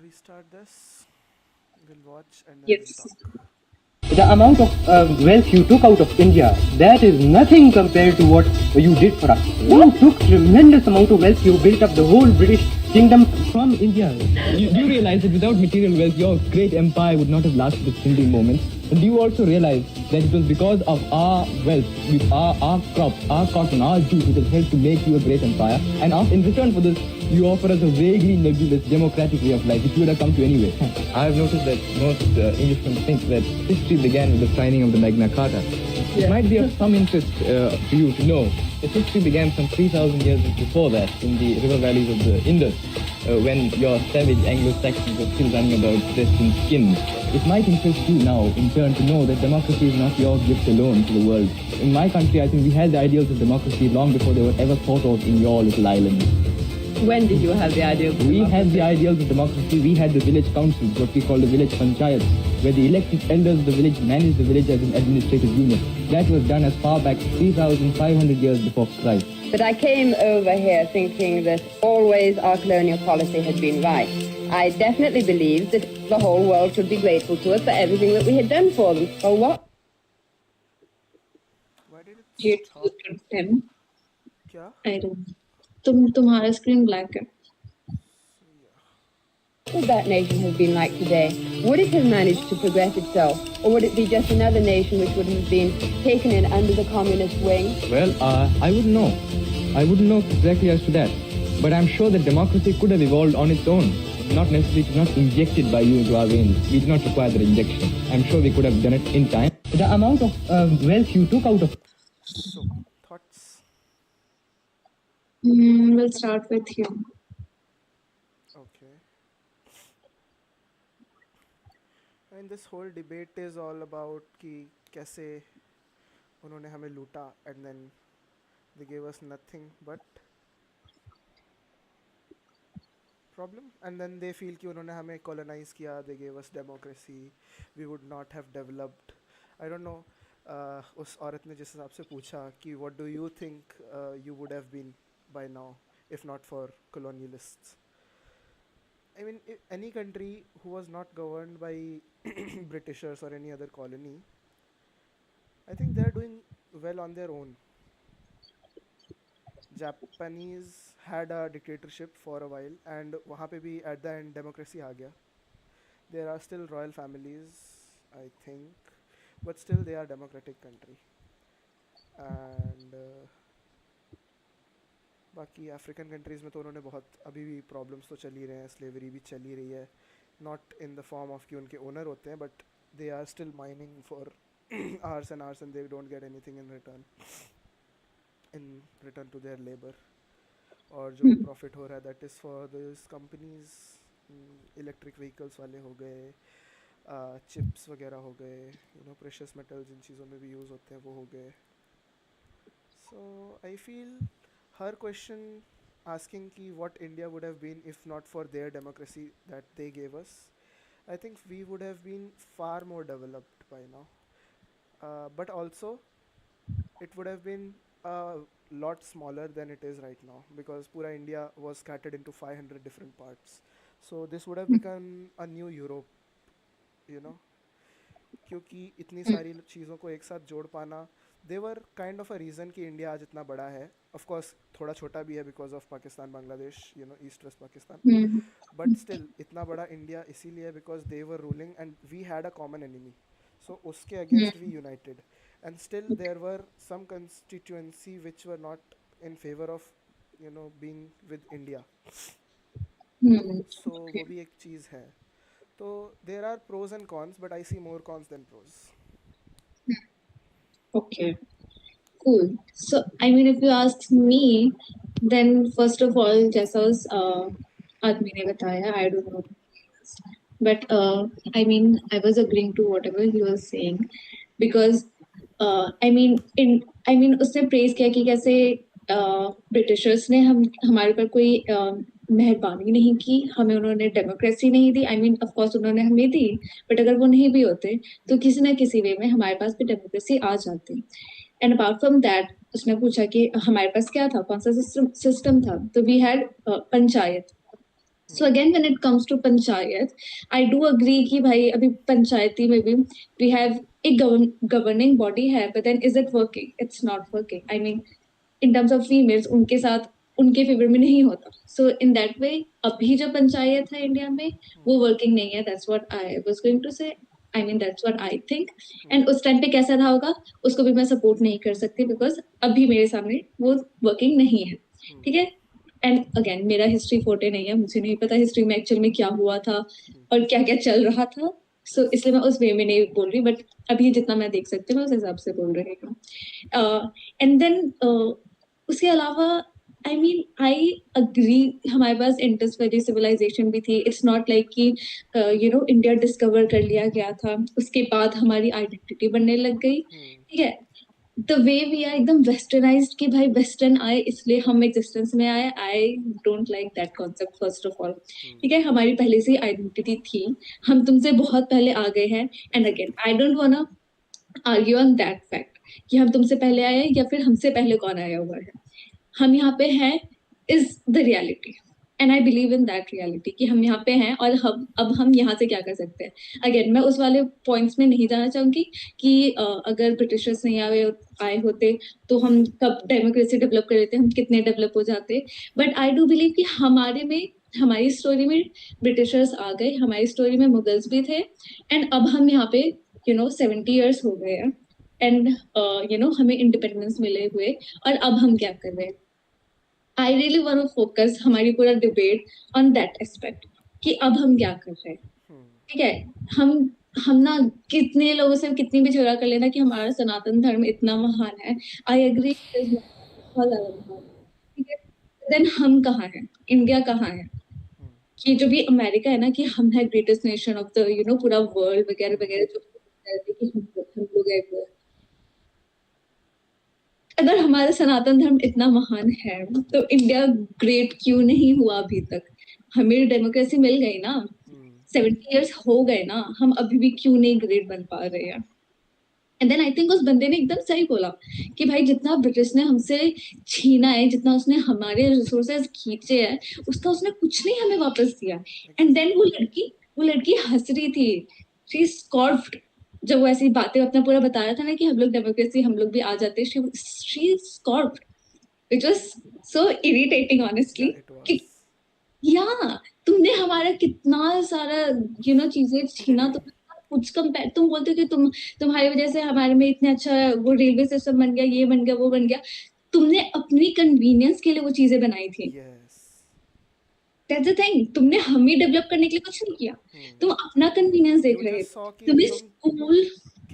restart this. We'll watch and then we'll Yes. talk. The amount of wealth you took out of India, that is nothing compared to what you did for us. You took tremendous amount of wealth. You built up the whole British kingdom from India. Do you realize that without material wealth, your great empire would not have lasted its changing moments? And do you also realize that it was because of our wealth, with our crops, our cotton, our jute, which has helped to make you a great empire? And in return for this, you offer us a vaguely nebulous democratic way of life, which you would have come to anyway. I have noticed that most Englishmen think that history began with the signing of the Magna Carta. It might be of some interest to you to know that history began some 3,000 years before that in the river valleys of the Indus, when your savage Anglo-Saxons were still running about dressed in skins. It might interest you now, in turn, to know that democracy is not your gift alone to the world. In my country, I think we had the ideals of democracy long before they were ever thought of in your little island. When did you have the idea of We had the ideals of democracy. We had the village councils, what we call the village panchayats, where the elected elders of the village managed the village as an administrative unit. That was done as far back 3,500 years before Christ. But I came over here thinking that always our colonial policy had been right. I definitely believed that the whole world should be grateful to us for everything that we had done for them. Or what? Why did it Hate stop? him. Kya? I don't. तुम्हारा screen black है. What would that nation have been like today? Would it have managed to progress itself? Or would it be just another nation which would have been taken in under the communist wing? Well, I wouldn't know. I wouldn't know exactly as to that. But I'm sure that democracy could have evolved on its own. Not necessarily, it was not injected by you into our veins. We did not require that injection. I'm sure we could have done it in time. The amount of wealth you took out of So, thoughts? We'll start with you. Okay. And this whole debate is all about कि कैसे उन्होंने हमें लूटा and then they gave us nothing but problem, and then they feel कि उन्होंने हमें colonize किया, they gave us democracy, we would not have developed. I don't know. उस औरत ने जिस हिसाब से पूछा कि what do you think you would have been by now if not for colonialists. I mean, any country who was not governed by Britishers or any other colony, I think they're doing well on their own. Japanese had a dictatorship for a while, and वहाँ पे भी at the end democracy आ गया. There are still royal families, I think, but still they are democratic country. And बाकी African countries में तो उन्होंने बहुत अभी भी प्रॉब्लम्स तो चल ही रहे हैं, स्लेवरी भी चल ही रही है, not in the form of कि उनके ओनर होते हैं, but they are still mining for hours and they don't get anything in return to their labour. और जो प्रॉफिट हो रहा है that is for this companies. Electric vehicles वाले हो गए, चिप्स वगैरह हो गए, प्रेशियस मेटल्स जिन चीज़ों में भी यूज़ होते हैं वो हो गए. So I feel her question asking ki what India would have been if not for their democracy that they gave us, I think we would have been far more developed by now. But also, it would have been a lot smaller than it is right now because pura India was scattered into 500 different parts. So this would have become a new Europe, you know. क्योंकि इतनी सारी चीज़ों को एक साथ जोड़ पाना, देवर kind of a reason कि इंडिया आज इतना बड़ा है. ऑफ कोर्स थोड़ा छोटा भी है because of Pakistan, Bangladesh, east west Pakistan, but still इतना बड़ा इंडिया इसीलिए because they were ruling and we had a common enemy. So उसके against we united, and still there were some constituency which were not in favour of being with India. So वो भी एक चीज़ है. तो there are pros and cons, but I see more cons than pros. Okay, cool. So, I mean, if you ask me, then first of all, जैसा उस आदमी ने बताया, I don't know, but I mean, I was agreeing to whatever he was saying because I mean उसने praise किया कि कैसे Britishers ने हमारे पर कोई मेहरबानी नहीं की, हमें उन्होंने डेमोक्रेसी नहीं दी. आई मीन ऑफ कोर्स उन्होंने हमें दी, बट अगर वो नहीं भी होते तो किसी ना किसी वे में हमारे पास भी डेमोक्रेसी आ जाती. एंड अपार्ट फ्रॉम दैट उसने पूछा कि हमारे पास क्या था, कौन सा सिस्टम था. तो we had panchayat. So again, when it comes to panchayat, I do agree कि भाई अभी पंचायती में भी we have एक governing body है, but then is it working? It's not working. I mean, in terms of females, उनके साथ उनके फेवर में नहीं होता. So in that way, अभी जो पंचायत है इंडिया में वो working नहीं है. That's what I was going to say. I mean, that's what I think. And उस टाइम पे कैसा रहा होगा उसको भी मैं सपोर्ट नहीं कर सकती because अभी मेरे सामने वो वर्किंग नहीं है. ठीक है. एंड अगेन मेरा हिस्ट्री फोटे नहीं है, मुझे नहीं पता हिस्ट्री में एक्चुअल में क्या हुआ था और क्या क्या चल रहा था. सो इसलिए मैं उस वे में नहीं बोल रही, बट अभी जितना मैं देख सकती हूँ मैं उस हिसाब से बोल रही हूँ. एंड देन उसके अलावा आई मीन आई अग्री हमारे पास इंडस वैली सिविलाइजेशन भी थी. इट्स नॉट लाइक कि इंडिया डिस्कवर कर लिया गया था उसके बाद हमारी आइडेंटिटी बनने लग गई. ठीक है. द वे वी आर एकदम वेस्टर्नाइज्ड कि भाई वेस्टर्न आए इसलिए हम एग्जिस्टेंस में आए. I don't like that concept first of all. ठीक है. हमारी पहले से ही आइडेंटिटी थी, हम तुमसे बहुत पहले आ गए हैं. And again I don't want argue on that fact कि हम तुमसे पहले आए या फिर हमसे पहले कौन आया हुआ है. हम यहाँ पे हैं is the reality and I believe in that reality कि हम यहाँ पे हैं और हम यहाँ से क्या कर सकते हैं. अगेन मैं उस वाले पॉइंट्स में नहीं जाना चाहूंगी कि अगर ब्रिटिशर्स नहीं आए होते तो हम कब डेमोक्रेसी डेवलप कर लेते, हम कितने डेवलप हो जाते. बट आई डू बिलीव कि हमारी स्टोरी में ब्रिटिशर्स आ गए, हमारी स्टोरी में मुगल्स भी थे एंड अब हम यहाँ पे 70 ईयर्स हो गए हैं एंड हमें इंडिपेंडेंस मिले हुए और अब हम क्या कर रहे हैं. I really want to focus हमारी पूरा डिबेट ऑन दैट एस्पेक्ट कि अब हम क्या कर रहे हैं. ठीक है. हम ना कितने लोगों से कितनी भी झगड़ा कर लेना कि हमारा सनातन धर्म इतना महान है. आई एग्री बहुत ज्यादा महान. ठीक है. देन हम कहाँ हैं, इंडिया कहाँ है. कि जो भी अमेरिका है ना कि हम है ग्रेटेस्ट नेशन ऑफ द पूरा वर्ल्ड वगैरह वगैरह जो कि हम लोग है. अगर हमारा सनातन धर्म इतना महान है तो इंडिया ग्रेट क्यों नहीं हुआ अभी तक. हमें डेमोक्रेसी मिल गई ना, 70 इयर्स हो गए ना, हम अभी भी क्यों नहीं ग्रेट बन पा रहे हैं. एंड देन आई थिंक उस बंदे ने एकदम सही बोला कि भाई जितना ब्रिटिश ने हमसे छीना है, जितना उसने हमारे रिसोर्सेज खींचे हैं, उसका उसने कुछ नहीं हमें वापस दिया. एंड देन वो लड़की हंस रही थी. शी स्कॉर्फ्ड जब वो ऐसी बातें अपना पूरा बता रहा था ना कि हम लोग डेमोक्रेसी हम लोग भी आ जाते. She scoffed which was so irritating honestly कि या तुमने हमारा कितना सारा चीजें छीना. तो कुछ कंपेयर तुम बोलते हो कि तुम्हारी वजह से हमारे में इतने अच्छा वो रेलवे सिस्टम बन गया, ये बन गया, वो बन गया. तुमने अपनी कन्वीनियंस के लिए वो चीजें बनाई थी. That's the thing. तुमने हमें डेवलप करने के लिए कुछ नहीं किया. तुम अपना कन्वीनियंस देख रहे थे.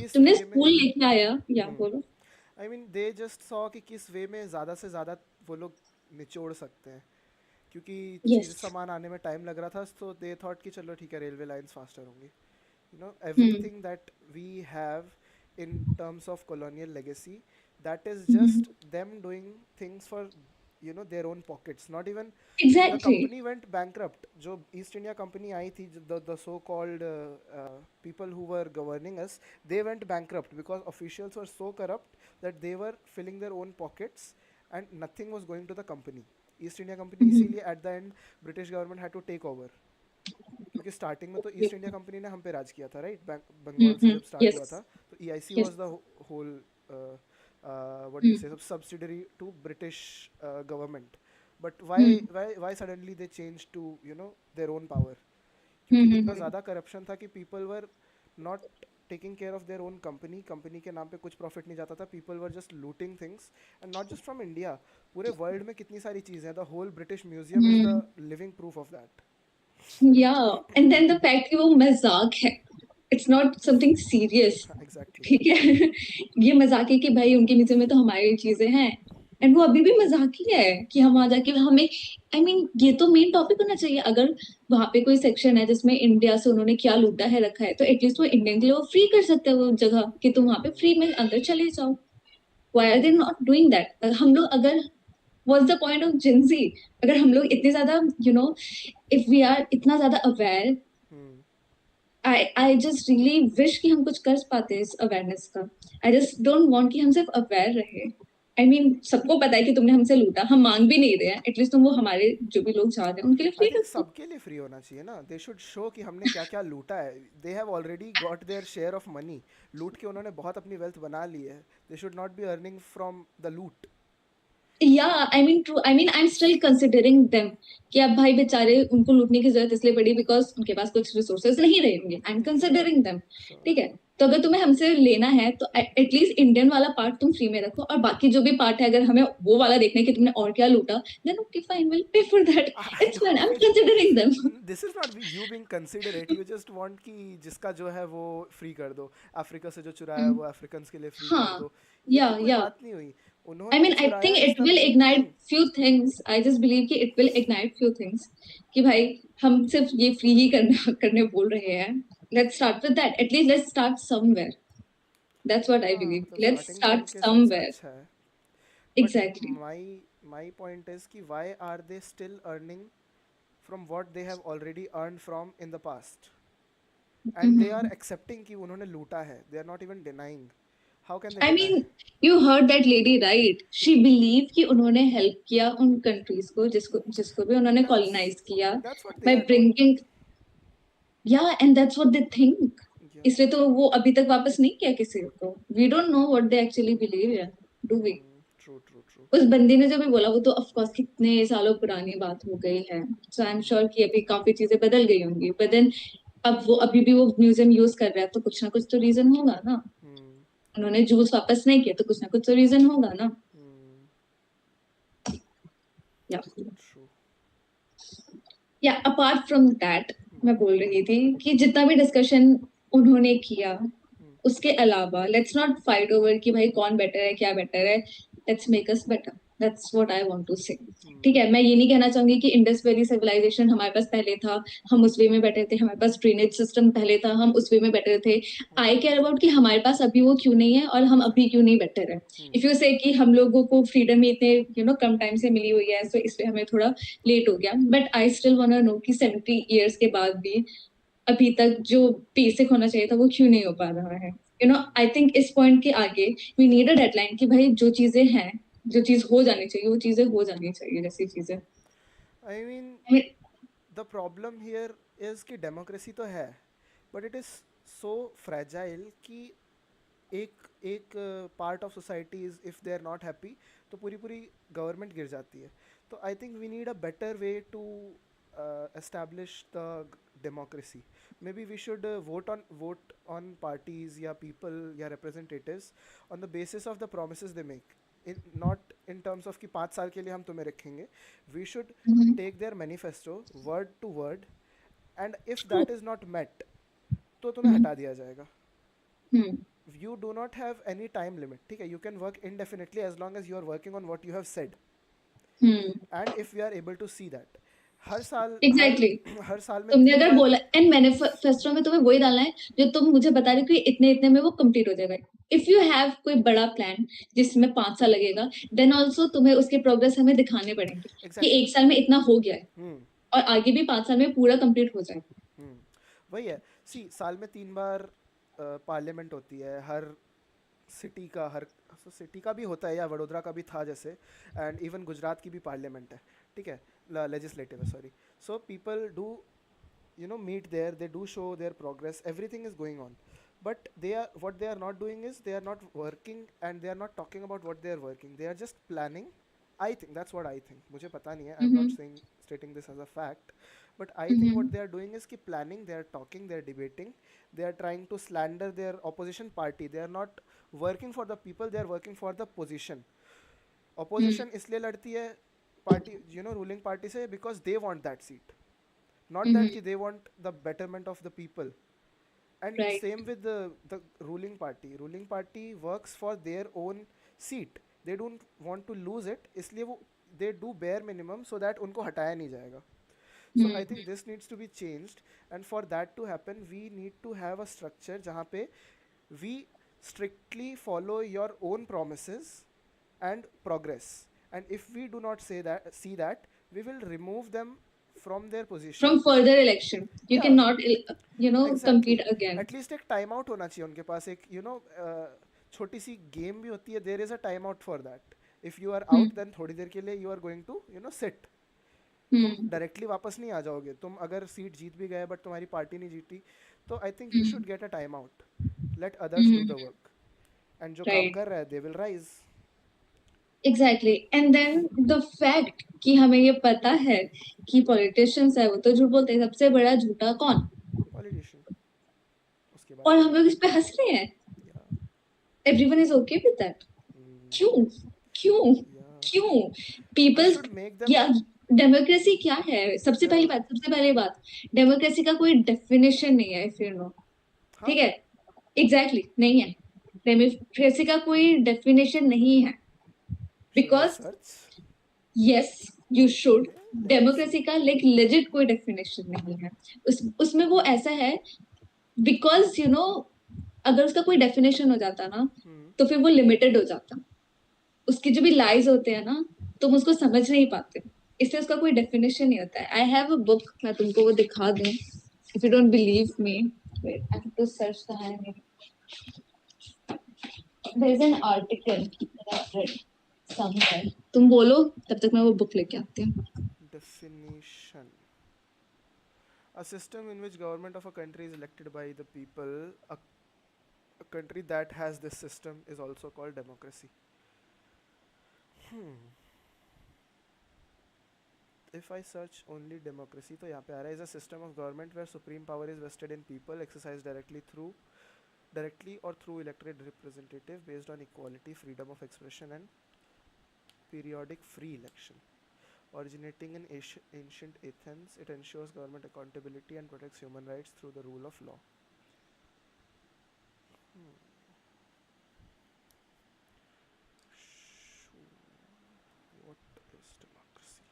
तुमने स्कूल लेके आया या बोलो. I mean they just saw कि किस वे में ज़्यादा से ज़्यादा वो लोग निचोड़ सकते हैं, क्योंकि चीज़ सामान आने में टाइम लग रहा था. तो they thought कि चलो ठीक है रेलवे लाइंस फास्टर होंगी. Everything that we have in terms of colonial legacy, that is just them doing things for their own pockets. Not even exactly. The company went bankrupt. जो East India Company आई थी, the so-called people who were governing us, they went bankrupt because officials were so corrupt that they were filling their own pockets and nothing was going to the company. East India Company इसीलिए at the end British government had to take over. क्योंकि starting में तो east India company ने हम पे राज किया था, right. Bengal से जब स्टार्ट हुआ था तो EIC was the whole what do you say, subsidiary to British government. But why suddenly they changed to their own power? क्योंकि इतना ज़्यादा corruption था कि people were not taking care of their own company के नाम पे कुछ profit नहीं जाता था. People were just looting things, and not just from India, पूरे world में कितनी सारी चीज़ें हैं. The whole British Museum is the living proof of that. Yeah, and then the fact कि वो मजाक है, it's not something serious. Exactly. ठीक है. ये मजाक है कि भाई उनके नीचे में तो हमारी चीजें हैं एंड वो अभी भी मजाक ही है कि हम आ जाके हमें I mean ये तो मेन टॉपिक होना चाहिए. अगर वहाँ पे कोई सेक्शन है जिसमें इंडिया से उन्होंने क्या लूटा है रखा है तो एटलीस्ट वो इंडियन के लिए वो फ्री कर सकते हैं वो जगह कि तुम वहाँ पे फ्री में अंदर चले जाओ. Why are they not doing that? हम लोग अगर what's the point of Gen Z? अगर हम लोग इतने ज़्यादा if we are इतना ज़्यादा aware, I just really wish कि हम कुछ कर पाते इस awareness का. I just don't want कि हम सिर्फ aware रहे. आई मीन सबको पता है कि तुमने हमसे लूटा, हम मांग भी नहीं रहे हैं, एटलीस्ट तुम वो हमारे जो भी लोग चाहते हैं उनके लिए आई फ्री थिंक कर दो। सबके लिए फ्री होना चाहिए ना, दे शुड शो कि हमने क्या क्या लूटा है। दे have already got their share of money, लूट के उन्होंने बहुत अपनी वेल्थ बना ली है, they should not be earning from the लूट। Yeah, I mean true. I mean I'm still considering them कि अब भाई बेचारे उनको लूटने की जरूरत इसलिए पड़ी बिकॉज उनके पास कुछ रिसोर्सेज नहीं रहे होंगे। I am sure considering them. Sure. ठीक है, तो अगर तुम्हें हमसे लेना है तो एटलीस्ट इंडियन वाला पार्ट तुम फ्री में रखो, और बाकी जो भी पार्ट है अगर हमें वो वाला देखना है कि तुमने और क्या लूटा, then okay fine, will pay for that, I it's fine, don't I am feel considering them. This is not you being considerate, you just want कि जिसका जो है वो फ्री कर दो, अफ्रीका से जो चुराया है वो अफ्रीकन्स के लिए फ्री कर हाँ, दो। ये तो या कोई या बात नहीं हुई, I उन्होंने mean, I चुराया think is it the will main ignite thing. few things. I just believe कि it will ignite few things. कि भाई हम सिर्फ ये फ्री ही करने बोल रहे हैं. Let's start with that. At least let's start somewhere. That's what I हाँ believe. मतलब Let's स्टार्टिंग start पॉइंट के हिसाब से somewhere. अच्छा है, but Exactly. My point is कि why are they still earning from what they have already earn from in the past, and they are accepting कि उन्होंने लूटा है, they are not even denying. How can they I deny? mean, you heard that lady, right? She believed कि उन्होंने help किया उन countries को जिसको जिसको भी उन्होंने दैट्स colonize किया that's what they by are not. bringing, yeah, and that's what they think. या इसलिए तो वो अभी तक वापस नहीं किया किसी को. We don't know what they actually believe in, do we? True true true. उस बंदी ने जो भी बोला वो तो ऑफ कोर्स कितने सालों पुरानी बात हो गई है, सो आई एम श्योर कि अभी काफी चीजें बदल गई होंगी, बट देन अब वो अभी भी वो म्यूजियम यूज कर रहा है तो कुछ ना कुछ तो रीजन होगा ना। उन्होंने जूस वापस नहीं किया तो कुछ ना कुछ तो रीजन होगा ना। या ट्रू। या अपार्ट फ्रॉम दैट मैं बोल रही थी कि जितना भी डिस्कशन उन्होंने किया उसके अलावा लेट्स नॉट फाइट ओवर कि भाई कौन बेटर है क्या बेटर है, let's make us better, that's what I want to say. ठीक है, मैं ये नहीं कहना चाहूंगी कि इंडस वैली सिविलाइजेशन हमारे पास पहले था, हम उस वे में बेटर थे, हमारे पास ड्रेनेज सिस्टम पहले था, हम उस वे में बेटर थे। आई केयर अबाउट कि हमारे पास अभी वो क्यों नहीं है और हम अभी क्यों नहीं बेटर है। इफ यू से कि हम लोगों को फ्रीडम इतने कम टाइम से मिली हुई है, सो इसलिए हमें थोड़ा लेट हो गया, but I still want to know कि 70 इयर्स के बाद भी अभी तक जो बेसिक होना चाहिए था वो क्यों नहीं हो पा रहा है। आई थिंक इस पॉइंट के आगे वी नीड अ डेडलाइन कि भाई जो चीजें हैं, जो चीज हो जानी चाहिए वो चीजें हो जानी चाहिए, जैसी चीजें। I mean I mean, the problem here is कि डेमोक्रेसी तो है, but it is so fragile कि एक एक part of society is if they are not happy तो पूरी पूरी गवर्नमेंट गिर जाती है। तो I think we need a better way to establish the democracy. Maybe we should vote on parties या people या representatives on the basis of the promises they make. Not in terms of कि 5 साल के लिए हम तुम्हें रखेंगे. We should take their manifesto word to word, and if that is not met, तो तुम्हें हटा दिया जाएगा. You do not have any time limit. ठीक है, you can work indefinitely as long as you are working on what you have said. And if we are able to see that, हर साल exactly हर साल में तुमने अगर बोला and manifesto में तुम्हें वही डालना है जो तुम मुझे बता रहे हो कि इतने इतने में वो कंप्लीट हो जाएगा। इफ यू हैव कोई बड़ा प्लान जिसमें 5 साल लगेगा, देन ऑल्सो तुम्हें उसके प्रोग्रेस हमें दिखाने पड़ेंगे कि 1 साल में इतना हो गया है और आगे भी 5 साल में पूरा कंप्लीट हो जाए। वही है, सी साल में 3 बार पार्लियामेंट होती है, हर सिटी का सिटी का भी होता है या वडोदरा का भी था जैसे, एंड इवन गुजरात की भी पार्लियामेंट है, ठीक है, legislative sorry. So people do meet there, they do show their progress, everything is going on, but what they are not doing is they are not working, and they are not talking about what they are working, they are just planning. I think that's what I think, मुझे पता नहीं है, I'm not stating this as a fact, but I think what they are doing is कि planning, they are talking, they are debating, they are trying to slander their opposition party, they are not working for the people, they are working for the position. Opposition इसलिए लड़ती है party, ruling party say because they want that seat, not that ki they want the betterment of the people. And same with the ruling party works for their own seat, they don't want to lose it, isliye wo they do bare minimum so that unko hataya nahi jayega. So I think this needs to be changed, and for that to happen we need to have a structure jahan pe we strictly follow your own promises and progress, and if we do not see that, we will remove them from their position from further election. You cannot exactly. compete again. At least एक time out होना चाहिए उनके पास, एक छोटी सी game भी होती है, there is a time out for that, if you are hmm out then थोड़ी देर के लिए you are going to sit, तुम हम्म डायरेक्टली वापस नहीं आ जाओगे। तुम अगर सीट जीत भी गए बट तुम्हारी पार्टी नहीं जीती, तो I think you should hmm get a time out, let others do the work, and जो काम राइट कर रहा है they will rise. Exactly and then the fact कि हमें ये पता है कि पॉलिटिशियंस है वो तो झूठ बोलते हैं, सबसे बड़ा झूठा कौन? पॉलिटिशियन, उसके बाद और हम गवर्नमेंट। लोग इस पे हंस रहे हैं, या everyone is okay with that. क्यों? क्यों? या क्यों? We people should make them. क्या? डेमोक्रेसी क्या है? या सबसे पहली बात, डेमोक्रेसी का कोई डेफिनेशन नहीं है, इफ यू नो। हाँ, ठीक है, एग्जैक्टली नहीं है। डेमोक्रेसी का कोई डेफिनेशन नहीं है, should I because search? Yes you should. Okay, let's see. Democracy का लाइक लेजिट कोई डेफिनेशन नहीं है। उसमें वो ऐसा है, बिकॉज यू नो, अगर उसका कोई डेफिनेशन हो जाता ना, तो फिर वो लिमिटेड हो जाता। उसके जो भी लाइज होते हैं ना, तुम उसको समझ नहीं पाते, इससे उसका कोई डेफिनेशन नहीं होता है। आई हैव अ बुक, मैं तुमको वो दिखा दूं, if you don't believe me, wait I have to search the, there is an article that I read somewhere. तुम बोलो तब तक मैं वो बुक लेके आती हूँ। Definition: a system in which government of a country is elected by the people. A country that has this system is also called democracy. Hmm. If I search only democracy, तो यहाँ पे आ रहा है is a system of government where supreme power is vested in people, exercised directly or through elected representative based on equality, freedom of expression, and periodic free election. Originating in ancient Athens, it ensures government accountability and protects human rights through the rule of law. What is democracy?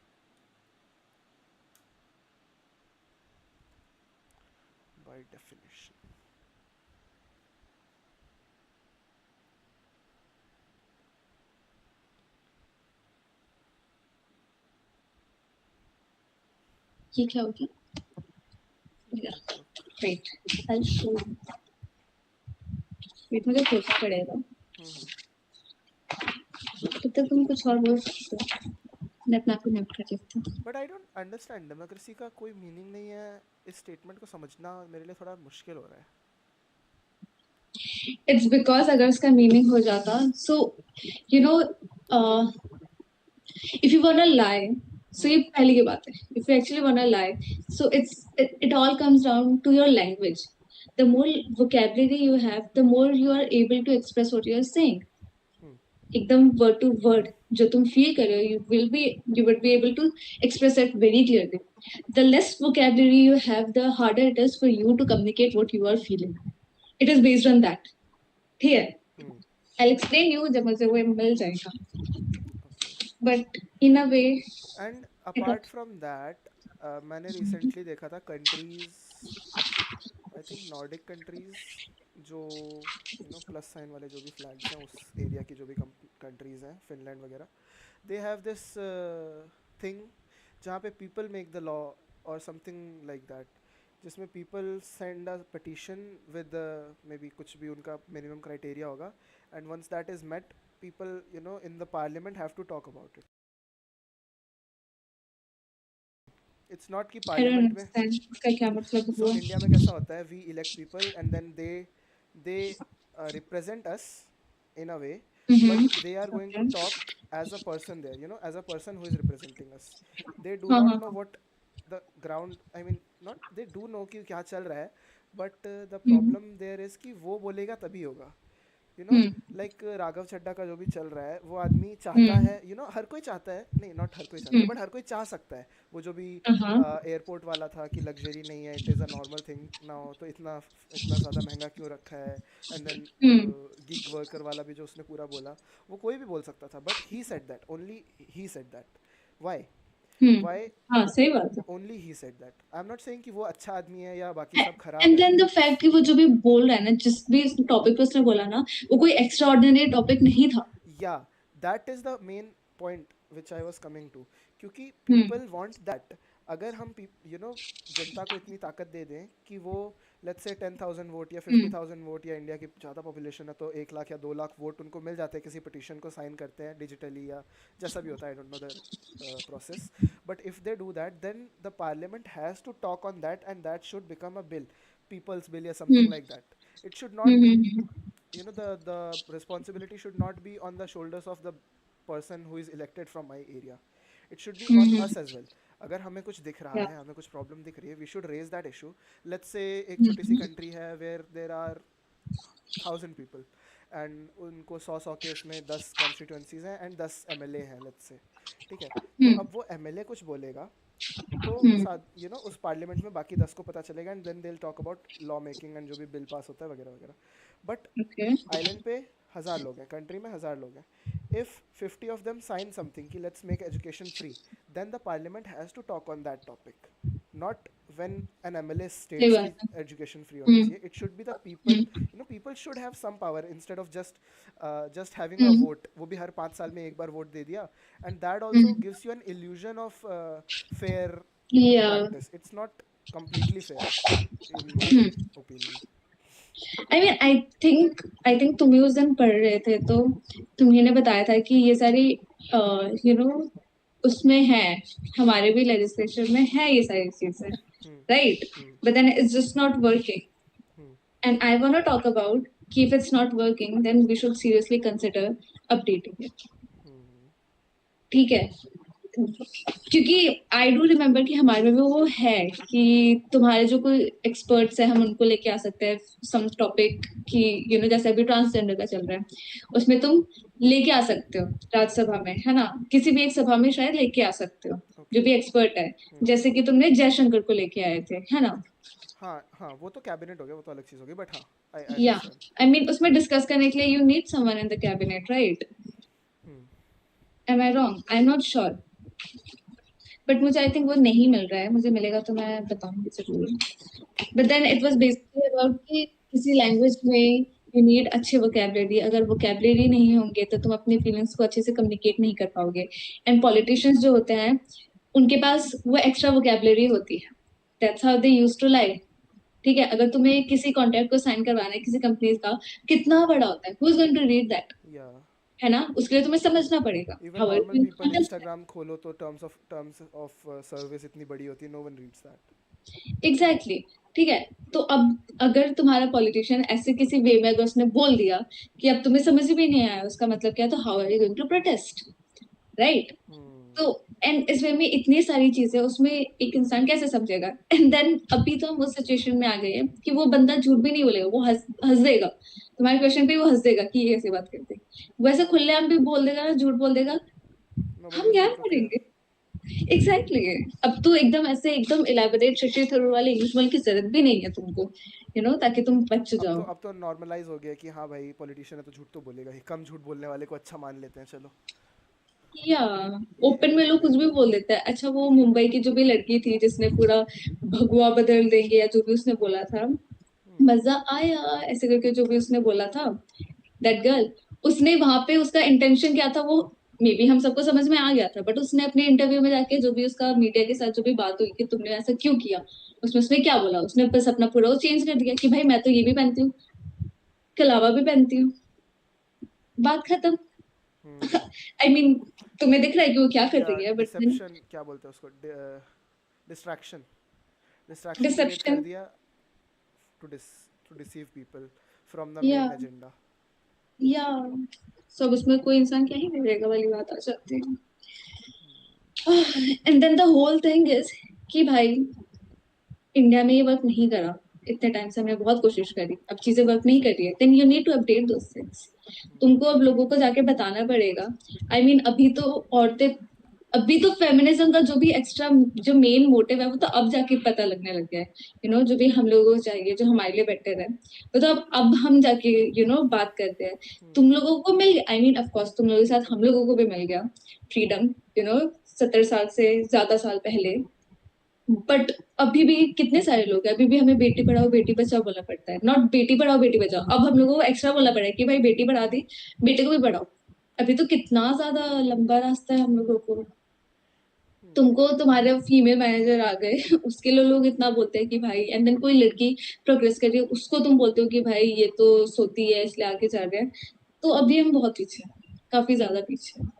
By definition. ये क्या हो गया? Wait I show, wait मुझे खोजना पड़ेगा, तब तक तुम कुछ और बोल सकते हो, मैं अपना को म्यूट कर देती हूँ। But I don't understand. Democracy का कोई मीनिंग नहीं है, इस स्टेटमेंट को समझना मेरे लिए थोड़ा मुश्किल हो रहा है। इट्स बिकॉज अगर उसका मीनिंग हो जाता, so you know, if you wanna lie, so ये पहली की बात है, if you actually wanna lie, so it all comes down to your language. The more vocabulary you have, the more you are able to express what you are saying. एकदम word to word जो तुम feel कर रहे हो, you would be able to express it very clearly. The less vocabulary you have, the harder it is for you to communicate what you are feeling. It is based on that. ठीक है, I'll explain you जब मुझे वो मिल जाएगा. But in a way, and apart from that, मैंने recently देखा था countries, I think Nordic countries, जो प्लस साइन वाले जो भी फ्लैग्स हैं उस एरिया की जो भी कंट्रीज हैं, फिनलैंड वगैरह, दे हैव दिस थिंग जहाँ पे पीपल मेक द लॉ और समथिंग लाइक दैट, जिसमें people send a petition with maybe कुछ भी उनका मिनिमम क्राइटेरिया होगा, and once that is met, people in the parliament have to talk about it. It's not कि I don't parliament में, understand इसका क्या मतलब सो हुआ. इंडिया में कैसा होता है, we elect people and then they represent us in a way, but they are going to talk as a person there, as a person who is representing us. They do हाँ not हाँ know what the ground, I mean, not they do know कि क्या चल रहा है, but the hmm problem there is कि वो बोलेगा तभी होगा, लाइक राघव चड्ढा का जो भी चल रहा है, वो आदमी चाहता है, हर कोई चाहता है, नहीं नॉट हर कोई चाहता है, बट हर कोई चाह सकता है, वो जो भी हाँ एयरपोर्ट वाला था कि लग्जरी नहीं है, it is a normal thing now, तो इतना इतना ज़्यादा महंगा क्यों रखा है, एंड देन गिग वर्कर वाला भी जो उसने पूरा बोला, वो कोई भी बोल सकता था, but he said that, only he said that, why why हाँ सही बात है. Only he said that. I am not saying कि वो अच्छा आदमी है या बाकी सब खराब एंड है. देन द फैक्ट कि वो जो भी बोल रहा है ना, जिस भी टॉपिक पे उसने बोला ना, वो कोई एक्स्ट्रा ऑर्डिनरी टॉपिक नहीं था. Yeah, that is the main point which I was coming to, क्योंकि people want that. अगर हम जनता को इतनी ताकत दे दें कि वो लेट्स से 10,000 वोट या 50,000 वोट, या इंडिया की ज़्यादा पॉपुलेशन है तो 1 लाख या 2 लाख वोट उनको मिल जाते हैं, किसी पिटीशन को साइन करते हैं डिजिटली या जैसा भी होता है, I don't know the process, but if they do that then the parliament has to talk on that and that should become a bill, people's bill या something like that. It should not be, the responsibility should not be on the shoulders of the person who is elected from my area. It should be on us as well. अगर हमें कुछ दिख रहा है, हमें कुछ problem दिख रही है, we should raise that issue. Let's say एक छोटी सी कंट्री है where there are 1,000 people and उनको 100 के उसमें 10 कॉन्स्टिट्यूंसीज हैं एंड 10 एमएलए हैं, लेट्स से, ठीक है. तो अब वो एमएलए कुछ बोलेगा तो उस पार्लियामेंट में बाकी 10 को पता चलेगा and then they will talk about law making and जो भी बिल पास होता है वगैरह वगैरह. बट आइलैंड पे 1,000 लोग हैं, कंट्री में 1,000 लोग हैं. If 50 of them sign something कि let's make education free, then the parliament has to talk on that topic. Not when an MLA states कि education free होना चाहिए. It should be the people. People should have some power instead of just having a vote. वो भी हर 5 साल में एक बार vote दे दिया, and that also gives you an illusion of fair practice. It's not completely fair in my opinion. I think तुम ही उस दिन पढ़ रहे थे तो तुम्ही ने बताया था कि ये सारी उसमें है, हमारे भी लेजिस्लेशन में है ये सारी चीजें, right? But then it's just not working. And I want to talk about कि if it's not working then we should seriously consider updating it. ठीक है, क्योंकि आई डू रिमेम्बर कि हमारे में वो है कि तुम्हारे जो कोई एक्सपर्ट्स है हम उनको लेके आ सकते हैं सम टॉपिक कि जैसे अभी ट्रांसजेंडर का चल रहा है उसमें तुम लेके आ सकते हो राज्यसभा में, है ना, किसी भी एक सभा में शायद लेके आ सकते हो जो भी एक्सपर्ट है, जैसे कि तुमने जयशंकर को लेके आए थे, है ना. हाँ वो तो कैबिनेट हो गया, वो तो अलग चीज हो गई, बट हाँ या आई मीन उसमें डिस्कस करने के लिए you need someone in the cabinet, right? Am I wrong? I am not sure, but मुझे आई थिंक वो नहीं मिल रहा है, मुझे मिलेगा तो मैं बताऊंगी जरूर. But then it was basically about कि किसी लैंग्वेज में यू नीड अच्छे वोकैबुलरी, अगर वोकैबुलरी नहीं होंगे तो तुम अपनी फीलिंग्स को अच्छे से कम्युनिकेट नहीं कर पाओगे. एंड पॉलिटिशियंस जो होते हैं उनके पास वो एक्स्ट्रा वोकैबुलरी होती है, that's how they used to life. ठीक है, अगर तुम्हें किसी कॉन्ट्रैक्ट को साइन करवाना है किसी कंपनी का, कितना बड़ा होता है, who is going to read that, है ना, उसके लिए तुम्हें समझना पड़ेगा. इंस्टाग्राम खोलो तो टर्म्स ऑफ सर्विस इतनी बड़ी होती है, no one reads that. Exactly, ठीक है. तो अब अगर तुम्हारा पॉलिटिशियन ऐसे किसी वे में अगर उसने बोल दिया कि अब तुम्हें समझ भी नहीं आया उसका मतलब क्या है, तो how are you going to protest, right? तो एंड इस वे में इतनी सारी चीजें, उसमें एक इंसान कैसे समझेगा. एंड देन अभी तो हम उस सिचुएशन में आ गए हैं कि वो बंदा झूठ भी नहीं बोलेगा, वो हंस देगा तुम्हारे क्वेश्चन पे, वो हंस देगा कि ये ऐसी बात करते हैं. वैसे खुलेआम भी बोल देगा ना, झूठ बोल देगा, हम क्या करेंगे. एग्जैक्टली. अब तो एकदम ऐसे एकदम इलैबोरेट शशि थरूर वाले इंग्लिश बोलने की जरूरत भी नहीं है तुमको, ताकि तुम बच जाओ. अब तो नॉर्मलाइज हो गया कि हाँ भाई पॉलिटिशियन है तो झूठ तो बोलेगा ही, कम झूठ बोलने वाले को अच्छा मान लेते हैं, चलो. या ओपन में लोग कुछ भी बोल देते हैं. अच्छा, वो मुंबई की जो भी लड़की थी जिसने पूरा भगवा बदल देंगे या जो भी उसने बोला था, मजा आया ऐसे करके जो भी उसने बोला था, दैट गर्ल, उसने वहां पे उसका इंटेंशन क्या था वो मे बी हम सबको समझ में आ गया था, बट उसने अपने इंटरव्यू में जाके जो भी उसका मीडिया के साथ जो भी बात हुई कि तुमने ऐसा क्यों किया, उसने क्या बोला, उसने बस अपना पूरा वो चेंज कर दिया कि भाई मैं तो ये भी पहनती हूँ, कलावा भी पहनती हूँ, बात खत्म. आई मीन तुम्हें दिख रहा है कि वो क्या कर रही है, बट क्या बोलते हैं उसको, डिस्ट्रैक्शन कर दिया to deceive people from the main agenda. या सब उसमें कोई इंसान क्या ही करेगा वाली बात आ जाती है. And then the whole thing is कि भाई इंडिया में ये वर्क नहीं करा, इतने टाइम से हमने बहुत कोशिश करी, अब चीजें वर्क नहीं कर रही है, then you need to update those things. तुमको अब लोगों को जाके बताना पड़ेगा. आई मीन अभी तो औरतें, अभी तो फेमिनिज्म का जो भी एक्स्ट्रा जो मेन मोटिव है वो तो अब जाके पता लगने लग गया है. जो भी हम लोगों को चाहिए, जो हमारे लिए बेटर है, वो तो अब हम जाके बात करते हैं. तुम लोगों को मिल गया, आई मीन ऑफ कोर्स तुम लोगों के साथ हम लोगों को भी मिल गया फ्रीडम 70 साल से ज्यादा साल पहले, बट अभी भी कितने सारे लोग हैं, अभी भी हमें बेटी पढ़ाओ बेटी बचाओ बोलना पड़ता है, नॉट बेटी पढ़ाओ बेटी बचाओ. अब हम लोगों को एक्स्ट्रा बोलना पड़ा है कि भाई बेटी पढ़ा दी, बेटे को भी पढ़ाओ. अभी तो कितना ज्यादा लंबा रास्ता है हम लोगों को. तुमको तुम्हारे फीमेल मैनेजर आ गए उसके लिए लोग इतना बोलते हैं कि भाई, एंड देन कोई लड़की प्रोग्रेस कर रही है उसको तुम बोलते हो कि भाई ये तो सोती है इसलिए आगे जा रहे हैं। तो अभी हम बहुत पीछे हैं, काफी ज्यादा पीछे हैं।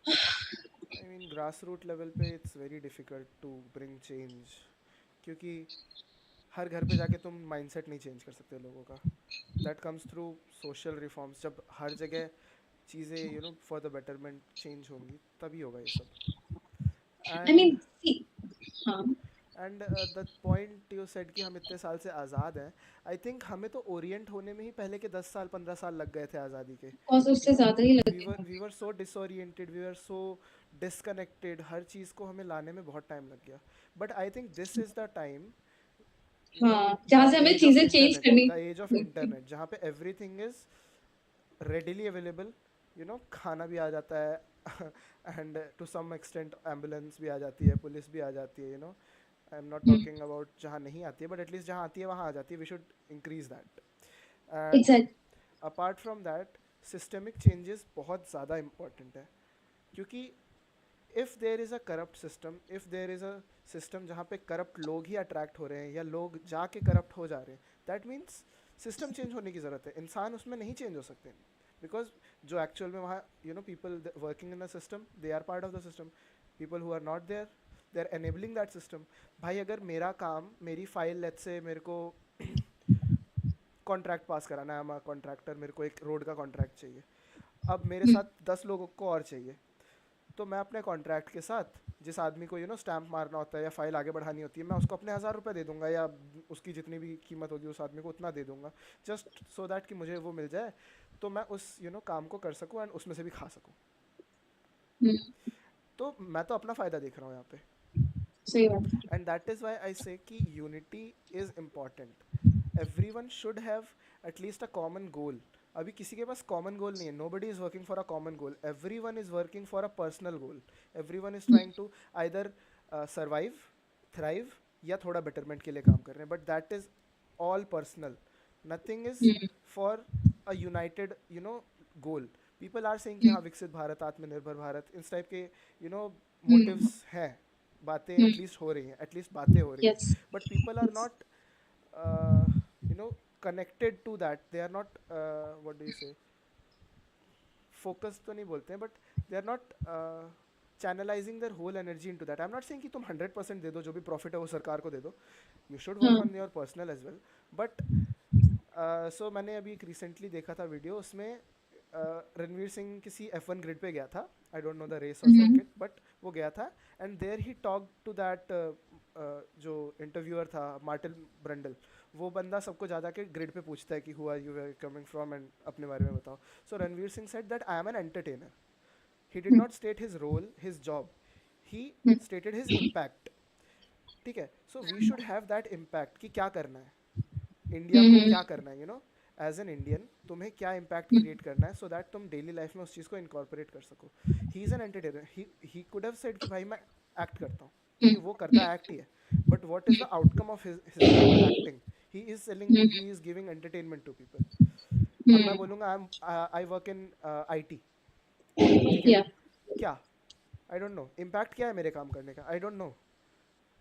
I mean grass root level पे it's very difficult to bring change, क्योंकि हर घर पे जाके तुम माइंडसेट नहीं चेंज कर सकते लोगों का। That comes through social reforms. जब हर जगह चीज़ें फॉर द बेटरमेंट चेंज होंगी तभी होगा ये सब। आई एंड मीन हाँ, and the point you said कि हम इतने साल से आज़ाद हैं, आई थिंक हमें तो ओरिएंट होने में ही पहले के 10 साल 15 साल लग गए थे आज़ादी के। कॉज उससे ज्यादा ही वी वर लगेगा। So disoriented, we were so disconnected, हर चीज़ को हमें लाने में बहुत टाइम लग गया। But I think this is the time, हाँ, जहाँ द से हमें एज ऑफ चीजें चेंज इंटरनेट, करनी द एज ऑफ होती। इंटरनेट, जहाँ पे एवरीथिंग इज़ readily available, खाना भी आ जाता है and to some extent ambulance भी आ जाती है, पुलिस भी आ जाती है, I am not talking about जहाँ नहीं आती है, बट एटलीस्ट जहाँ आती है वहाँ आ जाती है। We should increase that. And exact. Apart from that systemic changes बहुत ज़्यादा इम्पॉर्टेंट है, क्योंकि if there is a corrupt system, if there is a system जहाँ पे करप्ट लोग ही अट्रैक्ट हो रहे हैं या लोग जाके करप्ट हो जा रहे हैं, दैट मीन्स सिस्टम चेंज होने की ज़रूरत है। इंसान उसमें नहीं चेंज हो सकते, बिकॉज जो एक्चुअल में वहाँ people working in the system, they are part of the system. People who are not there, they are enabling that system. भाई अगर मेरा काम, मेरी फाइल, लेट्स से मेरे को कॉन्ट्रैक्ट पास कराना है, मैं कॉन्ट्रैक्टर, मेरे को एक रोड का कॉन्ट्रैक्ट चाहिए, अब मेरे साथ 10 लोगों को और चाहिए, तो मैं अपने कॉन्ट्रैक्ट के साथ जिस आदमी को स्टैंप मारना होता है या फाइल आगे बढ़ानी होती है, मैं उसको अपने 1000 रुपये दे दूंगा, या उसकी जितनी भी कीमत होगी उस आदमी को उतना दे दूंगा, जस्ट सो दैट कि मुझे वो मिल जाए, तो मैं उस काम को कर सकूँ एंड उसमें से भी खा सकूँ। तो मैं तो अपना फ़ायदा देख रहा हूँ यहाँ पे। सही बात है। And that is why I say कि unity is important. Everyone should have at least a common goal. अभी किसी के पास कॉमन गोल नहीं है, nobody is working for a common goal, everyone is working for a personal goal. Everyone is trying to either survive, thrive, या थोड़ा betterment के लिए काम कर रहे हैं, but that is all personal, nothing is for a united goal. People are saying कि हाँ विकसित भारत, आत्मनिर्भर भारत, इस टाइप के मोटिव्स हैं, बातें एटलीस्ट हो रही हैं, एटलीस्ट बातें हो रही हैं, yes. But people are not you know connected to that, they are not what do you say, focus तो नहीं बोलते हैं, but they are not channelizing their whole energy into that. I'm not saying कि तुम 100% दे दो, जो भी profit है वो सरकार को दे दो, you should work हाँ। on your personal as well, but so मैंने अभी एक रिसेंटली देखा था वीडियो, उसमें रणवीर सिंह किसी F1 ग्रिड पे गया था, I don't know the race और सर्किट, बट वो गया था, and there he talk to that जो इंटरव्यूअर था मार्टिन ब्रंडल, वो बंदा सबको ज़्यादा के ग्रिड पे पूछता है कि who are you, where coming from, and अपने बारे में बताओ। So Ranveer Singh said that I am an entertainer. He did not state his role, his job, he stated his impact. ठीक है, so we should have that impact कि क्या करना है, इंडिया को क्या करना है, एज एन इंडियन तुम्हें क्या इम्पैक्ट क्रिएट करना है, सो दैट तुम डेली लाइफ में उस चीज़ को इनकॉर्पोरेट कर सको। He is an entertainer, he could have said कि भाई मैं एक्ट करता हूँ, क्योंकि वो करता एक्ट ही है, but what is the outcome of his acting? He is selling, he is giving entertainment to people. अब मैं बोलूँगा आई वर्क इन IT, ठीक है, या क्या, आई डोंट नो इम्पैक्ट क्या है मेरे काम करने का, आई don't know,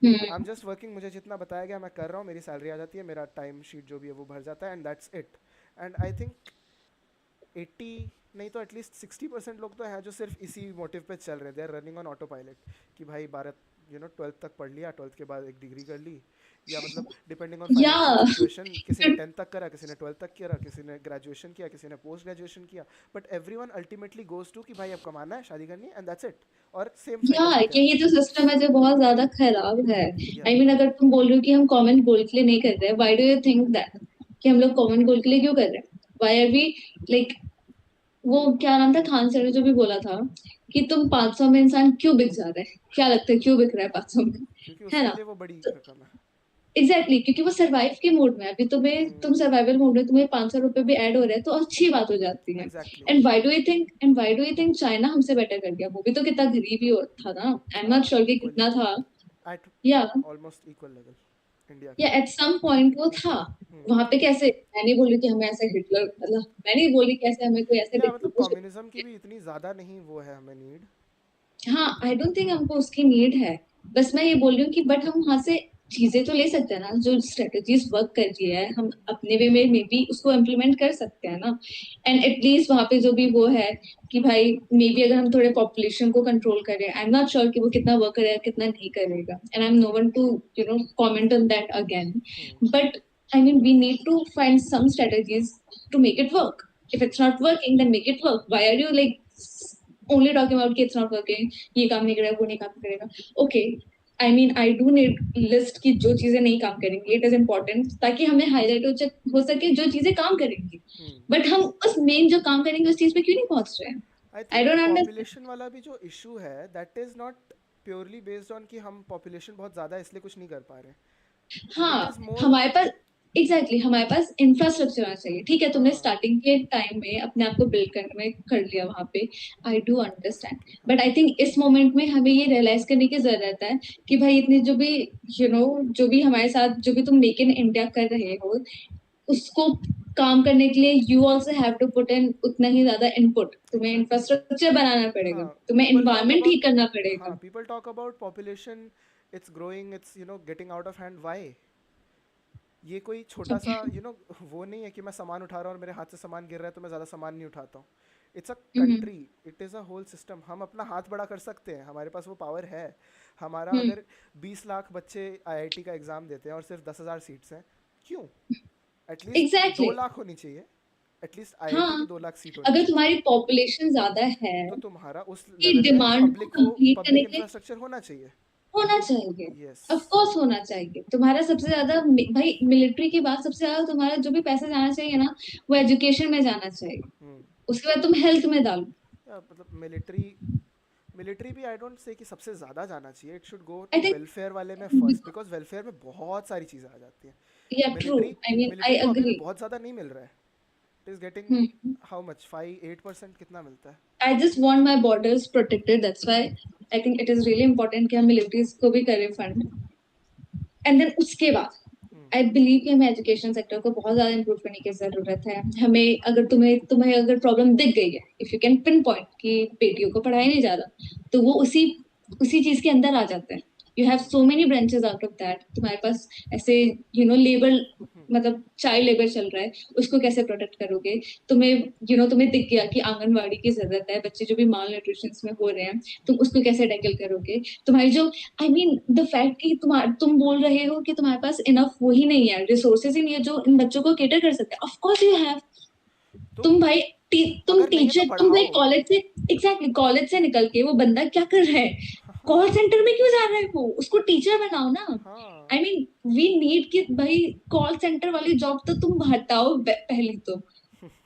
I am just working, मुझे जितना बताया गया मैं कर रहा हूँ, मेरी सैलरी आ जाती है, मेरा टाइम शीट जो भी है वो भर जाता है, and that's it. And I think 80 नहीं तो एटलीस्ट 60% लोग तो हैं जो सिर्फ इसी मोटिव पे चल रहे हैं, they are running on autopilot, कि भाई भारत 12th तक पढ़ लिया, 12th के बाद एक डिग्री कर ली, या मतलब डिपेंडिंग ऑन या फाइनेंशियल सिचुएशन, किसी ने 10th तक करा, किसी ने 12th तक करा, किसी ने ग्रेजुएशन किया, किसी ने पोस्ट ग्रेजुएशन किया, but everyone ultimately goes to कि भाई अब कमाना है, शादी करनी है, एंड दैट्स इट। और सेम या साइकिल चलते यही रहता जो सिस्टम है जो बहुत ज्यादा खराब है। है। या आई मीन अगर तुम बोल रहे हो कि हम कॉमन गोल के लिए नहीं कर रहे, why do you think that कि हम लोग कॉमन गोल के लिए क्यों कर रहे हैं? व्हाई आर वी लाइक, वो क्या नाम था खान सर ने जो भी बोला था कि तुम 500 में इंसान क्यों बिक जा रहा है, क्या लगता है क्यों बिक रहा है 500 में? क्योंकि है उसके ना? लिए वो बड़ी रकम है। एग्जैक्टली क्योंकि वो सर्वाइव के मोड में है। अभी तुम सर्वाइवल मोड में, तुम्हें 500 रुपए भी ऐड हो रहे हैं तो अच्छी बात हो जाती है। Exactly. And Y do you think China हमसे बेटर कर गया? वो भी तो कितना गरीब ही था ना, आई एम नॉट हाँ श्योर कि इक्वली, कितना था। एट या ऑलमोस्ट इक्वल लेवल इंडिया के। या एट सम पॉइंट वो था वहां पे। कैसे, मैं नहीं बोली कि हमें ऐसा हिटलर, मतलब मैं नहीं बोली कैसे हमें कोई ऐसे या मतलब डिक्टेटरशिप। कम्युनिज्म की भी इतनी ज़्यादा नहीं वो है हमें नीड, हाँ, आई डोंट थिंक हमको उसकी नीड है। बस मैं ये बोल रही हूँ कि बट हम वहां से चीजें तो ले सकते हैं ना, जो स्ट्रेटजीज वर्क कर रही है हम अपने वे में मे बी उसको इम्प्लीमेंट कर सकते हैं ना। एंड एटलीस्ट वहां पे जो भी वो है कि भाई मे बी अगर हम थोड़े पॉपुलेशन को कंट्रोल करें, आई एम नॉट श्योर कि वो कितना वर्क करेगा कितना नहीं करेगा, and I am no one to comment on that again. But I mean we need to find some strategies to make it work. If it's not working, then make it work. Why are you like only talking about कि it's not working, ये काम नहीं करेगा वो नहीं काम करेगा? Okay, I mean I do need list की जो चीजें नहीं काम करेंगी, it is important ताकि हमें हाईलाइट हो सके जो चीजें काम करेंगी। बट हम उस मेन जो काम करेंगे उस चीज पे क्यों नहीं पहुंच रहे हैं? आई I think don't understand. Population वाला भी जो इशू है that is not purely based on कि हम पॉपुलेशन बहुत ज़्यादा है इसलिए कुछ नहीं कर पा रहे, इट हाँ, इज़ मोर। हमारे पास एग्जैक्टली हमारे पास इंफ्रास्ट्रक्चर होना चाहिए। ठीक है, तुमने हाँ स्टार्टिंग के टाइम में अपने आप को बिल्ड करने में कर लिया वहां पे, I do understand. But I think इस मोमेंट में हमें ये रियलाइज करने की जरूरत है कि भाई इतनी जो भी जो भी हमारे साथ जो भी तुम मेक इन इंडिया कर रहे हो उसको काम करने के लिए you also have to put in उतना ही ज्यादा इनपुट। तुम्हें एग्जैक्टली। इंफ्रास्ट्रक्चर बनाना पड़ेगा, हाँ तुम्हें पीपल टॉक एनवायरमेंट अबाउट ठीक करना हाँ पड़ेगा। People talk about population, it's growing, it's getting out of hand, why? ये कोई छोटा सा वो नहीं है कि मैं सामान उठा रहा हूँ और मेरे हाथ से सामान गिर रहा है तो मैं ज़्यादा सामान नहीं उठाता हूँ। It's a hmm, country, it is a whole system. हम अपना हाथ बड़ा कर सकते हैं, हमारे पास वो पावर है। हमारा हम्म, अगर 20 लाख बच्चे आईआईटी का एग्ज़ाम देते हैं और सिर्फ 10,000 सीट्स हैं, क्यों? एटलीस्ट दो एग्जैक्टली। लाख होनी चाहिए। एटलीस्ट आईआईटी की हाँ, 2 लाख सीट होनी अगर चाहिए। तुम्हारी पॉपुलेशन ज्यादा है तो तुम्हारा उस की लेवल में डिमांड को कंप्लीट पब्लिक करने के लिए इंफ्रास्ट्रक्चर होना चाहिए। होना चाहिए। यस। ऑफ कोर्स होना चाहिए। तुम्हारा सबसे ज्यादा भाई मिलिट्री के बाद सबसे ज्यादा तुम्हारा जो भी पैसा जाना चाहिए ना वो एजुकेशन में जाना चाहिए। हम्म। उसके बाद तुम हेल्थ में डालो। या मतलब मिलिट्री, मिलिट्री भी आई डोंट से कि सबसे ज़्यादा जाना चाहिए। It should go I to think welfare वाले में फर्स्ट, बिकॉज वेलफेयर में बहुत सारी चीज़ें आ जाती हैं। या ट्रू, मिलिट्री आई मीन आई मिलिट्री को अभी भी अग्री। बहुत ज़्यादा नहीं मिल रहा है। It is getting how much, 5-8% कितना मिलता है? I just want my borders protected, that's why I think it is really important कि हम मिलिट्रीज को भी करें फंड। एंड देन उसके बाद आई बिलीव कि हमें एजुकेशन सेक्टर को बहुत ज्यादा इंप्रूव करने की जरूरत है। हमें अगर तुम्हें तुम्हें अगर प्रॉब्लम दिख गई है, if you can pin point कि बेटियों को पढ़ाया नहीं जा रहा, तो वो उसी उसी चीज के अंदर आ जाते हैं। You have so many branches out of that. तुम्हारे पास ऐसे लेबर मतलब चाइल्ड लेबर चल रहा है, उसको कैसे प्रोटेक्ट करोगे? तुम्हें तुम्हें दिख गया कि आंगनवाड़ी की जरूरत है, बच्चे जो भी माल न्यूट्रिशन में हो रहे हैं, तुम उसको कैसे टैकल करोगे? तुम्हारी जो आई मीन द फैक्ट कि तुम बोल रहे हो कि तुम्हारे पास इनफ वो ही नहीं है, रिसोर्सेज ही नहीं है जो इन बच्चों को केटर कर सकते हैं। Of course you have. तो तुम भाई तुम अगर नहीं है तो टीचर, तुम भाई पढ़ाओ। कॉलेज से एग्जैक्टली कॉलेज से निकल के वो बंदा क्या कर रहा है? कॉल सेंटर में क्यों जा रहा है? वो उसको टीचर बनाओ ना। हाँ आई मीन वी नीड कि भाई कॉल सेंटर वाली जॉब तो तुम हटाओ पहली तो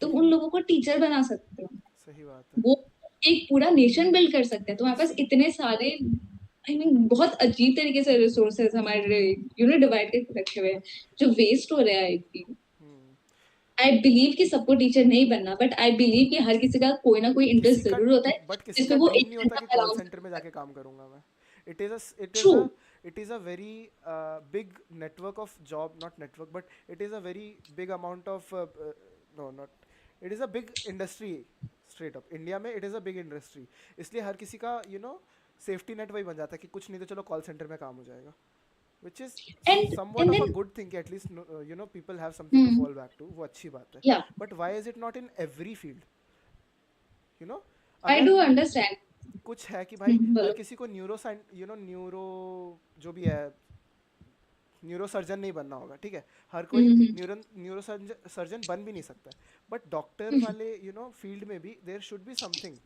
तुम उन लोगों को टीचर बना सकते हो। सही बात है। वो एक पूरा नेशन बिल्ड कर सकते हैं। तुम्हारे पास इतने सारे आई मीन बहुत अजीब तरीके से रिसोर्सेज हमारे डिवाइड करके रखे हुए हैं जो वेस्ट हो रहा है। आई बिलीव कि सबको टीचर नहीं बनना, बट आई बिलीव कि हर किसी का कोई ना कोई किसी इंटरेस्ट का जरूर होता है बट किसी जिसपे का वो ड्रीम एक नहीं होता घंटा कि कॉल अलाउ सेंटर में जाके काम करूंगा मैं। It is a it is true. A it is a very big network of job, not network but it is a very big amount of no not, it is a big industry. Straight up India में it is a big industry, इसलिए हर किसी का safety net वही बन जाता है कि कुछ नहीं तो चलो कॉल सेंटर में काम हो जाएगा, which is and somewhat and of a then good thing कि at least people have something to fall back to, वो अच्छी बात है। या but why is it not in every field? आई अगर डू अंडरस्टैंड। कुछ है कि भाई हर बोलो। किसी को न्यूरो जो भी है, न्यूरो सर्जन नहीं बनना होगा, ठीक है? हर कोई न्यूरो सर्जन बन भी नहीं सकता, बट डॉक्टर वाले फील्ड में भी देयर शुड बी समथिंग।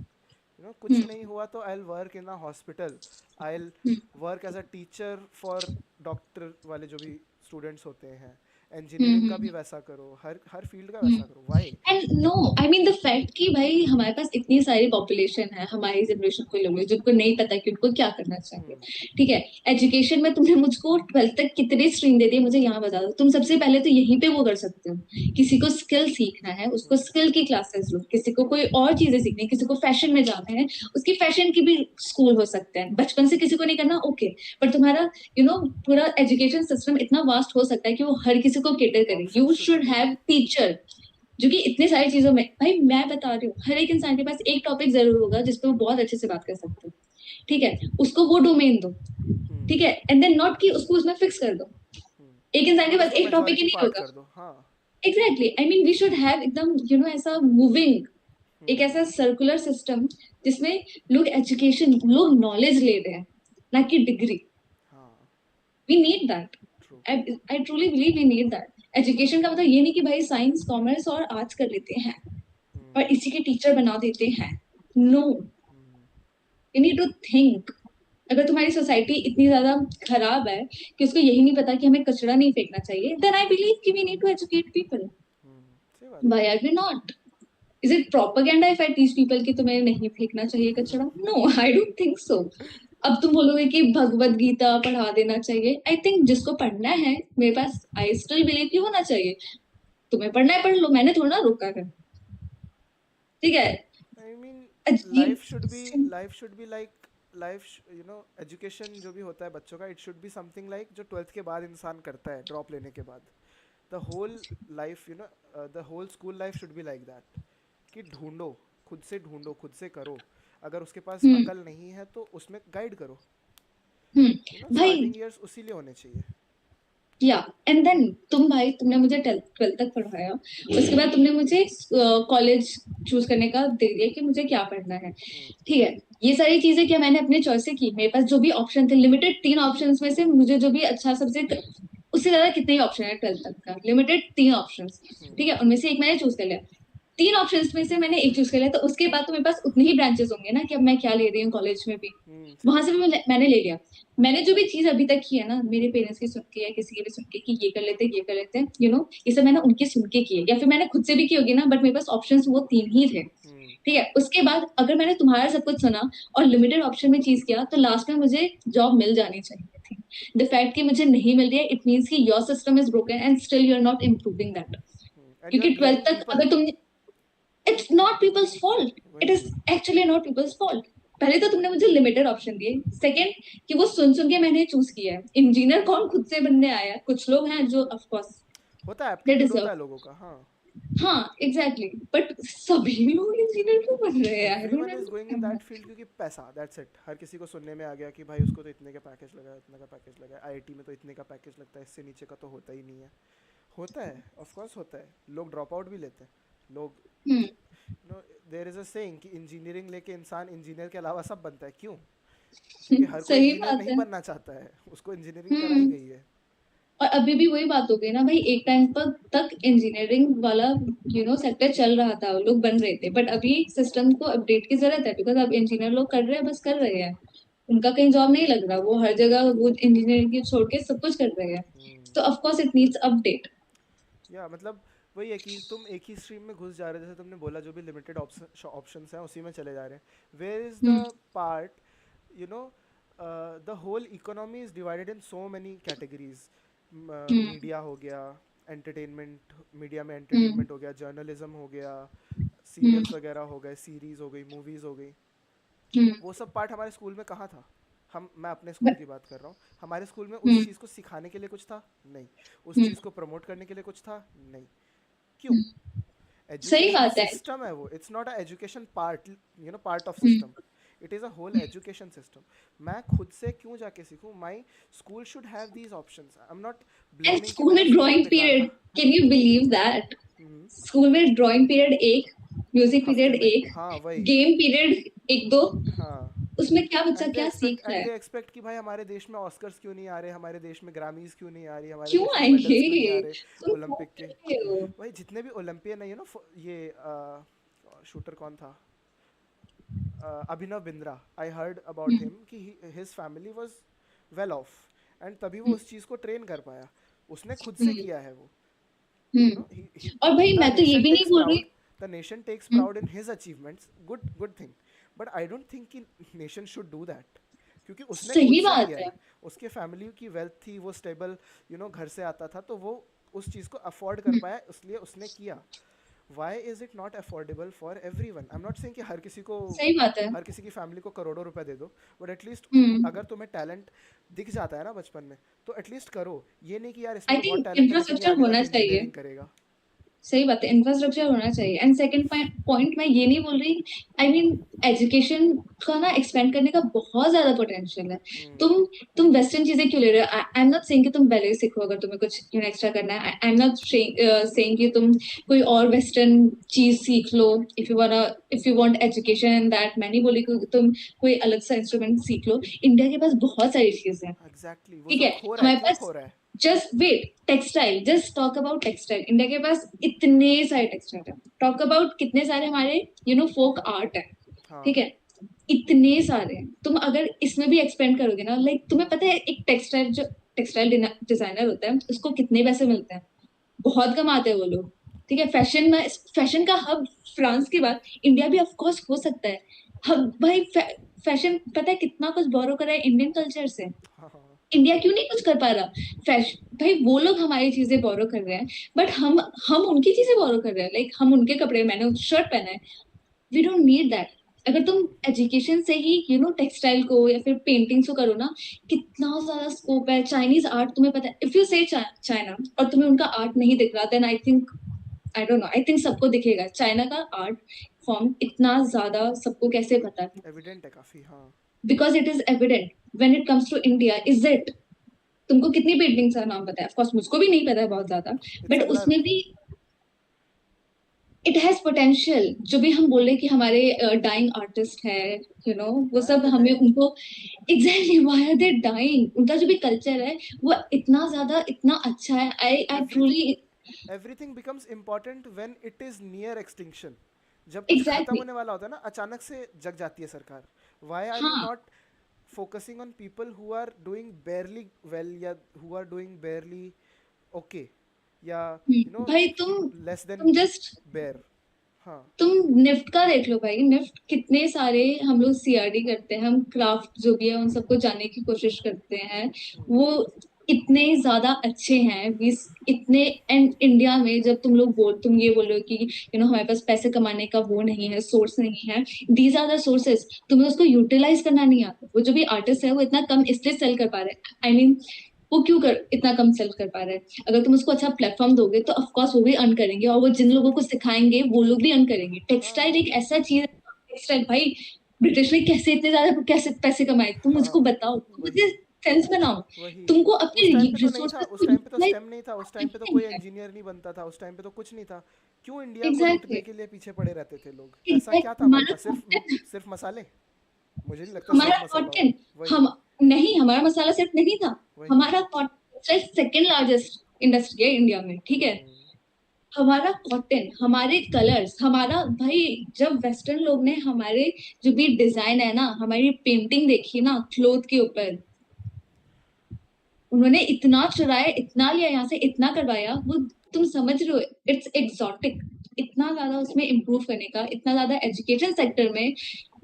कुछ नहीं हुआ तो I will work in a hospital, I will work as a teacher for doctor वाले जो भी स्टूडेंट्स होते हैं। इंजीनियरिंग का भी वैसा करो, हर फील्ड का वैसा करो, why? And no I mean the fact कि भाई हमारे पास इतनी सारी पॉपुलेशन है, हमारी जनरेशन को लोग हैं जिनको नहीं पता कि उनको क्या करना चाहिए। ठीक है, एजुकेशन में तुमने मुझको 12th तक कितने स्ट्रीम दे दिए मुझे यहाँ बता दो। तुम सबसे पहले तो यहीं पे वो कर सकते हो। किसी को स्किल सीखना है उसको स्किल की क्लासेस लो, किसी को कोई और चीजें सीखनी है, किसी को फैशन में जाना है उसकी फैशन की भी स्कूल हो सकते हैं। बचपन से किसी को नहीं करना ओके, पर तुम्हारा पूरा एजुकेशन सिस्टम इतना वास्ट हो सकता है कि वो हर किसी को केटर करे। Options you should should be there. Have teacher जो कि इतने सारी चीजों में भाई मैं बता रही हूँ हर एक इंसान के पास एक टॉपिक जरूर होगा जिसपे वो बहुत अच्छे से बात कर सकते हो। ठीक है, उसको वो डोमेन दो, ठीक है, एंड देन नॉट कि उसको उसमें फिक्स कर दो। एक इंसान के और पास उसको एक टॉपिक ही मेजॉरिटी नहीं पार्ट होगा। कर दो। हाँ। Exactly, I mean we should have एकदम ऐसा मूविंग, एक ऐसा सर्कुलर सिस्टम जिसमें लोग एजुकेशन, लोग नॉलेज ले रहे हैं, ना कि डिग्री। हाँ। We need that. True. I truly believe we need that. Education का मतलब ये नहीं कि भाई साइंस कॉमर्स और आर्ट्स कर लेते हैं और इसी के टीचर बना देते हैं। No, you need to think. अगर तुम्हारी सोसाइटी इतनी ज्यादा खराब है कि उसको यही नहीं पता कि हमें कचरा नहीं फेंकना चाहिए, देन आई बिलीव कि we need to educate people. सही बात है। Why are we not? Is it propaganda if I teach people कि तुम्हें नहीं फेंकना चाहिए कचरा? No, I don't think so. अब तुम बोलोगे कि भगवत गीता पढ़ा देना चाहिए, आई थिंक जिसको पढ़ना है, मेरे पास आई स्टिल बिलीव कि होना चाहिए। तुम्हें पढ़ना है पढ़ लो, मैंने थोड़ा ना रोका है, ठीक है। आई मीन अजीब। Life should be like life, you no, education जो भी होता है बच्चों का, it should be something like जो 12th के बाद इंसान करता है ड्रॉप लेने के बाद। The whole life, you know, the whole school life should be like that, कि ढूंढो, खुद से ढूंढो, खुद से करो। अगर उसके पास हम्म अकल नहीं है तो उसमें गाइड करो। यू नो, भाई, स्टार्टिंग ईयर्स उसी लिए होने चाहिए। या एंड देन तुम भाई, तुमने मुझे 12th तक पढ़ाया, उसके बाद तुमने मुझे कॉलेज चूज करने का दे दिया कि मुझे क्या पढ़ना है, ठीक है। ये सारी चीजें क्या मैंने अपने चॉइस से की? मेरे पास जो भी ऑप्शन थे, लिमिटेड 3 ऑप्शंस में से मुझे जो भी अच्छा सब्जेक्ट, उससे ज्यादा कितने ही ऑप्शन है 12th तक का, लिमिटेड 3 ऑप्शंस, ठीक है, उनमें से एक मैंने चूज कर लिया। 3 ऑप्शंस में से मैंने एक चूज कर लिया, तो उसके बाद तो मेरे पास उतने ही ब्रांचेस होंगे ना कि अब मैं क्या ले रही हूँ कॉलेज में भी। सही वहां बात से भी है। मैंने ले लिया। मैंने जो भी चीज अभी तक की है ना, मेरे पेरेंट्स की सुन के या किसी की भी सुन के कि ये कर लेते, ये कर लेते हैं, ये सब मैंने उनके सुन के किए, या फिर मैंने खुद से भी की होगी ना, बट मेरे पास ऑप्शंस वो 3 ही थे, ठीक है। उसके बाद अगर मैंने तुम्हारा सब कुछ सुना और लिमिटेड ऑप्शन में चीज किया, तो लास्ट में मुझे जॉब मिल जानी चाहिए थी। द फैक्ट कि मुझे नहीं मिल रही है, इट मीन्स कि your system is broken and still you are not improving that. And you are क्योंकि 12th ब्लेमिंग तक पीपल। अगर तुम, it's not people's fault, it वही इज वही। Actually not people's fault. पहले तो तुमने मुझे लिमिटेड ऑप्शन दिए, सेकंड कि वो सुन सुन के मैंने चूज किया है। इंजीनियर कौन खुद से बनने आया है? कुछ लोग हैं जो ऑफ कोर्स होता है, दे एप्टीट्यूड डिजर्व। होता है लोगों का। हाँ। हाँ एग्जैक्टली, बट सभी लोग इंजीनियर क्यों बन रहे हैं? I don't everyone is going in that understand. Field क्योंकि पैसा, दैट्स इट। हर किसी को सुनने में आ गया कि भाई उसको तो इतने का पैकेज लगा है, इतने का पैकेज लगा है, आईआईटी में तो इतने का पैकेज लगता है, इससे नीचे का तो होता ही नहीं है। होता है, ऑफ कोर्स होता है। लोग ड्रॉप आउट भी लेते हैं। लोग, hmm no, there is a saying कि इंजीनियरिंग लेके इंसान इंजीनियर के अलावा सब बनता है। क्यों? क्योंकि हर कोई सही इंजीनियर बात नहीं है। बनना चाहता है, उसको इंजीनियरिंग कराई हम्म गई है। और अभी भी वही बात हो गई ना भाई, एक टाइम पर तक इंजीनियरिंग वाला सेक्टर चल रहा था, लोग बन रहे थे, बट अभी सिस्टम को अपडेट की जरूरत है, बिकॉज अब इंजीनियर लोग कर रहे हैं, बस कर रहे हैं, उनका कहीं जॉब नहीं लग रहा, वो हर जगह वो इंजीनियरिंग की छोड़ के सब कुछ कर रहे हैं, तो of course it needs update. या मतलब वही है कि तुम एक ही स्ट्रीम में घुस जा रहे हो, जैसे तुमने बोला जो भी लिमिटेड ऑप्शंस हैं उसी में चले जा रहे हैं। Where is the hmm part, you know, the whole economy is divided in so many categories. Hmm media हो गया, एंटरटेनमेंट, मीडिया में हम्म एंटरटेनमेंट हो गया, जर्नलिज्म हो गया, हम्म सीरियल्स वगैरह हो गए, सीरीज हो गई, मूवीज हो गई। हम्म वो सब पार्ट हमारे स्कूल में कहाँ था? मैं अपने स्कूल की बात कर रहा हूँ। हमारे स्कूल में उस हम्म चीज़ को सिखाने के लिए कुछ था? नहीं। उस हम्म चीज़ को प्रमोट करने के लिए कुछ था? नहीं। क्यों? सही एजुकेशन बात है। सिस्टम है वो, it's not a education part, you know, part of hmm system. It is a whole education system. मैं खुद से क्यों जाके सीखूं? My school should have these options. I am not and blaming कि स्कूल मेरा में स्कूल ड्राइंग बेकार पीरियड, था। Can you believe that? School में ड्राइंग पीरियड एक, म्यूजिक हफ्ते पीरियड में, एक, हाँ वही। गेम पीरियड एक दो, हाँ। उसमें क्या बच्चा क्या सीख रहा एंड है? दे एक्सपेक्ट कि भाई हमारे देश में ऑस्कर्स क्यों नहीं आ रहे, हमारे देश में ग्रामीज क्यों नहीं आ रही, हमारे क्यों देश में मेडल्स क्यों नहीं आ आएंगे? रहे तुम बोल ओलंपिक के। रहे हो। भाई जितने भी ओलंपियन है, यू नो, ये शूटर कौन था, Abhinav Bindra, I heard about him कि his family was well off, and तभी वो उस चीज़ को ट्रेन कर पाया। उसने खुद से हम्म किया है वो। यू नो, हम्म और भाई the मैं तो ये nation भी नहीं takes बोल रही। proud, the nation takes hmm proud in his achievements, good thing, but I don't think कि nation should do that, क्योंकि उसने खुद सही से बात किया है। है। उसके फैमिली की वेल्थ थी, वो स्टेबल, यू नो, घर से आता था, तो वो उस चीज़ को अफोर्ड कर पाया, इसलिए उसने किया। why is it not affordable for everyone? I'm not saying कि सही बात है। हर किसी की फैमिली को करोड़ों रुपए दे दो, बट एटलीस्ट हम्म अगर तुम्हें टैलेंट दिख जाता है ना बचपन में, तो एटलीस्ट करो। ये नहीं कि यार आई इसमें तो बहुत थिंक टैलेंट है लेकिन ये इंफ्रास्ट्रक्चर आगे होना जाके चाहिए। इंजीनियरिंग करेगा। सही बात है, इंफ्रास्ट्रक्चर होना चाहिए। एंड सेकंड पॉइंट मैं ये नहीं बोल रही, आई मीन एजुकेशन का ना एक्सपेंड करने का बहुत ज्यादा पोटेंशियल है। तुम वेस्टर्न चीजें क्यों ले रहे हो? आई एम नॉट सेइंग कि तुम बैले सीखो अगर तुम्हें कुछ एक्स्ट्रा करना है। आई एम नॉट सेइंग कि तुम कोई और वेस्टर्न चीज सीख लो if you want education in that. मैं नहीं बोली कि तुम कोई अलग सा इंस्ट्रूमेंट सीख लो। इंडिया के पास बहुत सारी चीजें हैं, एग्जैक्टली, वो ठीक है। सब खो रहा है, हमारे क्यों पास खो रहा है? Just wait, textile, just talk about textile. India के पास इतने सारे टेक्सटाइल है। टॉक अबाउट कितने सारे हमारे फोक आर्ट है, हाँ। ठीक है। इतने सारे हैं। तुम अगर इसमें भी एक्सपेंड करोगे ना, लाइक तुम्हें पता है एक टेक्सटाइल डिजाइनर होता है उसको कितने पैसे मिलते हैं? बहुत कमाते हैं वो लोग, ठीक है। फैशन का हब फ्रांस के बाद इंडिया भी ऑफ कोर्स हो सकता है हब भाई। फैशन पता है कितना कुछ बोरो करा है इंडियन कल्चर से। हाँ हाँ। इंडिया क्यों नहीं कुछ कर पा रहा? फैशन भाई, वो लोग हमारी चीजें बोरो कर रहे हैं, बट हम उनकी चीजें बोरो कर रहे हैं। लाइक हम उनके कपड़े, मैंने शर्ट पहना है, वी डोंट नीड दैट। अगर तुम एजुकेशन से ही टेक्सटाइल को या फिर पेंटिंग्स को करो ना, कितना ज्यादा स्कोप है। चाइनीज आर्ट तुम्हें पता है, इफ यू से चाइना और तुम्हें उनका आर्ट नहीं दिख रहा, then I think, I don't know, I think सबको दिखेगा चाइना का आर्ट फॉर्म इतना ज्यादा सबको कैसे पता है? एविडेंट है काफी, हाँ। Because it is evident. When it comes to India, is it? तुमको कितनी पेंटिंग्स का नाम पता है? ऑफ कोर्स मुझको भी नहीं पता है बहुत ज्यादा, इट्स बट अ ब्लर। उसमें भी इट हैज पोटेंशियल। जो भी हम बोले कि हमारे डाइंग आर्टिस्ट है, वो व्हाई आर सब दे हमें डाइंग? उनको exactly why are they dying. उनका जो भी कल्चर है वो इतना ज्यादा इतना अच्छा है। I everything truly everything becomes important when it is near extinction. जब कुछ खत्म एग्जैक्टली होने वाला होता है ना, अचानक से जग जाती है सरकार। व्हाई आर यू हाँ। Not focusing on people who are doing barely well, या who are doing barely okay, या भाई लेस देन तुम जस्ट बेयर? हाँ। तुम निफ्ट का देख लो भाई। निफ्ट कितने सारे हम लोग सीआरडी करते हैं, हम क्राफ्ट जो भी है उन सबको जानने की कोशिश करते हैं। वो इतने ज्यादा अच्छे हैं इतने। एंड इंडिया में जब तुम ये बोलो कि हमारे पास पैसे कमाने का वो नहीं है, सोर्स नहीं है, दीज आर द सोर्सेस। तुम्हें उसको यूटिलाइज करना नहीं आता। वो जो भी आर्टिस्ट है वो इतना कम इसलिए सेल कर पा रहे हैं, आई मीन वो क्यों कर इतना कम सेल कर पा रहे हैं? अगर तुम उसको अच्छा प्लेटफॉर्म दोगे तो ऑफ कोर्स वो भी अर्न करेंगे, और वो जिन लोगों को सिखाएंगे वो लोग भी अर्न करेंगे। टेक्सटाइल हाँ एक ऐसा चीज है, टेक्सटाइल भाई, ब्रिटिश ने कैसे इतने ज्यादा कैसे पैसे कमाए तुम मुझको हाँ। बताओ, तुम वही मुझे सेंस बनाओ। वही। तुमको अपने उस टाइम पे तो नहीं था, रिसोर्सेज उस को टाइम पे तो यूटिलाइज स्टेम नहीं था, उस टाइम पे तो कोई इंजीनियर नहीं बनता था, उस टाइम पे तो कुछ नहीं था। क्यों इंडिया को लूटने एग्जैक्टली के लिए पीछे पड़े रहते थे लोग? ऐसा क्या था हमारे हमारा पास? content, सिर्फ मसाले? मुझे नहीं लगता हमारा सिर्फ मसाला होगा। कंटेंट, वही हम नहीं, हमारा मसाला सेट नहीं था। वही। हमारा कंटेंट सेकंड लार्जेस्ट इंडस्ट्री है इंडिया में, ठीक है। हम्म। हमारा कॉटन, हमारे कलर्स, हमारा भाई, जब वेस्टर्न लोग ने हमारे जो भी डिजाइन है ना, हमारी पेंटिंग देखी ना क्लोथ के ऊपर, उन्होंने इतना चुराया, इतना लिया यहाँ से, इतना करवाया, वो तुम समझ रहे हो? It's exotic. इतना ज्यादा उसमें इम्प्रूव करने का, इतना ज्यादा एजुकेशन सेक्टर में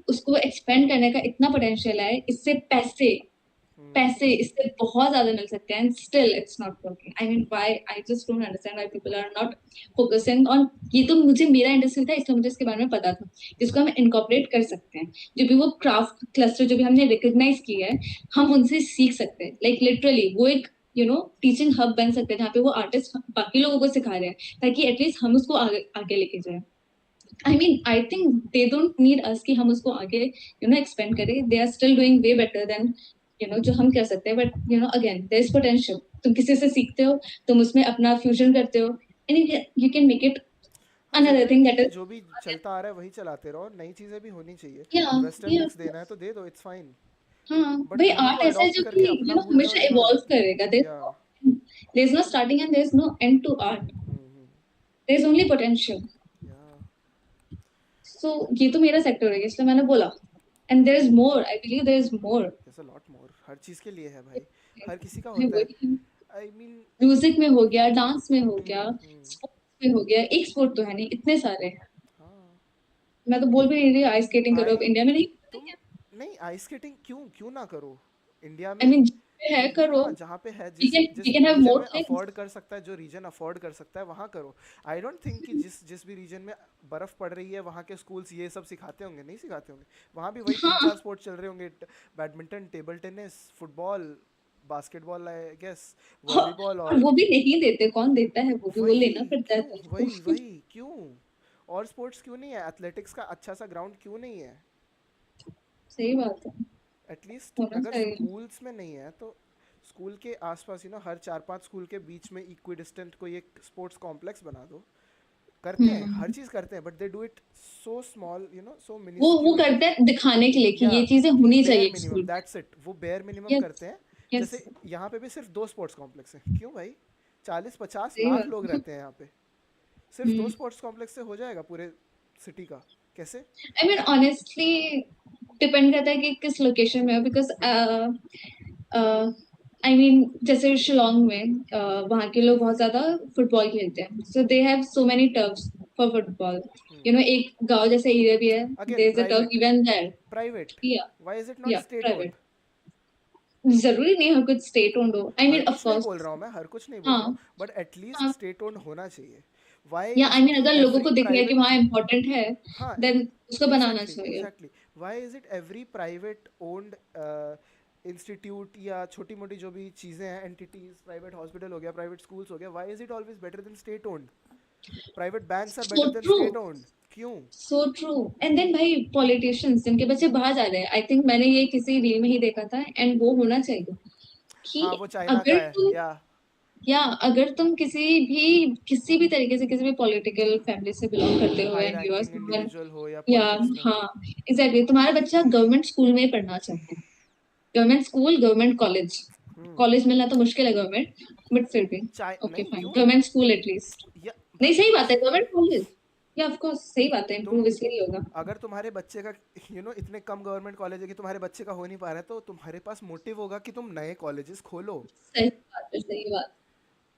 उसको एक्सपेंड करने का इतना पोटेंशियल है। इससे पैसे इससे बहुत ज्यादा मिल सकते हैं, and still it's not working. I mean why, I just don't understand why people are not focusing on. ये तो मुझे मेरा इंडस्ट्री था इसलिए मुझे इसके बारे में पता था, जिसको हम इनकॉर्पोरेट कर सकते हैं। जो भी वो क्राफ्ट क्लस्टर जो भी हमने रिकॉग्नाइज किया है, हम उनसे सीख सकते हैं। लाइक लिटरली वो एक टीचिंग हब बन सकते हैं, जहाँ पे वो आर्टिस्ट बाकी लोगों को सिखा रहे हैं, ताकि एटलीस्ट हम उसको आगे आगे लेके जाए। I mean I think they don't need us कि हम उसको आगे एक्सपेंड करें। They are still doing way better than जो हम कर सकते हैं। But again there is potential. तुम किसी से सीखते हो, तुम उसमें अपना फ्यूजन करते हो, and you can make it हाँ, अनदर जरूरी थिंग नहीं है दैट कि इज, जो भी चलता आ रहा है वही चलाते रहो, नई चीजें भी होनी चाहिए। या वेस्टर्न या मिक्स देना है तो दे दो, इट्स फाइन। हाँ बट भाई, उन्हीं आर्ट को ऐसा है अडॉप्ट जो कि करके अपना भूल जाओ, हमेशा इट्स नॉट। इवॉल्व करेगा। Yeah. There is no starting and there is no end to art, hmm. There is only potential. Yeah. So ये तो मेरा सेक्टर है इसलिए मैंने बोला, and there is more, I believe there is more. there's a lot more, हर चीज के लिए है भाई, हर किसी का होता है। I mean. म्यूजिक में हो गया, डांस में हो गया, हम्म। स्पोर्ट्स में हो गया। एक स्पोर्ट तो है नहीं, इतने सारे। हाँ। मैं तो बोल भी नहीं रही आइस स्केटिंग करो, अब आई इंडिया में नहीं। तुम नहीं, आइस स्केटिंग क्यों क्यों ना करो इंडिया आई में? मीन है, करो। हाँ, जहाँ पे है, वी जिस कैन जिस वी कैन हैव रीजन मोर में थिंग्स। अफोर्ड कर सकता है, जो रीजन अफोर्ड कर सकता है वहाँ करो। आई डोंट थिंक कि जिस जिस भी रीजन में बर्फ पड़ रही है वहाँ के स्कूल्स ये सब सिखाते होंगे, नहीं सिखाते होंगे। वहाँ भी वही तीन हाँ चार स्पोर्ट्स चल रहे होंगे, badminton, table tennis, football, basketball I guess, और वॉलीबॉल और वो भी नहीं देते, कौन देता है, वो भी वो लेना वही पड़ता है क्यों, वही सबको। वही क्यों, और स्पोर्ट्स क्यों नहीं है, एथलेटिक्स का अच्छा सा ग्राउंड क्यों नहीं है? सही बात है, एटलीस्ट होना अगर चाहिए। स्कूल्स में नहीं है तो स्कूल के आसपास हर 4-5 स्कूल के बीच में इक्वी डिस्टेंट कोई एक स्पोर्ट्स कॉम्प्लेक्स बना दो। करते हैं, हर हम्म। चीज़ करते हैं, but they do it so small, so वो मिनिस्क्यूल। करते हैं दिखाने के लिए कि या ये चीजें कि होनी चाहिए बेयर एक मिनिमम, स्कूल में। दैट्स इट, वो बेयर मिनिमम यस, करते हैं। यस, जैसे यहाँ पे भी सिर्फ 2 स्पोर्ट्स कॉम्प्लेक्स हैं, क्यों भाई? 40-50 सही लाख लोग बात। रहते हैं यहाँ पे, सिर्फ 2 हम्म। स्पोर्ट्स कॉम्प्लेक्स से हो जाएगा पूरे सिटी का? कैसे? आई मीन ऑनेस्टली डिपेंड करता है कि किस लोकेशन में हो, बिकॉज आई मीन जैसे शिलोंग में वहाँ के लोग बहुत ज्यादा फुटबॉल खेलते हैं, so they have so many turfs for football. एक गांव जैसा एरिया भी है, again there is a turf private, even there. Private, या व्हाई इज इट नॉट या स्टेट ओन्ड? प्राइवेट, जरूरी नहीं है कुछ स्टेट ओन्ड हो, आई हर मीन ऑफ कुछ नहीं बोल कोर्स। रहा हूँ मैं, हर कुछ नहीं बोल हाँ, रहा हूँ, बट एटलीस्ट हाँ। स्टेट ओन्ड होना चाहिए। व्हाई या इज आई इट मीन कि अगर लोगों एवरी को दिख रहा है कि प्राइवेट, वहाँ इम्पोर्टेंट है, हाँ, देन उसको बनाना एग्जैक्टली चाहिए। Exactly, why is it every private owned institute या छोटी मोटी जो भी चीज़ें हैं, एंटिटीज, प्राइवेट हॉस्पिटल हो गया, प्राइवेट स्कूल्स हो गया, why is it always better than state owned? Private banks are so better than true, state owned, क्यों? So true. एंड देन भाई पॉलिटिशियंस जिनके बच्चे बाहर जा रहे हैं, आई थिंक मैंने ये किसी रील में ही देखा था, एंड वो होना चाहिए हाँ कि वो चाइना का अगर है, तुम या या अगर तुम किसी भी तरीके से किसी भी पॉलिटिकल फैमिली से बिलोंग करते हो, high and you are ranking someone, individual हो या या पॉलिटिक्स में हाँ हो। एग्जैक्टली, तुम्हारा बच्चा गवर्नमेंट स्कूल में पढ़ना चाहता है, गवर्नमेंट स्कूल, गवर्नमेंट कॉलेज, हम्म, कॉलेज मिलना तो मुश्किल है गवर्नमेंट, बट फिर भी चाइ ओके नहीं फाइन, क्यों? Government school at least. या नहीं, भाई सही बात है, गवर्नमेंट कॉलेज, या ऑफ कोर्स सही बात है, तुम, इम्प्रूव इसलिए ही होगा। अगर तुम्हारे बच्चे का इतने कम गवर्नमेंट कॉलेज है कि तुम्हारे बच्चे का हो नहीं पा रहा है, तो तुम्हारे पास मोटिव होगा कि तुम नए कॉलेजेस खोलो। सही बात है, सही बात।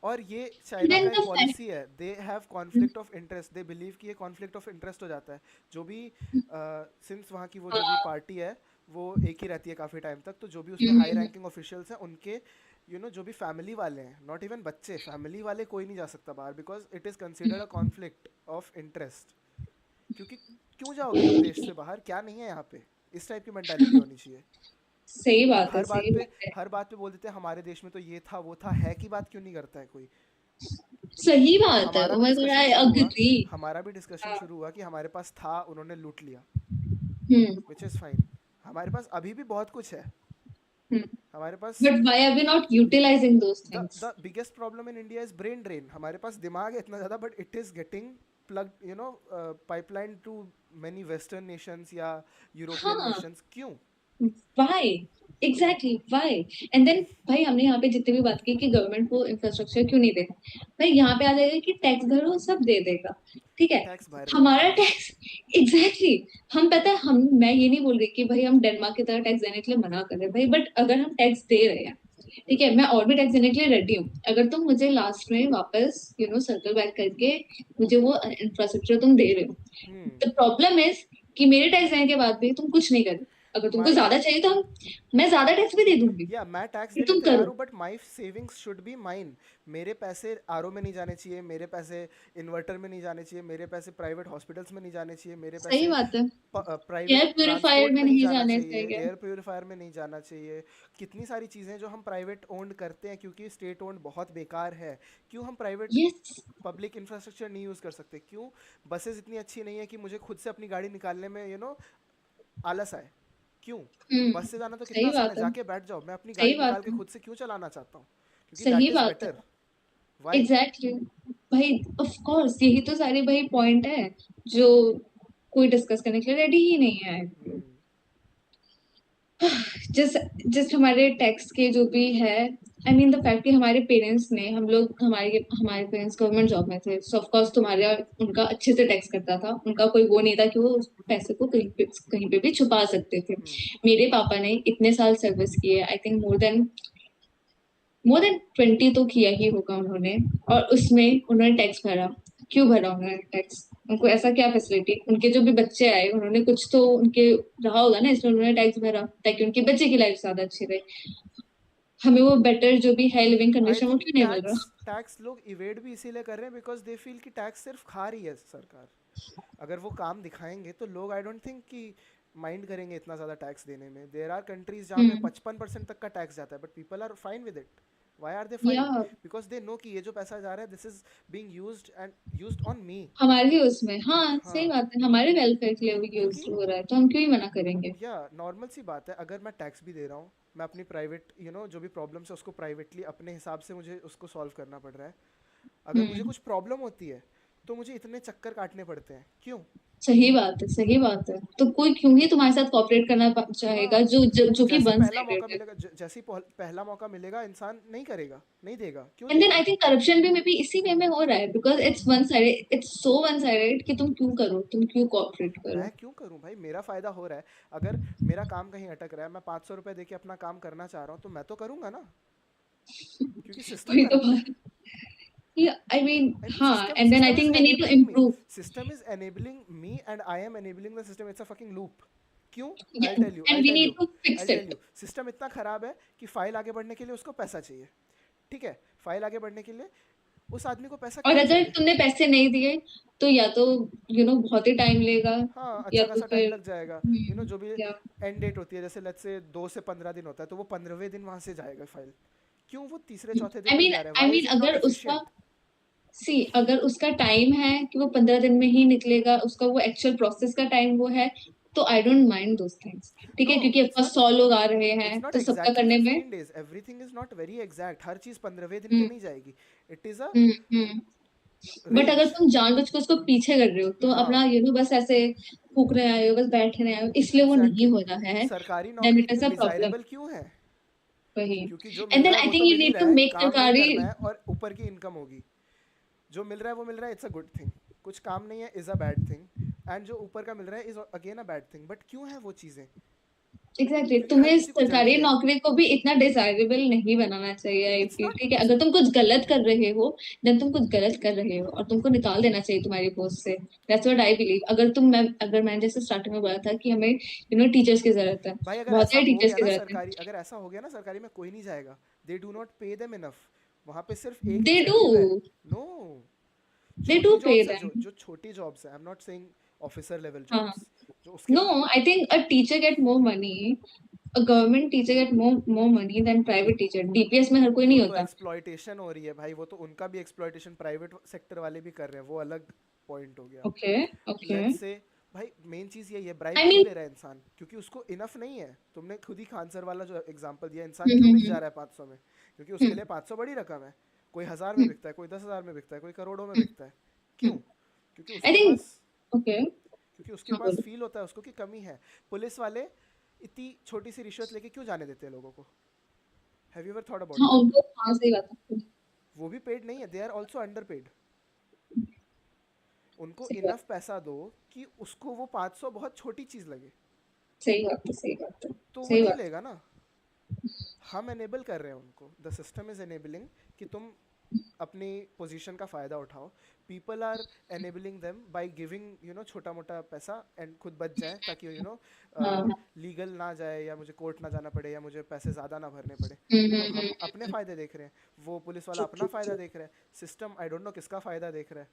और ये And चाइना का then एक the fact, पॉलिसी है, they have conflict of interest, they believe कि ये कॉन्फ्लिक्ट ऑफ इंटरेस्ट हो जाता है। जो भी सिंस वहाँ की वो जो भी हाँ, पार्टी है वो एक ही रहती है काफ़ी टाइम तक, तो जो भी उसमें हाई हम्म, रैंकिंग ऑफिशियल्स हैं उनके जो भी फैमिली वाले हैं, नॉट इवन बच्चे, फैमिली वाले कोई नहीं जा सकता बाहर, because it is considered a conflict of interest. क्योंकि क्यों जाओगे तुम देश से बाहर, क्या नहीं है यहाँ पे? इस टाइप की मेंटालिटी होनी चाहिए। सही बात है, हर बात सही पे, बात है, हर बात पे बोल देते हैं हमारे देश में तो ये था वो था, है की बात क्यों नहीं करता है कोई? सही बात है। हमारा ओ भी माय गॉड, डिस्कशन आई शुरू हुआ, अग्री। हमारा भी डिस्कशन शुरू हुआ कि हमारे पास था, उन्होंने लूट लिया, हम्म, विच इज़ फाइन। हमारे पास अभी भी बहुत कुछ है, हम्म। हमारे पास। But why are we not utilising those the things? The biggest problem in India is brain drain. हमारे पास दिमाग है इतना ज़्यादा, but it is getting plug pipeline to many western nations या यूरोपियन हाँ, नेशंस, क्यों? Why, exactly why? And then भाई हमने यहाँ पे जितनी भी बात की कि गवर्नमेंट को इंफ्रास्ट्रक्चर क्यों नहीं देता, भाई यहाँ पे आ जाएगा कि टैक्स भरो सब दे देगा, ठीक है। टैक्स भर रहे हैं हमारा प्लीज। टैक्स, एग्जैक्टली, हम पता है, हम मैं ये नहीं बोल रही कि भाई हम डेनमार्क की तरह टैक्स देने के लिए मना कर रहे हैं भाई, बट अगर हम टैक्स दे रहे हैं, ठीक है, मैं और भी टैक्स देने के लिए रेडी हूँ, अगर तुम मुझे लास्ट में वापस सर्कल बैक करके मुझे वो इंफ्रास्ट्रक्चर तुम दे रहे हो। हम्म, द प्रॉब्लम इज कि मेरे टैक्स देने के बाद भी तुम कुछ नहीं कर रहे। अगर तुमको माई ज्यादा चाहिए तो मैं ज्यादा टैक्स भी दे दूंगी, या मैं टैक्स फिर देने तुम तैयार करो। हूँ, but my savings should be mine. मेरे पैसे आरओ में नहीं जाने चाहिए, मेरे पैसे इन्वर्टर में नहीं जाने चाहिए, मेरे पैसे प्राइवेट हॉस्पिटल्स में नहीं जाने चाहिए, मेरे सही पैसे बात है, प्राइवेट एयर प्यूरिफायर ट्रांसपोर्ट में में नहीं नहीं जाना जाने चाहिए, चाहिए। एयर प्योरीफायर में नहीं जाना चाहिए। कितनी सारी चीज़ें जो हम प्राइवेट ओन्ड करते हैं क्योंकि स्टेट ओन्ड बहुत बेकार है, क्यों हम प्राइवेट यस। पब्लिक इंफ्रास्ट्रक्चर नहीं यूज़ कर सकते? क्यों बसेस इतनी अच्छी नहीं है कि मुझे खुद से अपनी गाड़ी निकालने में आलस आए? क्यों? बस से जाना तो कितना सही आसान है, बात है, जाके बैठ जाओ। मैं अपनी सही गाड़ी निकाल बात के है, खुद से क्यों चलाना चाहता हूँ? क्योंकि दैट सही इज़ बात है, बेटर। वाई? एग्जैक्टली। भाई ऑफ कोर्स यही तो सारे भाई पॉइंट है जो कोई डिस्कस करने के लिए रेडी ही नहीं है। जस्ट जस्ट हमारे टैक्स के जो भी है, आई मीन द फैक्ट कि हमारे पेरेंट्स ने, हम लोग, हमारे हमारे पेरेंट्स गवर्नमेंट जॉब में थे, सो ऑफ कोर्स तुम्हारा उनका अच्छे से टैक्स करता था, उनका कोई वो नहीं था कि वो उस पैसे को कहीं पे भी छुपा सकते थे। मेरे पापा ने इतने साल सर्विस की है, आई थिंक मोर देन 20 तो किया ही होगा उन्होंने, और उसमें उन्होंने टैक्स भरा। क्यों भरा उन्होंने टैक्स? उनको ऐसा क्या फैसिलिटी, उनके जो भी बच्चे आए उन्होंने कुछ तो उनके रहा होगा ना, इसलिए उन्होंने टैक्स भरा ताकि उनके बच्चे की लाइफ ज्यादा अच्छी रहे। हमें वो बेटर जो भी है लिविंग आई कंडीशन वो थिंक क्यों नहीं मिल टैक्स रहा? टैक्स लोग इवेड भी इसीलिए कर रहे हैं बिकॉज दे फील कि टैक्स सिर्फ खा रही है सरकार। अगर वो काम दिखाएंगे तो लोग, आई डोंट थिंक कि माइंड करेंगे इतना ज़्यादा टैक्स देने में. देयर आर कंट्रीज जहाँ पे 55% तक का टैक्स जाता है, but people are fine with it. Why are they fine? या Because they know कि ये जो पैसा जा रहा है, this is being used on me. हमारे ही उसमें, हाँ सही हाँ, बात है, हमारे वेलफेयर के लिए भी यूज क्योंकि हो रहा है, तो हम क्यों ही मना करेंगे. या नॉर्मल सी बात है, अगर मैं टैक्स भी दे रहा हूँ, मैं अपनी प्राइवेट जो भी प्रॉब्लम्स है उसको प्राइवेटली अपने हिसाब से मुझे उसको सॉल्व करना पड़ रहा है. अगर मुझे हम्म. कुछ प्रॉब्लम होती है तो मुझे इतने चक्कर काटने पड़ते हैं, क्यों? सही बात है, सही बात है. तो कोई क्यों ही तुम्हारे साथ कॉपरेट करना चाहेगा हाँ, जो कि जैसे ही वन पहला मौका साइडेड है. मिलेगा, जैसे ही पहला मौका मिलेगा, इंसान नहीं करेगा, नहीं देगा. क्यों एंड देन देगा? आई थिंक करप्शन भी मे बी इसी वे में हो रहा है, बिकॉज हाँ, it's one sided, it's so one sided कि तुम क्यों करो, तुम क्यों कॉपरेट मैं करो. क्यों करूं भाई? मेरा फायदा हो रहा है. अगर मेरा काम कहीं अटक रहा है, मैं 500 रुपए दे के अपना काम करना चाह रहा हूँ, तो मैं तो करूंगा ना, क्योंकि सिस्टम वही तो करप्ट है. बात. आई मीन I mean, हाँ, and then I system is think we need to enabling me. Improve. System is enabling me, and I am enabling the system. It's a fucking loop. क्यों? And we need to fix I'll tell it. you. System इतना खराब है कि file आगे बढ़ने के लिए उसको पैसा चाहिए. ठीक है, फाइल आगे बढ़ने के लिए उस आदमी को पैसा और क्यों अगर चाहिए? तुमने पैसे नहीं दिए तो या तो बहुत ही टाइम लेगा, हाँ, या अच्छा तो खासा टाइम फिर लग जाएगा. जो भी या एंड डेट होती है, जैसे लेट्स से 2 से 15 दिन होता है, तो वो 15वें दिन वहां से जाएगा फाइल. क्यों वो तीसरे चौथे दिन आई नहीं मीन जा रहा है? I why mean is it not अगर उसका एफिशिएंट? सी अगर उसका टाइम है कि वो 15 दिन में ही निकलेगा, उसका वो एक्चुअल प्रोसेस का टाइम वो है, तो I don't mind those things. ठीक नो, है, क्योंकि इट्स ऑफकोर्स नॉट. 100 लोग आ रहे इट्स हैं नॉट तो सबका एग्जैक्टली करने में. 15 days. Everything is not very exact. हर चीज 15वें दिन पे नहीं जाएगी. It is a hmm. But अगर रेंज. तुम जानबूझ के उसको पीछे कर रहे हो, तो अपना हाँ, बस ऐसे फूकने आए हो, बस बैठने आए हो, इसलिए वो नहीं एग्जैक्टली हो exactly. रहा है, सरकारी देन नौकरी इट इतनी इज अ प्रॉब्लम. डिजायरेबल क्यों है? वही. क्योंकि जो एंड मिल देन रहा है आई वो थिंक तो यू मिल ही नीड रहा टू है, मेक काम नहीं सरकारी. करना है और ऊपर की इनकम होगी. जो मिल रहा है वो मिल रहा है, इट्स अ गुड थिंग. कुछ काम नहीं है is a bad thing. And जो ऊपर का मिल रहा है is again a bad thing. But क्यों है वो चीजें? एग्जैक्टली क्योंकि हर तुम्हें किसी को सरकारी जल्दी है. नौकरी को भी इतना डिजायरेबल नहीं बनाना चाहिए, आई इट्स फील. नॉट. ठीक है, इट्स अगर तुम कुछ गलत कर रहे हो, देन तुम कुछ गलत कर रहे हो और तुमको निकाल देना चाहिए तुम्हारी पोस्ट से. That's what I believe. अगर मैंने जैसे स्टार्टिंग में बोला था कि हमें टीचर्स की जरूरत है, भाई, अगर बहुत ऐसा सारे हो टीचर्स गया की ना जरूरत है. सरकारी, अगर ऐसा हो गया ना सरकारी में, कोई नहीं जाएगा. They do not pay them enough. वहां पे सिर्फ एक दे डू. इंसेंटिव है. नो, दे डू छोटी पे जॉब्स है, जो देम. जो छोटी जॉब्स है. I am not saying officer level हाँ. जॉब्स, जो उसके no, I think a teacher get more money, a government teacher get more money than private teacher. DPS में हर कोई वो नहीं तो होता. एक्सप्लॉइटेशन हो रही है भाई. वो तो उनका भी एक्सप्लॉइटेशन प्राइवेट सेक्टर वाले भी कर रहे हैं. वो अलग पॉइंट हो गया. ओके. ओके. लेट्स से भाई, मेन चीज यही है, ब्राइब आई क्यों मीन. ले रहा है इंसान? क्योंकि उसको इनफ नहीं है. तुमने खुद ही खान सर वाला जो एग्जांपल दिया, इंसान क्यों बिक जा रहा है 500 में? क्योंकि उसके लिए 500 बड़ी रकम है. कोई 1000 में बिकता है, कोई 10,000 में बिकता है, कोई करोड़ों में बिकता है. क्यों? क्योंकि आई उसके थिंक. पास ओके. क्योंकि उसके हाँ पास बोलो. फील होता है उसको कि कमी है. पुलिस वाले इतनी छोटी सी रिश्वत लेके क्यों जाने देते हैं लोगों को? Have you ever thought about हाँ, दैट? उनको, हाँ सही बात है. वो भी पेड नहीं है, they are also underpaid. उनको सही बात. इनफ पैसा दो कि उसको वो 500 बहुत छोटी चीज लगे, सही बात है. सही बात है. तो वो सही नहीं बात. लेगा ना. हम एनेबल कर रहे हैं उनको. द सिस्टम इज एनेबलिंग कि तुम अपनी पोजीशन का फायदा उठाओ. People are enabling them by giving छोटा मोटा पैसा, एंड खुद बच जाए, ताकि हाँ. लीगल ना जाए, या मुझे कोर्ट ना जाना पड़े, या मुझे पैसे ज़्यादा ना भरने पड़े. तो हम अपने फ़ायदे देख रहे हैं, वो पुलिस वाला अपना फ़ायदा देख रहा है. सिस्टम आई डोंट नो किसका फ़ायदा देख रहा है.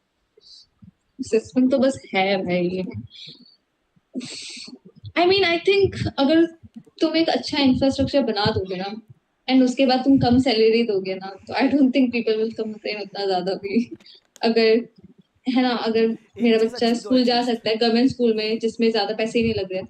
सिस्टम तो बस है भाई. आई मीन आई थिंक अगर तुम एक अच्छा इंफ्रास्ट्रक्चर बना दोगे ना, एंड उसके बाद तुम कम सैलरी दोगे ना, तो आई don't think people will complain उतना ज्यादा भी. अगर, है ना, अगर एक मेरा चीज़ बच्चा अच्छी दो स्कूल जा एटलीस्ट. सकता है गवर्नमेंट स्कूल में जिसमें ज्यादा पैसे ही नहीं लग रहे,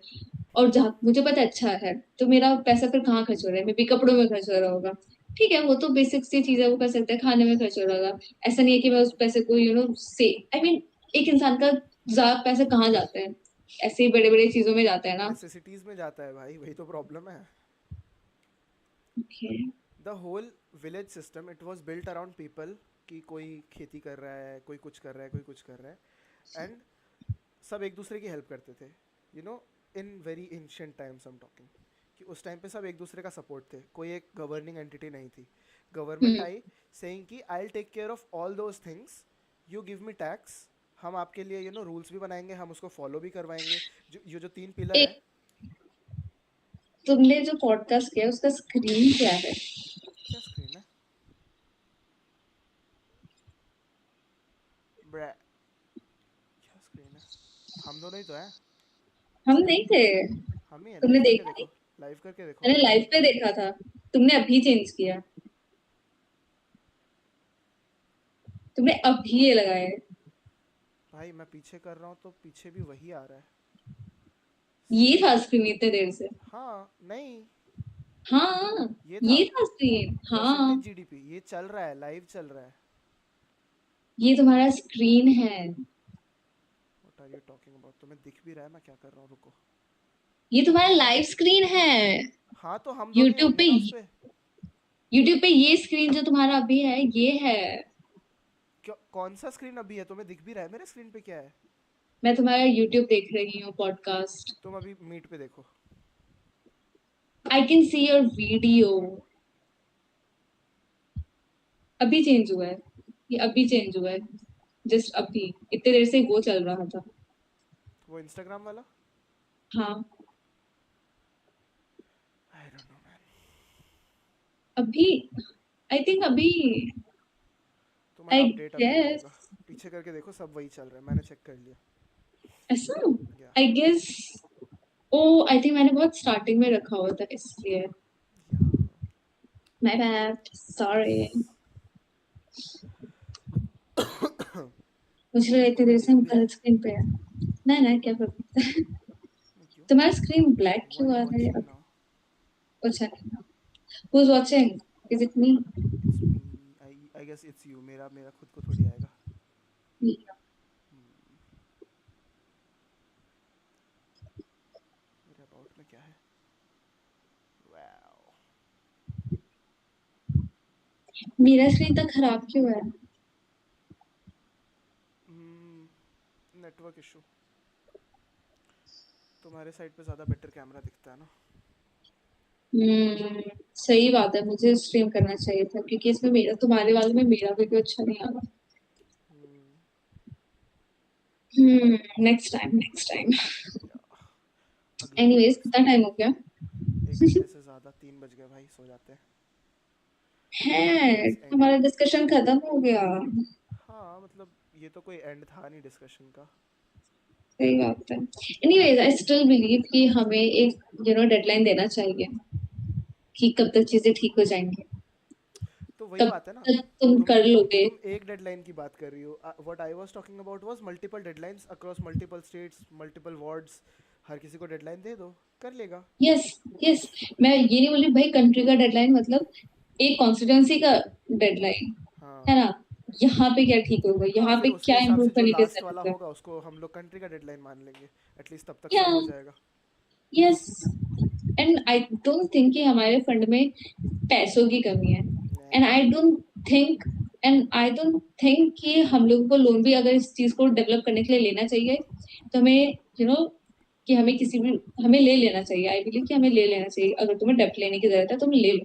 और जहाँ मुझे पता है अच्छा है, तो मेरा पैसा फिर कहाँ खर्च हो रहा है? मे बी कपड़ों में खर्च हो रहा होगा. ठीक है, वो तो बेसिक सी चीज है, वो कर सकते हैं, खाने में खर्च हो रहा होगा. ऐसा नहीं है कि मैं उस पैसे को से आई मीन एक इंसान का ज्यादा पैसे कहाँ जाते हैं? ऐसे ही बड़े बड़े चीजों में जाता है ना. नेसेसिटीज़ में जाता है भाई, वही तो प्रॉब्लम है. Okay. The whole village system, it was built around people. कि कोई खेती कर रहा है, कोई कुछ कर रहा है, कोई कुछ कर रहा है, एंड सब एक दूसरे की हेल्प करते थे. In very ancient times I am talking, कि उस टाइम पे सब एक दूसरे का सपोर्ट थे. कोई एक गवर्निंग एंटिटी नहीं थी. गवर्नमेंट आई सेइंग कि I will take care of all those things, you give me tax, हम आपके लिए रूल्स भी बनाएंगे, हम उसको फॉलो भी करवाएंगे. ये जो 3 पिलर है. एक, तुमने जो पॉडकास्ट किया उसका स्क्रीन क्या है? क्या स्क्रीन है? ब्रै, क्या स्क्रीन है? हम दोनों ही तो हैं. हम नहीं थे। हम ही है, तुमने लाइव करके देखा नहीं? देखो, लाइव करके देखो मैंने आप। लाइव पे देखा था। तुमने अभी चेंज किया। तुमने अभी ये लगाया है। भाई मैं पीछे कर रहा हूँ तो पीछे भी वही आ रहा है, ये सेम। था स्क्रीन इतने देर से। हाँ नहीं, हाँ, ये था ये था स्क्रीन। परसेंटेज हाँ, जीडीपी, ये चल रहा है, लाइव चल रहा है। ये तुम्हारा स्क्रीन है। What are you talking about? तुम्हें दिख भी रहा है मैं क्या कर रहा हूँ, रुको। ये तुम्हारा लाइव स्क्रीन है। हाँ तो हम दोनों ही यूट्यूब होंगे पे ना उस पे। यूट्यूब पे ये स्क्रीन जो तुम्हारा अभी है, ये है। क्यों, कौन सा स्क्रीन अभी है? तुम्हें दिख भी रहा है मेरे स्क्रीन पे क्या है? मैं तुम्हारा यूट्यूब देख रही हूँ, पॉडकास्ट। तुम अभी मीट पे देखो। I can see your video. अभी चेंज हुआ है। ये अभी चेंज हुआ है। जस्ट अभी इतने देर से वो चल रहा था। वो इंस्टाग्राम वाला? हाँ, आई डोंट नो मैन। अभी आई थिंक अभी। तुम्हारा आई अपडेट अभी हुआ गेस होगा। पीछे करके देखो, सब वही चल रहा है, मैंने चेक कर लिया। ऐसा। या I guess. O, I think मैंने बहुत स्टार्टिंग में रखा हुआ था इसलिए। या माय बैड, सॉरी। मुझे लगा इतनी तुम्हें देर से दिख हम भी रहा कल है? स्क्रीन पे है। ना ना, क्या पता। क्यों? तुम्हारा स्क्रीन ब्लैक व्हाट क्यों आर आ यू रहा है वाचिंग अब? नाउ? कुछ नहीं। Who's watching? Is it me? It's me. I guess it's you. मेरा मेरा खुद को थोड़ी आएगा। मेरे अबाउट में क्या है? वाओ। मेरा स्क्रीन तो खराब क्यों है? Network issue. तुम्हारे साइड पे ज़्यादा बेटर कैमरा दिखता है ना। हम्म, सही बात है, मुझे स्ट्रीम करना चाहिए था क्योंकि इसमें मेरा, तुम्हारे वाले में मेरा वीडियो अच्छा नहीं आ रहा। Next time, next time. या अगली बार एनीवेज, नेक्स्ट कितना टाइम। टाइम हो गया? 1 घंटे से ज़्यादा, 3 बज गए भाई, सो जाते हैं। है, लेट्स एंड हमारा इट। डिस्कशन खत्म हो गया। हाँ मतलब ये तो कोई एंड था नहीं डिस्कशन का। सही बात है। एनीवेज, आई स्टिल बिलीव कि हमें एक डेडलाइन देना चाहिए कि कब तक चीजें ठीक हो जाएंगी। तो वही कब बात है ना। तक तुम तुम कर तुम लोगे। तुम एक डेडलाइन की बात कर रही हो। What I was talking about was multiple deadlines across multiple states, multiple wards. हर किसी को डेडलाइन दे दो, कर लेगा। Yes, yes. मैं ये नहीं बोली भाई कंट्री का डेडलाइन, मतलब एक कॉन्स्टिट्यूंसी का डेडलाइन, हाँ। है ना? यहाँ पे क्या ठीक होगा, हाँ यहाँ फिर पे उसके क्या हिसाब इम्प्रूव से जो करने की लास्ट वाला जरूरत है। होगा उसको हम लोग कंट्री का डेडलाइन मान लेंगे। एटलीस्ट तब तक या, सब हो जाएगा। Yes. And I don't think कि हमारे फंड में पैसों की कमी है। एंड नहीं। आई don't think and I don't think कि हम लोगों को लोन भी अगर इस चीज को डेवलप करने के लिए लेना चाहिए तो हमें कि हमें किसी भी, हमें ले लेना चाहिए। आई बिलीव कि हमें ले लेना चाहिए। अगर तुम्हें डेप्ट लेने की जरूरत है तुम ले लो।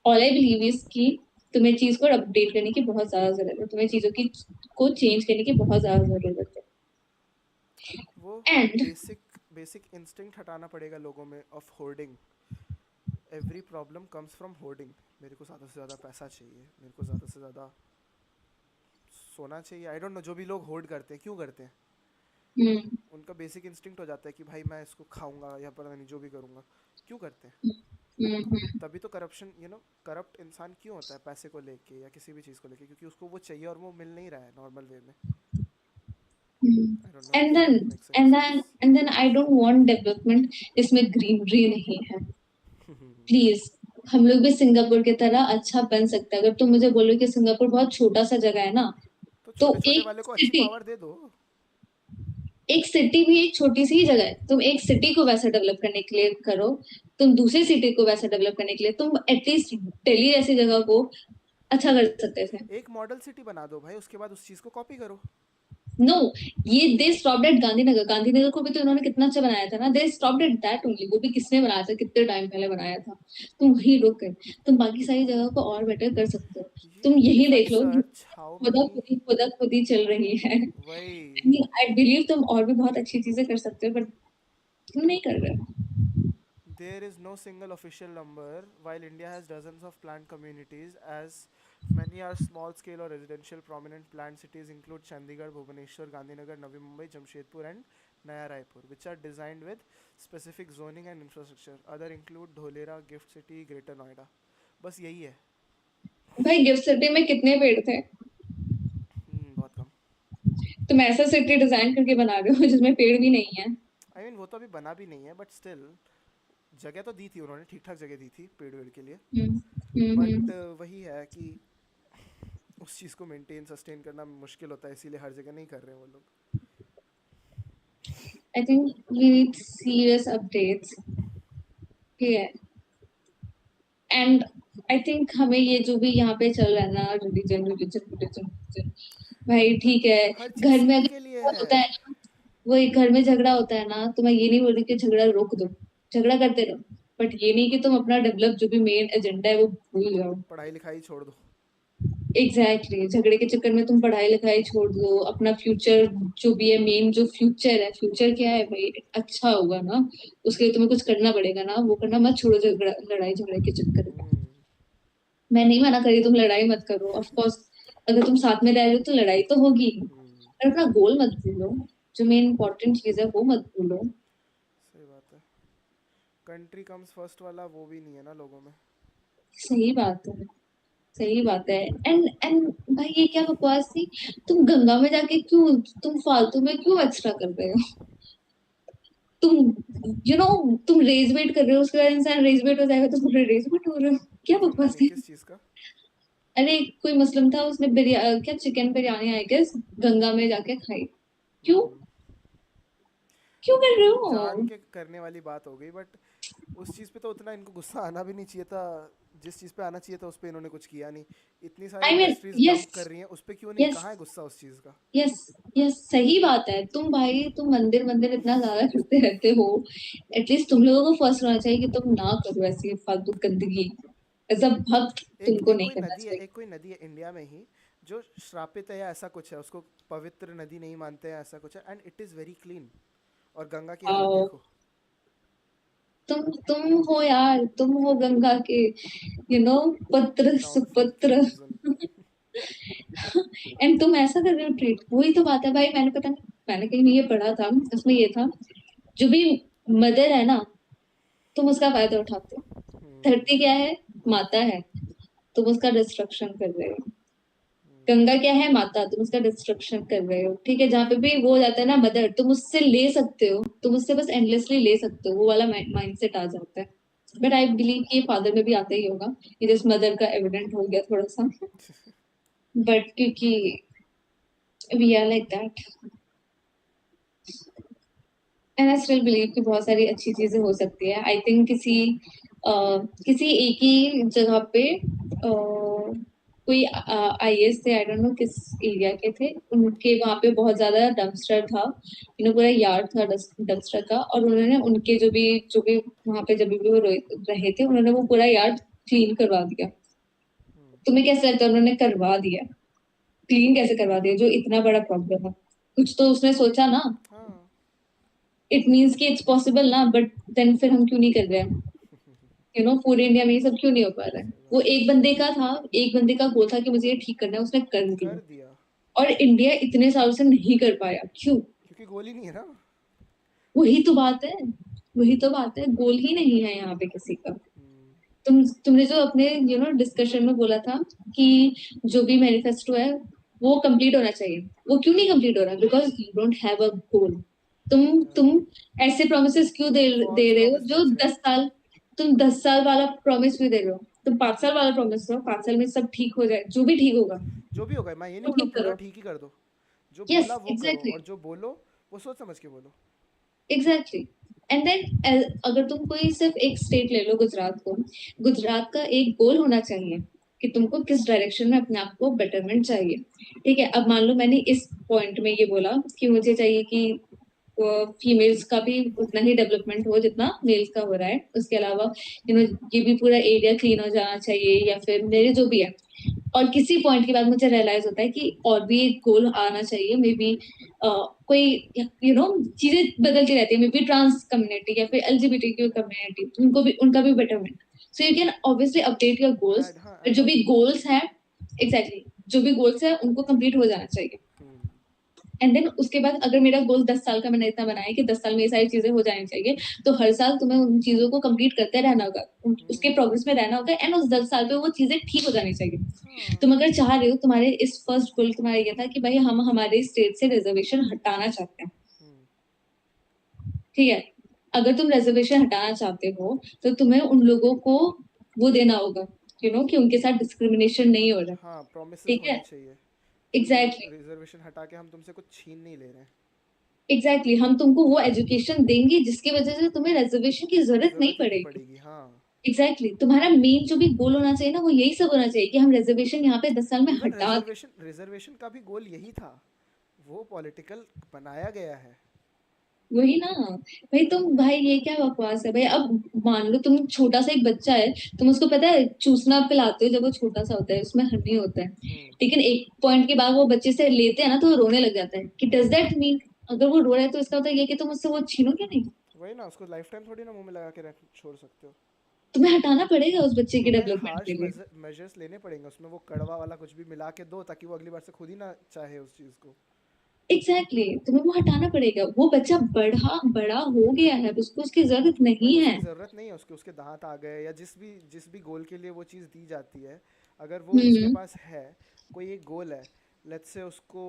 ऑल आई बिलीव इज कि तुम्हें चीज को अपडेट करने की बहुत ज्यादा जरूरत है, तुम्हें चीजों की को चेंज करने की बहुत ज्यादा जरूरत वो है। एंड बेसिक बेसिक इंस्टिंक्ट हटाना पड़ेगा लोगों में of hoarding. Every problem comes from hoarding. मेरे को ज़्यादा से ज़्यादा पैसा चाहिए, मेरे को ज़्यादा से ज़्यादा सोना चाहिए। आई डोंट नो, जो भी लोग होर्ड करते हैं क्यों करते हैं। हम्म, उनका बेसिक इंस्टिंक्ट हो जाता है कि भाई मैं इसको खाऊंगा या पता नहीं जो भी करूंगा। क्यों करते हैं? तभी तो करप्शन, करप्ट इंसान क्यों होता है पैसे को लेके या किसी भी चीज़ को लेके, क्योंकि उसको वो चाहिए और वो मिल नहीं रहा है नॉर्मल वे में। I don't know and if then that makes any and sense. Then and then I don't want development जिसमें ग्रीनरी नहीं है। प्लीज, हम लोग भी सिंगापुर की तरह अच्छा बन सकते हैं। अगर तुम मुझे बोलो कि सिंगापुर बहुत छोटा सा जगह है ना, तो तो छोटे छोटे एक वाले को अच्छी सिटी, पावर दे दो। एक सिटी भी एक छोटी सी ही जगह है। तुम एक सिटी को वैसा डेवलप करने के लिए करो, तुम दूसरी सिटी को वैसा डेवलप करने के लिए तुम एटलीस्ट दिल्ली जैसी जगह को अच्छा कर सकते थे। एक मॉडल सिटी बना दो भाई, उसके बाद उस चीज़ को कॉपी करो। नो, ये they stopped at Gandhinagar. Gandhinagar को भी तो इन्होंने कितना अच्छा बनाया था ना। They stopped at that only. वो भी किसने बनाया था, कितने टाइम पहले बनाया था। तुम वही रुक गए। तुम बाकी सारी जगह को और बेटर कर सकते हो। ये तुम यही इफ आई देख लो, सर्च हाउ मेनी। खुदा खुदी चल रही है। वही। आई बिलीव तुम और भी बहुत अच्छी चीजें कर सकते हो, बट तुम नहीं कर रहे हो। There is no single official number, while India has dozens of plant communities, as many are small scale or residential. Prominent plant cities include Chandigarh, Bhubaneswar, Gandhinagar, Navi Mumbai, Jamshedpur, and Naya Raipur, which are designed with specific zoning and infrastructure. Other include Dholera, Gift City, Greater Noida. बस यही है। भाई gift city में कितने पेड़ थे? बहुत कम। तुम ऐसा सिटी डिजाइन करके बना रहे हो जिसमें पेड़ भी नहीं है। आई मीन वो तो अभी बना भी नहीं है, बट स्टिल जगह तो दी थी उन्होंने, ठीक ठाक जगह दी थी पेड़ वेड़ के लिए। बट वही है कि उस चीज़ को मेंटेन सस्टेन करना मुश्किल होता है, इसीलिए हर जगह नहीं कर रहे हैं वो लोग। I think we need serious updates. ठीक है, एंड आई थिंक हमें ये जो भी यहाँ पे चल रहा है ना, रिलीजन रिलीजन रिलीजन, भाई ठीक है, हर चीज़ घर में सीख अगर के लिए झगड़ा है। होता है ना, वो एक घर में झगड़ा होता है ना, तो मैं ये नहीं बोल रही कि झगड़ा रोक दो, झगड़ा करते रहो, बट ये नहीं कि तुम अपना डेवलप जो भी मेन एजेंडा है वो भूल जाओ। पढ़ाई लिखाई छोड़ दो। एग्जैक्टली झगड़े के चक्कर में तुम पढ़ाई लिखाई छोड़ दो, अपना फ्यूचर जो भी है, मेन जो फ्यूचर है, फ्यूचर क्या है भाई, अच्छा होगा ना, उसके लिए तुम्हें कुछ करना पड़ेगा ना, वो करना मत छोड़ो झगड़ा, लड़ाई झगड़े के चक्कर में। मैं नहीं मना करी तुम लड़ाई मत करो, ऑफ कोर्स अगर तुम साथ में रह रहे हो तो लड़ाई तो होगी, पर अपना गोल मत भूलो, जो मेन इंपॉर्टेंट चीज है वो मत भूलो। सही बात है। कंट्री कम्स फर्स्ट वाला वो भी नहीं है ना लोगों में। सही बात है, सही बात है। एंड एंड भाई ये क्या बकवास थी, तुम गंगा में जाके क्यों, तुम फालतू में क्यों एक्स्ट्रा कर रहे हो? तुम तुम रेज वेट कर रहे हो, उसके बाद इंसान रेज वेट हो जाएगा तो पूरे रेज वेट हो रहे हो, क्या समझा बकवास नहीं थी? किस चीज़ का। अरे कोई मुस्लिम था, उसने क्या chicken biryani I guess Ganga में जाके खाई, क्यों क्यों कर रहे हो? जान के करने वाली बात हो गई, बट उस चीज़ पे तो उतना इनको गुस्सा आना भी नहीं चाहिए था। जिस चीज़ पे आना चाहिए था उस पे इन्होंने कुछ किया नहीं। इतनी सारी I mean industries yes, dump कर रही हैं, उस पे क्यों नहीं, यस, कहाँ है गुस्सा उस चीज़ का। यस, यस, सही बात है। तुम भाई तुम मंदिर मंदिर इतना ज्यादा करते रहते हो, एटलीस्ट तुम लोगों को फर्स्ट होना चाहिए कि तुम ना करो ऐसी फालतू गंदगी, एज अ भक्त एक तुमको एक नहीं कोई करना नदी है, चाहिए। एक कोई नदी है इंडिया में ही जो श्रापित है या ऐसा कुछ है, उसको पवित्र नदी नहीं मानते हैं, ऐसा कुछ है, and it is very clean. और गंगा की हालत आओ, देखो। तुम हो यार, तुम हो गंगा के पुत्र डाउनफॉल की सुपुत्र। रीजन। एंड तुम ऐसा कर रहे हो ट्रीट, वही तो बात है भाई, मैंने पता नहीं, मैंने कहीं ये पढ़ा था, उसमें ये था, जो भी मदर है ना, तुम उसका फायदा उठाते हो। धरती क्या है? माता है, तुम उसका डिस्ट्रक्शन कर रहे हो। गंगा क्या है? माता, तुम उसका डिस्ट्रक्शन कर रहे हो। ठीक है, जहाँ पे भी वो हो जाता है ना मदर, तुम उससे ले सकते हो, तुम उससे बस एंडलेसली ले सकते हो, वो वाला माइंडसेट आ जाता है। बट आई बिलीव कि फादर में भी आता ही होगा, ये जिस मदर का एविडेंट हो गया थोड़ा सा, बट क्योंकि we are like that, and I still believe कि बहुत सारी अच्छी चीजें हो सकती है। आई थिंक किसी एक ही जगह पे कोई आईएएस थे, आई डोंट नो किस एरिया के थे, उनके वहां पे बहुत ज्यादा डंपस्टर था, पूरा यार्ड था डंपस्टर का, और उन्होंने उनके जो भी वहां पे जब भी वो रहे थे, उन्होंने वो पूरा यार्ड क्लीन करवा दिया। तुम्हें कैसे लगता है उन्होंने करवा दिया? क्लीन कैसे करवा दिया जो इतना बड़ा प्रॉब्लम है? कुछ तो उसने सोचा ना, हाँ। इट मीन्स कि इट्स पॉसिबल ना, बट देन फिर हम क्यों नहीं कर रहे हैं? पूरे इंडिया में ये सब क्यों नहीं हो पा रहा है? सही वो बात है। एक बंदे का था, एक बंदे का गोल था कि मुझे ये ठीक करना है, उसने कर दिया, कर दिया। और इंडिया इतने सालों से नहीं कर पाया, क्यों? क्योंकि गोली नहीं है ना। वही तो बात है, वही तो बात है, गोल ही नहीं है यहाँ पे किसी का। तुमने जो अपने डिस्कशन में बोला था कि जो भी मैनिफेस्टो है वो कंप्लीट होना चाहिए, वो क्यों नहीं कंप्लीट हो रहा? Because you don't have a goal. तुम ऐसे प्रोमिस क्यों दे फॉल्स रहे हो प्रॉमिस जो बेच रहे हैं। 10 साल, तुम 10 साल वाला प्रॉमिस भी दे रहे हो, तुम 5 साल वाला प्रॉमिस दो, 5 साल में सब ठीक हो जाए, जो भी ठीक होगा जो भी होगा, मैं ये नहीं वो बोल रहा ठीक हूँ पूरा करो। ठीक ही कर दो। जो यस, बोला वो करो, एग्जैक्टली, और जो बोलो वो सोच समझ के बोलो। एग्जैक्टली। एंड देन अगर तुम कोई सिर्फ एक स्टेट ले लो, गुजरात को, गुजरात का एक गोल होना चाहिए कि तुमको किस डायरेक्शन में अपने आप को बेटरमेंट चाहिए। ठीक है, अब मान लो मैंने इस पॉइंट में ये बोला कि मुझे चाहिए कि फीमेल्स का भी उतना ही डेवलपमेंट हो जितना मेल्स का हो रहा है, उसके अलावा ये भी पूरा एरिया क्लीन हो जाना चाहिए, या फिर मेरे जो भी है, और किसी पॉइंट के बाद मुझे रियलाइज होता है कि और भी एक गोल आना चाहिए, मे बी कोई चीजें बदलती रहती है, मे बी ट्रांस कम्युनिटी या फिर एलजीबीटी कम्युनिटी, उनको भी, उनका भी betterment, so you can obviously update your goals. Add, हाँ, ऐड जो ऑन। भी गोल्स है, एग्जैक्टली, जो भी गोल्स है उनको कंप्लीट हो जाना चाहिए। एंड देन उसके बाद अगर मेरा गोल 10 साल का मैंने इतना बनाया है कि 10 साल में ये सारी चीजें हो जानी चाहिए, तो हर साल तुम्हें उन चीजों को कंप्लीट करते रहना होगा, उसके प्रोग्रेस में रहना होगा, एंड उस 10 साल पे वो चीजें ठीक हो जानी चाहिए। हाँ। तुम अगर चाह रहे हो, तुम्हारे इस फर्स्ट गोल तुम्हारा ये था कि भाई हम हमारे स्टेट से रिजर्वेशन हटाना चाहते हैं, ठीक है, अगर तुम रिजर्वेशन हटाना चाहते हो तो तुम्हें उन लोगों को वो देना होगा, कि उनके साथ डिस्क्रिमिनेशन नहीं हो रहा, हाँ, प्रोमिसेस ठीक है, होने चाहिए कि एग्जैक्टली रिजर्वेशन हटा के हम तुमसे कुछ छीन नहीं ले रहे हैं। एग्जैक्टली हम तुमको वो एजुकेशन देंगे जिसकी वजह से तुम्हें रिजर्वेशन की जरूरत नहीं जरूरत ही नहीं पड़ेगी। पड़ेगी, हाँ। एग्जैक्टली तुम्हारा मेन जो भी गोल होना चाहिए ना, वो यही सब होना चाहिए कि हम रिजर्वेशन यहाँ पे 10 साल में इवन हटा दें। रिजर्वेशन का भी गोल यही था, वो पॉलिटिकल बनाया गया है। वही ना भाई, तुम भाई ये क्या बकवास है भाई। अब मान लो तुम छोटा सा एक बच्चा है, तुम उसको पता है चूसना पिलाते हो जब वो छोटा सा होता है, उसमें हनी होता है, लेकिन एक पॉइंट के बाद वो बच्चे से लेते हैं ना तो वो रोने लग जाता है, कि डज दैट मीन अगर वो रो रहा है तो इसका मतलब ये कि तुम उससे वो छीनोगे नहीं, वही ना, उसको लाइफ टाइम थोड़ी ना मुंह में लगा के छोड़ सकते हो। तुम्हें हटाना पड़ेगा उस बच्चे की तुम्हें डेवलपमेंट के हार्श लिए। मेजर्स लेने पड़ेंगे, उसमें वो कड़वा वाला कुछ भी मिला के दो ताकि वो अगली बार से खुद ही ना चाहे उस चीज को। एग्जैक्टली तुम्हें वो हटाना पड़ेगा। वो बच्चा बड़ा बड़ा हो गया है, उसको उसकी जरूरत वही नहीं ना, है। उसकी ज़रूरत नहीं है, उसके दांत आ गए या जिस भी गोल के लिए वो चीज़ दी जाती है, अगर वो उसके हम्म पास है, कोई एक गोल है, लेट्स से उसको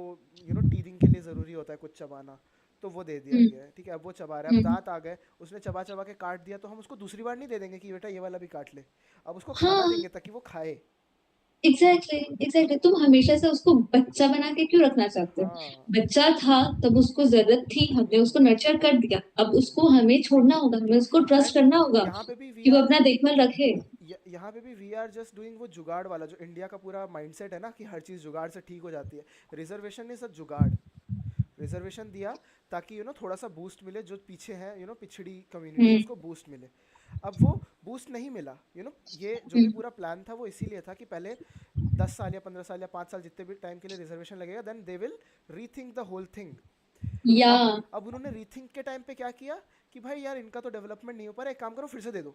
टीथिंग के लिए ज़रूरी होता है कुछ चबाना, तो वो दे दिया हम्म गया है, ठीक है, अब वो चबा रहा है, अब हम्म दांत आ गए, उसने चबा चबा के काट दिया, तो हम उसको दूसरी बार नहीं दे देंगे कि बेटा ये वाला भी काट ले, अब उसको खाना हाँ देंगे ताकि वो खाए। एग्जैक्टली तुम हमेशा से उसको बच्चा बना के क्यों रखना चाहते हो? हाँ। बच्चा था तब उसको जरूरत थी, हमने उसको नर्चर कर दिया, अब उसको हमें छोड़ना होगा, हमें उसको ट्रस्ट एंड करना होगा यहाँ पे भी वी कि वो आर अपना देखभाल रखे। यहाँ पे भी वी आर जस्ट डूइंग वो जुगाड़ वाला जो इंडिया का पूरा माइंडसेट है ना, कि हर चीज़ जुगाड़ से ठीक हो जाती है। रिजर्वेशन इज अ जुगाड़। रिजर्वेशन दिया ताकि थोड़ा सा बूस्ट मिले, जो पीछे है पिछड़ी कम्युनिटी है हम्म उसको बूस्ट मिले। अब वो बूस्ट नहीं मिला, ये जो भी हम्म, पूरा प्लान था वो इसीलिए था कि पहले 10 साल या 15 साल या 5 साल जितने भी टाइम के लिए रिजर्वेशन लगेगा, then they will rethink the whole thing. या अब उन्होंने रीथिंक के टाइम पे क्या किया कि भाई यार इनका तो डेवलपमेंट नहीं हो पा रहा, एक काम करो फिर से दे दो,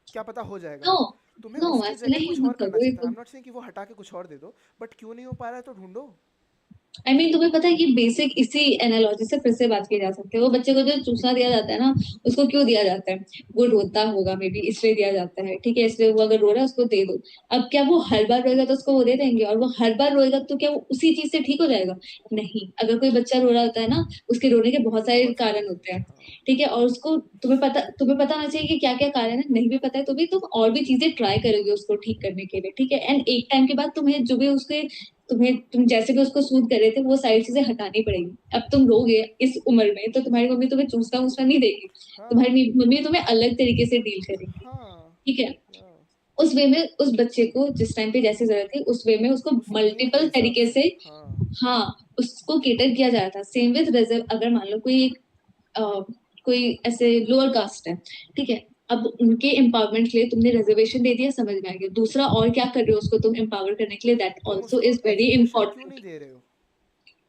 क्या पता हो जाएगा। नो तुम्हें नो उसकी ऐसा जगह नहीं कुछ और मत करना करो ये चाहिए था। आई तो। एम नॉट सेइंग कि वो हटा के कुछ और दे दो, बट क्यों नहीं हो पा रहा है तो ढूंढो। तुम्हें पता है कि बेसिक इसी एनालॉजी से फिर से बात की जा सकती है। वो बच्चे को जो चूसना दिया जाता है ना, उसको क्यों दिया जाता है? वो रोता होगा मे बी, इसलिए दिया जाता है, ठीक है, इसलिए वो अगर रो रहा है उसको दे दो। अब क्या वो हर बार रोएगा तो उसको वो दे देंगे, और वो हर बार रोएगा तो क्या वो उसी चीज से ठीक हो जाएगा? नहीं, अगर कोई बच्चा रो रहा होता है ना, उसके रोने के बहुत सारे बहुत सारे कारण होते रीजंस है, हैं, हाँ। ठीक है, और उसको तुम्हें पता होना चाहिए कि क्या क्या कारण है। नहीं भी पता है तो भी तुम और भी चीजें ट्राई करोगे उसको ठीक करने के लिए, ठीक है, एंड एक टाइम के बाद तुम्हें जो भी उसके तुम जैसे भी उसको सूद कर रहे थे वो सारी चीजें हटानी पड़ेगी। अब तुम रोगे इस उम्र में तो तुम्हारी मम्मी तुम्हें चूसना वूसना नहीं देगी, हाँ। तुम्हारी मम्मी तुम्हें अलग तरीके से डील करेगी, हाँ। ठीक है। या उस वे में उस बच्चे को जिस टाइम पे जैसी जरूरत थी उस वे में उसको उसकी नीड के मल्टीपल हिसाब तरीके से, से, हाँ। हाँ, उसको केटर किया जा रहा था। सेम विद रिजर्व, अगर मान लो कोई एक कोई ऐसे लोअर कास्ट है, ठीक है, अब उनके एम्पावरमेंट के लिए तुमने रिजर्वेशन दे दिया, समझ में आ गया। दूसरा और क्या कर रहे हो उसको तुम एम्पावर करने के लिए, दैट तुम ऑल्सो उसको इज वेरी एजुकेशन क्यों नहीं इंपॉर्टेंट। दे रहे हो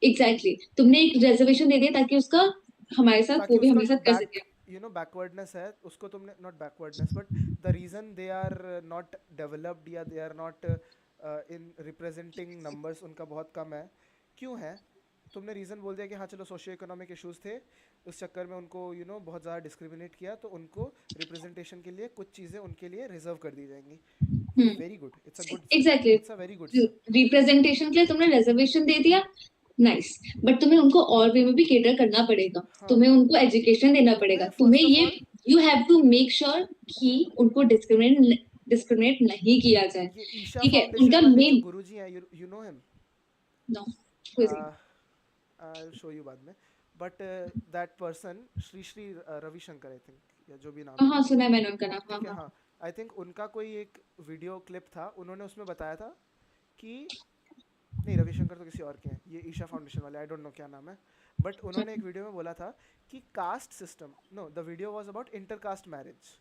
एग्जैक्टली तुमने एक रिजर्वेशन दे दिया ताकि उसका हमारे साथ ताकि वो भी उसका हमारे जो साथ कर सके। बैकवर्डनेस है उसको तुमने, not backwardness but the reason they are not developed या they are not in representing numbers, उनका बहुत कम है। क्यों है? तुमने रीज़न बोल दिया कि हाँ चलो सोशियो इकोनॉमिक इश्यूज थे, उस चक्कर में उनको बहुत ज़्यादा डिस्क्रिमिनेट किया, तो उनको रिप्रेजेंटेशन के लिए कुछ चीज़ें उनके लिए रिजर्व कर दी जाएंगी। ये very good, it's a good step, exactly it's a very good step. Representation के लिए तुमने रिजर्वेशन दे दिया, नाइस, बट तुम्हें उनको और वे में भी केटर करना पड़ेगा। हाँ। तुम्हें उनको एजुकेशन देना पड़ेगा, तुम्हें तुम्हें फर्स्ट ऑफ ये, all, you have to make sure कि उनको डिस्क्रिमिनेट नहीं किया जाए, ये ईशा ठीक है, फाउंडेशन उनका वाले जो मेन। गुरुजी हैं, यू नो हिम, नो कोई आई शो यू बाद में, but that person Shri Shri Ravishankar I think, या जो भी नाम है हाँ उनका, सुना है मैंने उनका नाम, हाँ ठीक है, हाँ। हाँ। आई थिंक उनका कोई एक वीडियो क्लिप था, उन्होंने उसमें बताया था कि, नहीं रविशंकर तो किसी और के हैं, ये ईशा फाउंडेशन वाले, आई डोंट नो क्या नाम है, बट उन्होंने एक वीडियो में बोला था कि caste system, no the video was about intercaste marriage,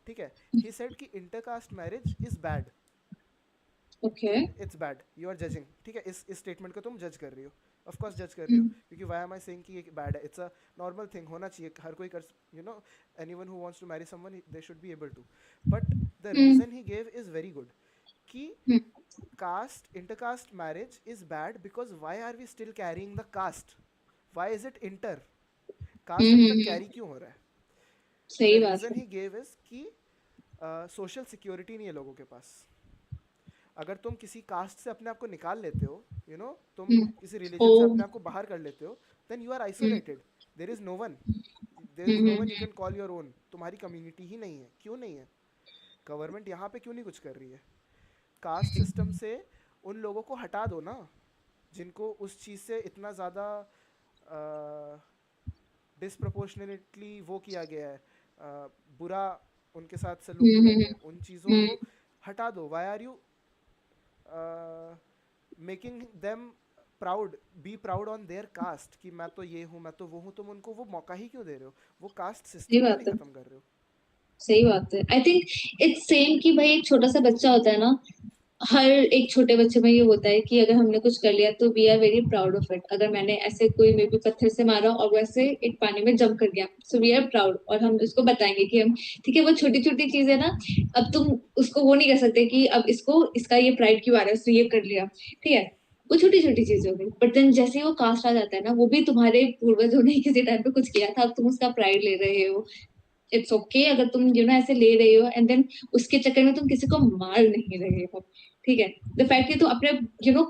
ठीक है, ही सेड कि intercaste marriage is bad, okay it's bad, you are judging, ठीक है, इस स्टेटमेंट को तुम जज कर रही हो, ऑफ कोर्स जज कर रही हो, क्योंकि व्हाई एम आई सेइंग कि ये बैड है, इट्स अ नॉर्मल थिंग, होना चाहिए, हर कोई कर, anyone who wants to marry someone they should be able to, but the reason he gave is very good कि caste intercaste marriage is bad because why are we still carrying the caste? Why is it inter, caste अभी तक carry क्यों हो रहा है? सही the बात reason है। ही गेव इज कि सोशल सिक्योरिटी नहीं है लोगों के पास। अगर तुम किसी कास्ट से अपने आप को निकाल लेते हो, तुम किसी ओ रिलीजन से अपने आप को बाहर कर लेते हो, then you are isolated, there is no one, there is no one you can call your own. तुम्हारी कम्युनिटी ही नहीं है। क्यों नहीं है? गवर्नमेंट यहाँ पे क्यों नहीं कुछ कर रही है? कास्ट सिस्टम से उन लोगों को हटा दो ना, जिनको उस चीज़ से इतना ज़्यादा डिसप्रपोर्शनेटली वो किया गया है, बुरा उनके साथ सलूक किया गया है, उन चीज़ों को हटा दो। Why are you making them proud, be proud on their caste कि मैं तो ये हूँ, मैं तो वो हूँ। तुम उनको वो मौका ही क्यों दे रहे हो? वो कास्ट सही सिस्टम क्यों नहीं बात है। खत्म कर रहे हो? सही बात है। आई थिंक इट्स सेम कि भाई एक छोटा सा बच्चा होता है ना, हर एक छोटे बच्चे में ये होता है कि अगर हमने कुछ कर लिया तो we are very proud of it. अगर मैंने ऐसे कोई मे बी पत्थर से मारा और वैसे एक पानी में जंप कर गया, सो वी आर प्राउड, और हम उसको बताएंगे कि हम ठीक है। वो छोटी छोटी चीजें ना, अब तुम उसको वो नहीं कर सकते कि अब इसको इसका ये प्राइड क्यों आ रहा है, उसने ये कर लिया, ठीक है। वो छोटी छोटी चीजें हो गई, बट देन जैसे ही वो कास्ट आ जाता है ना, वो भी तुम्हारे पूर्वजों ने किसी टाइम पे कुछ किया था, अब तुम उसका प्राइड ले रहे हो। इट्स ओके अगर तुम ऐसे ले रहे हो, एंड देन उसके चक्कर में तुम किसी को मार नहीं रहे हो, ठीक है। द फैक्ट कि तुम अपने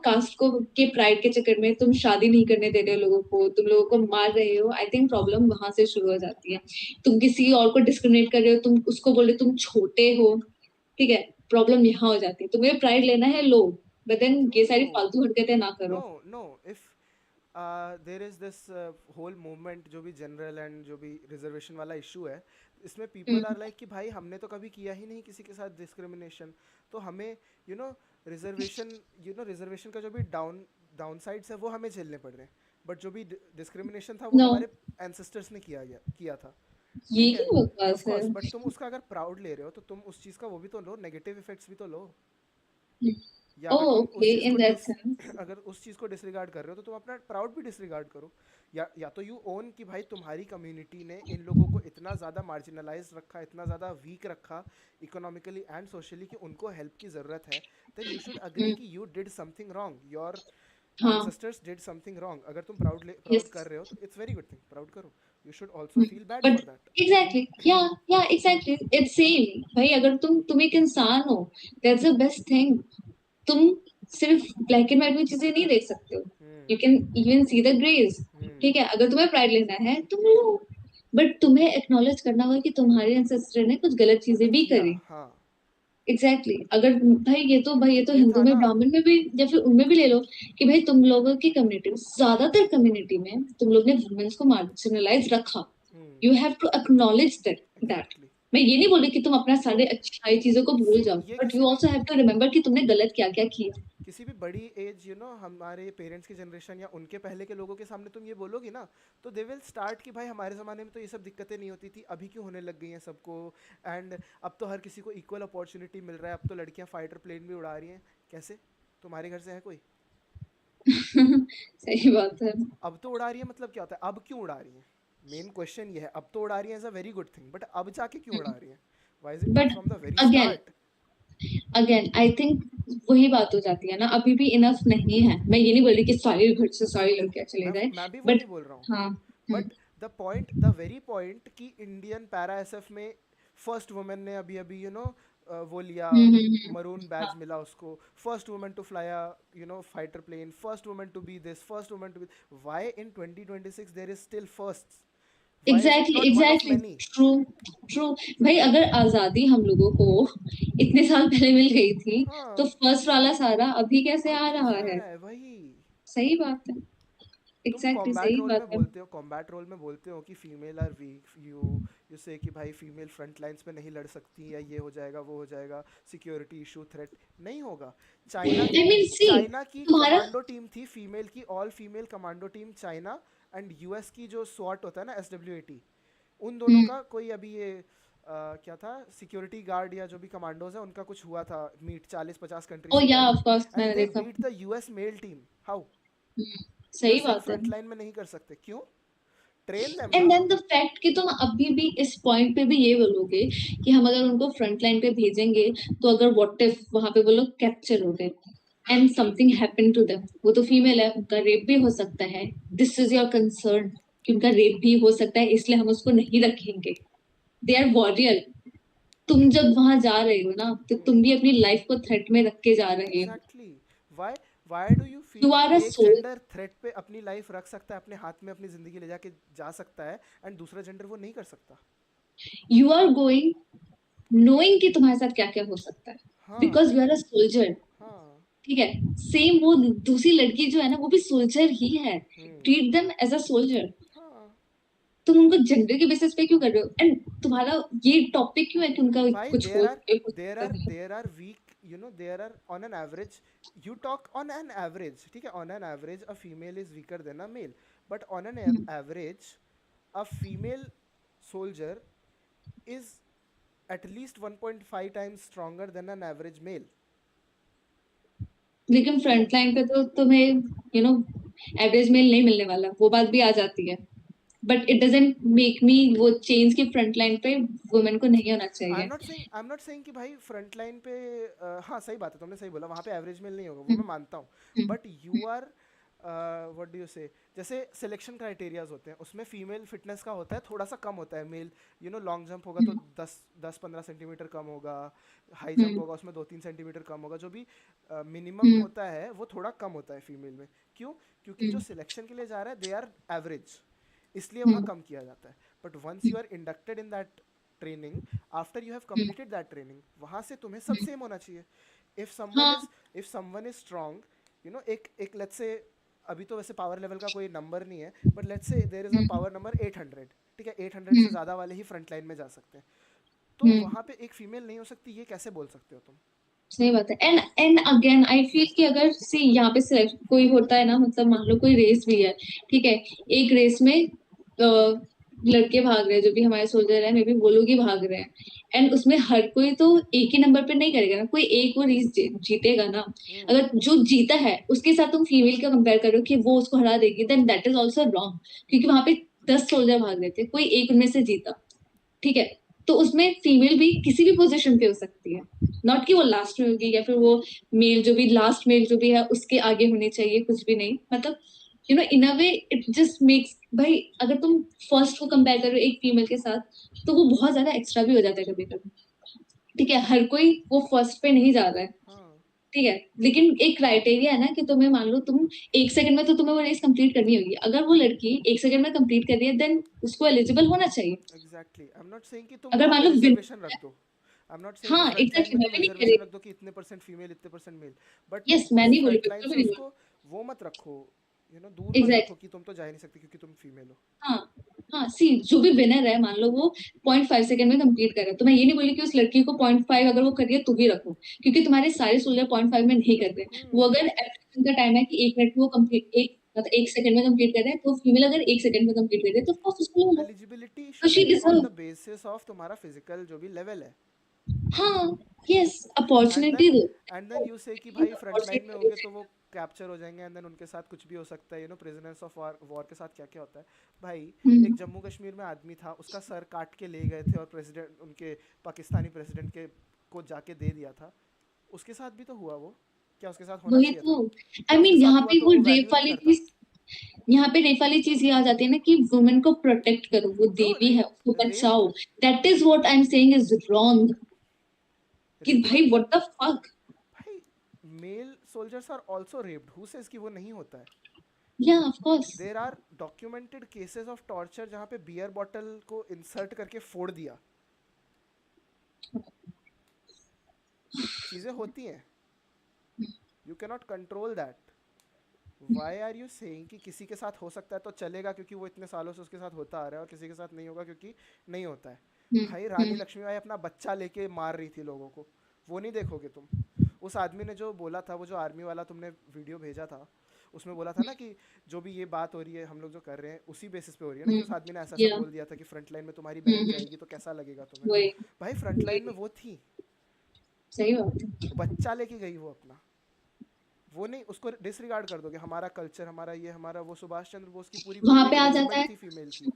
कास्ट को के प्राइड के चक्कर में तुम शादी नहीं करने दे रहे हो लोगों को, तुम लोगों को मार रहे हो, आई थिंक प्रॉब्लम वहां से शुरू हो जाती है। तुम किसी और को डिस्क्रिमिनेट कर रहे हो, तुम उसको बोल रहे हो तुम छोटे हो, ठीक है। प्रॉब्लम यहाँ हो जाती है। तुम्हें प्राइड लेना है लो, बट देन ये सारी No, फालतू हरकतें ना करो। no. If there is this whole movement, जो भी जनरल एंड जो भी रिजर्वेशन वाला इशू है, इसमें पीपल आर लाइक कि भाई हमने तो कभी किया ही नहीं किसी के साथ डिस्क्रिमिनेशन, तो हमें रिजर्वेशन का जो भी डाउन साइड्स है वो हमें झेलने पड़ रहे हैं, बट जो भी डिस्क्रिमिनेशन था वो नो, हमारे एंसेस्टर्स ने किया था। ये ठीक ही है, ऑफ बकवास है। कोर्स, बट तुम उसका अगर प्राउड ले रहे हो तो तुम उस चीज़ का वो भी तो लो, नेगेटिव इफेक्ट्स भी तो लो। या अगर तुम ओके, इन दैट सेंस। अगर उस चीज़ को डिसरिगार्ड कर रहे हो तो तुम अपना प्राउड भी डिसरिगार्ड करो। या तो यू ओन कि भाई तुम्हारी कम्युनिटी ने इन लोगों को इतना ज़्यादा मार्जिनलाइज रखा, इतना ज़्यादा वीक रखा इकोनॉमिकली एंड सोशली कि उनको हेल्प की ज़रूरत है, देन यू शुड अग्री कि you did something wrong, your हाँ, ancestors did something wrong। अगर तुम प्राउड यस। कर रहे हो तो it's very good thing, proud करो। You should also feel bad but for that. Exactly, या एग्जैक्टली इट्स सेम भाई। अगर तुम एक इंसान हो, दैट्स द बेस्ट थिंग। तुम सिर्फ ब्लैक एंड व्हाइट में चीजें नहीं देख सकते हो, हम्म। You can even see the graze, हम्म। ठीक है। अगर तुम्हें प्राइड लेना है तुम लो, बट तुम्हें एक्नॉलेज करना होगा कि तुम्हारे एंसेस्टर ने कुछ गलत चीजें गलत भी किया, करी। हाँ। एग्जैक्टली अगर भाई ये तो ये था हिंदू में, ना। ब्राह्मण में भी, या फिर उनमें भी ले लो कि भाई तुम लोगों की कम्युनिटी में, ज्यादातर कम्युनिटी में तुम लोग ने वुमेन्स को मार्जिनलाइज रखा। हम्म। You have to acknowledge that. Exactly. मैं ये नहीं बोल रही कि तुम अपना तो सारे अच्छाई चीजों को भूल जाओ, ये but you also have to remember कि तुमने गलत क्या क्या किया। किसी भी बड़ी एज, हमारे पेरेंट्स की जनरेशन या उनके पहले के लोगों के सामने तुम ये बोलोगी ना, तो दे विल स्टार्ट कि भाई हमारे ज़माने में तो ये सब दिक्कतें नहीं होती थी, अभी क्यों होने लग गई हैं सबको, एंड अब तो हर किसी को इक्वल अपॉर्चुनिटी मिल रहा है, अब तो लड़कियां फाइटर प्लेन भी उड़ा रही हैं। कैसे? तुम्हारे घर से है कोई? सही बात है। अब तो उड़ा रही है मतलब क्या होता है? अब क्यों उड़ा रही हैं? मेन क्वेश्चन ये है। अब तो उड़ा रही है is a very good thing, but अब जाके क्यों उड़ा रही है? Why is it not but from the very again start? Again I think वही बात हो जाती है ना, अभी भी इनफ नहीं है। मैं ये नहीं बोल रही कि सारी घर से सारी लड़कियां चले जाए, मैं भी वो बट नहीं बोल रहा हूँ, हाँ। बट द वेरी पॉइंट कि इंडियन पैरा एसएफ में फर्स्ट वुमेन ने अभी अभी वो लिया, मरून बैज मिला उसको, first women to fly fighter plane, first women to be this, first women to be. Why in 2026 there is still first? Why is it exactly not one of exactly, many? True true. भाई अगर आजादी हम लोगों को इतने साल पहले मिल गई थी, तो हाँ, फर्स्ट वाला सारा अभी कैसे आ अब रहा कैसे आ है? रहा है? वही। सही बात है। तुम एग्जैक्टली कॉम्बैट सही रोल बात में है। बोलते हो, कॉम्बैट रोल में बोलते हो कि फीमेल आर वीक, यू से कि भाई फीमेल फ्रंट लाइंस पे नहीं लड़ सकती, या ये हो जाएगा वो हो जाएगा, सिक्योरिटी इशू, थ्रेट। नहीं होगा। China I mean see, China की तुम्हारा, कमांडो टीम थी फीमेल की, all female commando team China, and US की जो स्वॉट होता है ना, SWAT, उन दोनों का कोई अभी ये क्या था, सिक्योरिटी गार्ड या जो भी कमांडोज है उनका कुछ हुआ था मीट, 40-50 कंट्री ओ से या गए ऑफ थे, कोर्स एंड मैंने दे देखा। Beat the US male team. How? You are सही सेइंग बात है। फ्रंट लाइन में नहीं कर सकते? क्यों? ट्रेन देम एंड ना। देन द फैक्ट कि तुम अभी भी इस पॉइंट पे भी ये बोलोगे कि हम अगर उनको फ्रंट लाइन पे भेजेंगे, तो अगर व्हाट इफ वहां पे वो लोग कैप्चर हो गए, and something happen to them, वो तो फीमेल है, उनका रेप भी हो सकता है, दिस इज योर कंसर्न कि उनका रेप भी हो सकता है, इसलिए हम उसको नहीं रखेंगे। They are warrior. तुम जब वहां जा रहे हो ना, तो तुम भी अपनी लाइफ को थ्रेट में रख के जा रहे हो। Exactly. Why why do you you feel कि आर अ एक सोल। जेंडर थ्रेट पे अपनी लाइफ रख सकता है, अपने हाथ में अपनी जिंदगी ले जाके जा सकता है, एंड दूसरा जेंडर वो नहीं कर सकता? यू आर गोइंग नोइंग कि तुम्हारे साथ क्या क्या हो सकता है, हाँ। Because you are a soldier. हाँ। ठीक है, सेम वो दूसरी लड़की जो है ना, वो भी सोल्जर ही है। हम्म। Treat them as a soldier. हाँ तुम उनको जेंडर के बेसिस पे क्यों कर रहे हो? एंड तुम्हारा ये टॉपिक क्यों है कि उनका भाई, कुछ हो कुछ there are weak, you know, there are on an average, you talk on an average, ठीक है, on an average a female is weaker than a male, but on an average a female soldier is at least 1.5 times stronger than an average male. लेकिन ठीक है। Front line पे तो तुम्हें average mail नहीं मिलने वाला, वो बात भी आ जाती है। But it doesn't make me वो चेंज की फ्रंट लाइन पे वुमेन को नहीं होना चाहिए। आई एम नॉट सेइंग कि भाई फ्रंट लाइन पे हाँ सही बात है, तुमने सही बोला, वहाँ पे एवरेज मेल नहीं होगा, वो मैं मानता हूँ, but you are what do you say, जैसे सिलेक्शन क्राइटेरियाज होते हैं, उसमें फीमेल फिटनेस का होता है थोड़ा सा कम होता है, male you know long jump होगा तो 10-15 सेंटीमीटर कम होगा, हाई जंप होगा उसमें 2-3 सेंटीमीटर कम होगा, जो भी मिनिमम होता है वो थोड़ा कम होता है फीमेल में। क्यों? क्योंकि जो सिलेक्शन के लिए जा रहा है दे आर एवरेज, इसलिए वहाँ कम किया जाता है। But once you are inducted in that training, after you have completed that training, वहाँ से तुम्हें सब सेम होना चाहिए। इफ समवन हाँ। Is if someone is strong, you know, एक लेट्स से, अभी तो वैसे पावर लेवल का कोई नंबर नहीं है, but let's say there is a power number 800, ठीक है, 800 से ज़्यादा वाले ही फ्रंट लाइन में जा सकते हैं, तो वहाँ पे एक फीमेल नहीं हो सकती, ये कैसे बोल सकते हो तुम? सही बात है। एंड अगेन आई फील कि अगर सी यहाँ पे सिलेक्ट कोई होता है ना, मतलब मान लो कोई रेस भी है, ठीक है, एक रेस में लड़के भाग रहे हैं, जो भी हमारे सोल्जर है, मे बी वो लोग ही भाग रहे हैं, एंड उसमें हर कोई तो एक ही नंबर पे नहीं करेगा ना, कोई एक वो रेस जीतेगा ना। हम्म। अगर जो जीता है उसके साथ तुम फीमेल का कंपेयर करो कि वो उसको हरा देगी, then that is also wrong, क्योंकि वहां पे 10 सोल्जर भाग रहे थे, कोई एक उनमें से जीता, ठीक है, तो उसमें फीमेल भी किसी भी पोजीशन पे हो सकती है, नॉट कि वो लास्ट में होगी या फिर वो मेल जो भी लास्ट मेल जो भी है उसके आगे होनी चाहिए, कुछ भी नहीं, मतलब इन a way it just makes, भाई अगर तुम फर्स्ट को कंपेयर करो एक फीमेल के साथ, तो वो बहुत ज्यादा एक्स्ट्रा भी हो जाता है कभी कभी। ठीक है, हर कोई वो फर्स्ट पे नहीं जा रहा है, हाँ। ठीक है, लेकिन एक क्राइटेरिया है ना कि तुम्हें मान लो तुम 1 सेकंड में तो तुम्हें वो रेस कंप्लीट करनी होगी, अगर वो लड़की 1 सेकंड में कंप्लीट कर रही है, देन उसको एलिजिबल होना चाहिए। Exactly, I am not saying कि तुम अगर वहाँ मान पे लो रिजर्वेशन रख दो, आई एम नॉट सेइंग कि हाँ फ्रंट लाइन एग्जैक्टली, में मैं तुम भी नहीं कह रिजर्वेशन रही। रख दो कि इतने परसेंट फीमेल इतने परसेंट मेल, बट तुम यस, मैं उस नहीं बोली, फ्रंट लाइन बिल्कुल से भी नहीं उसको वो मत रखो, यू नो, दूर बोली। मत एग्जैक्ट। रखो कि तुम तो जा ही नहीं सकती क्योंकि तुम फीमेल हो। हाँ। हाँ, सी जो भी विनर है, मान लो वो 0.5 सेकंड में कंप्लीट कर रहा है, तो मैं ये नहीं बोली कि उस लड़की को 0.5 अगर वो कर रही है तो भी रखो, क्योंकि तुम्हारे सारे सोल्जर 0.5 में नहीं कर रहे। वो हम्म। अगर एप्लीकेशन का टाइम है कि 1 मिनट में वो कंप्लीट, एक मतलब 1 सेकंड में कंप्लीट कर रहे हैं, तो फीमेल अगर 1 सेकंड में कंप्लीट कर रही है तो ऑफकोर्स उसको ले लो, एलिजिबिलिटी तो should she be on deserve. The basis of तुम्हारा फिजिकल जो भी लेवल है, हाँ। यस, एंड अपॉर्चुनिटी देन दो। यू से कि भाई फ्रंट लाइन में होंगे अपॉर्चुनिटी। तो वो कैप्चर हो जाएंगे, एंड देन उनके साथ कुछ भी हो सकता है, you know, prisoners of war के साथ क्या क्या होता है। भाई, एक जम्मू कश्मीर में आदमी था, उसका सर काट के ले गए थे और प्रेसिडेंट, उनके पाकिस्तानी प्रेसिडेंट के को जाके दे दिया था, उसके साथ भी तो हुआ वो, क्या उसके साथ होना वही चाहिए तो, था? आई क्या उसके मीन साथ यहाँ हुआ पे तो वो वो रेप वैल्यू नहीं वाली करता? चीज, यहाँ पे रेप वाली चीज ये आ जाती है ना कि वुमेन को प्रोटेक्ट करो, वो ब्रो, देवी है, उसको रेप बचाओ। That is what I am saying is wrong, कि रेप भाई व्हाट द फक। भाई, male soldiers are also raped, who says कि वो नहीं होता है? Yeah of course. There are documented cases of torture जहाँ पे बियर बॉटल को इंसर्ट करके फोड़ दिया, चीज़ें होती हैं, you cannot control that. Why are you saying कि किसी के साथ हो सकता है तो चलेगा क्योंकि वो इतने सालों से उसके साथ होता आ रहा है, और किसी के साथ नहीं होगा क्योंकि नहीं होता है? भाई, रानी लक्ष्मीबाई अपना बच्चा लेके मार रही थी लोगों को, वो नहीं देखोगे तुम? उस आदमी ने जो बोला था, वो जो आर्मी वाला तुमने वीडियो भेजा था, उसमें बोला था ना कि जो भी ये बात हो रही है, हम लोग जो कर रहे हैं उसी बेसिस पे हो रही है ना, कि उस आदमी ने ऐसा ऐसा या बोल दिया था कि फ्रंट लाइन में तुम्हारी बहन जाएगी तो कैसा लगेगा तुम्हें। वही भाई, फ्रंट लाइन में वही वो थी, सही बात है। वो बच्चा लेके गई वो अपना, वो नहीं, उसको डिसरिगार्ड कर दोगे? हमारा कल्चर, हमारा ये, हमारा वो, सुभाष चंद्र बोस की पूरी वहां मूवी पे एक आ जाता रेजिमेंट है। थी फीमेल की,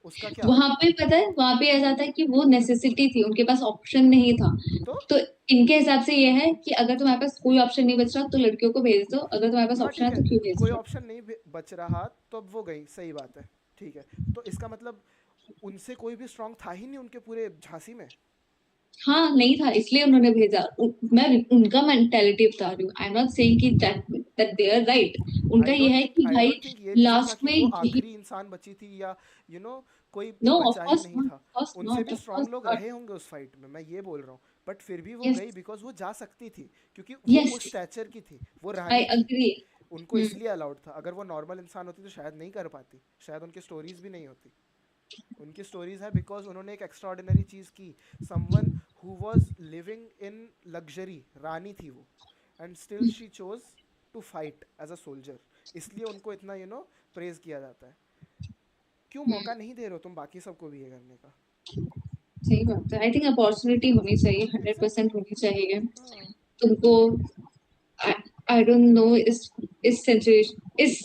उसका क्या? वहां पे पता है, वहां पे ऐसा था कि वो नेसेसिटी थी, उनके पास ऑप्शन नहीं था। तो तो इनके हिसाब से ये है कि अगर तुम्हारे पास कोई ऑप्शन नहीं बच रहा तो लड़कियों को भेज दो, अगर तुम्हारे पास हाँ ऑप्शन ठीक है है, तो क्यों भेज कोई रहे हो? ऑप्शन नहीं बच रहा तो अब वो गई, सही बात है, ठीक है। तो इसका मतलब उनसे कोई भी स्ट्रांग था ही नहीं उनके पूरे झांसी में। हाँ नहीं था, इसलिए उन्होंने भेजा। मैं उनका मेंटेलिटी बता रही हूँ, आई एम नॉट सेइंग कि that that they are right. उनका ये है कि आई भाई डोंट थिंक ये रीजन था लास्ट कि में वो यही। आखिरी इंसान बची थी, या यू you नो कोई नो, ऑफ बचा ही कोर्स नहीं नॉट, था। ऑफ कोर्स उनसे नॉट, भी ऑफ स्ट्रांग कोर्स लोग नॉट। रहे होंगे उस फाइट में, मैं ये बोल रहा हूँ, बट फिर भी वो यस, गई बिकॉज वो जा सकती थी, क्योंकि वो यस, उस स्टैचर की थी, वो आई रानी थी। अग्री। उनको इसलिए अलाउड था, अगर वो नॉर्मल इंसान होती तो शायद नहीं कर पाती, शायद उनकी स्टोरीज भी नहीं होती। उनकी स्टोरीज है बिकॉज उन्होंने एक एक्स्ट्राऑर्डिनरी चीज़ की। Someone who was living in luxury, रानी थी वो, and still she chose to fight as a soldier, इसलिए उनको इतना प्रेज किया जाता है। क्यों मौका नहीं दे रहे हो तुम बाकी सबको भी ये करने का? सही बात है, आई थिंक अपॉर्चुनिटी होनी चाहिए, 100% एग्जैक्टली, होनी चाहिए हाँ। तुमको। आई डोंट नो, इस सेंचुरी, इस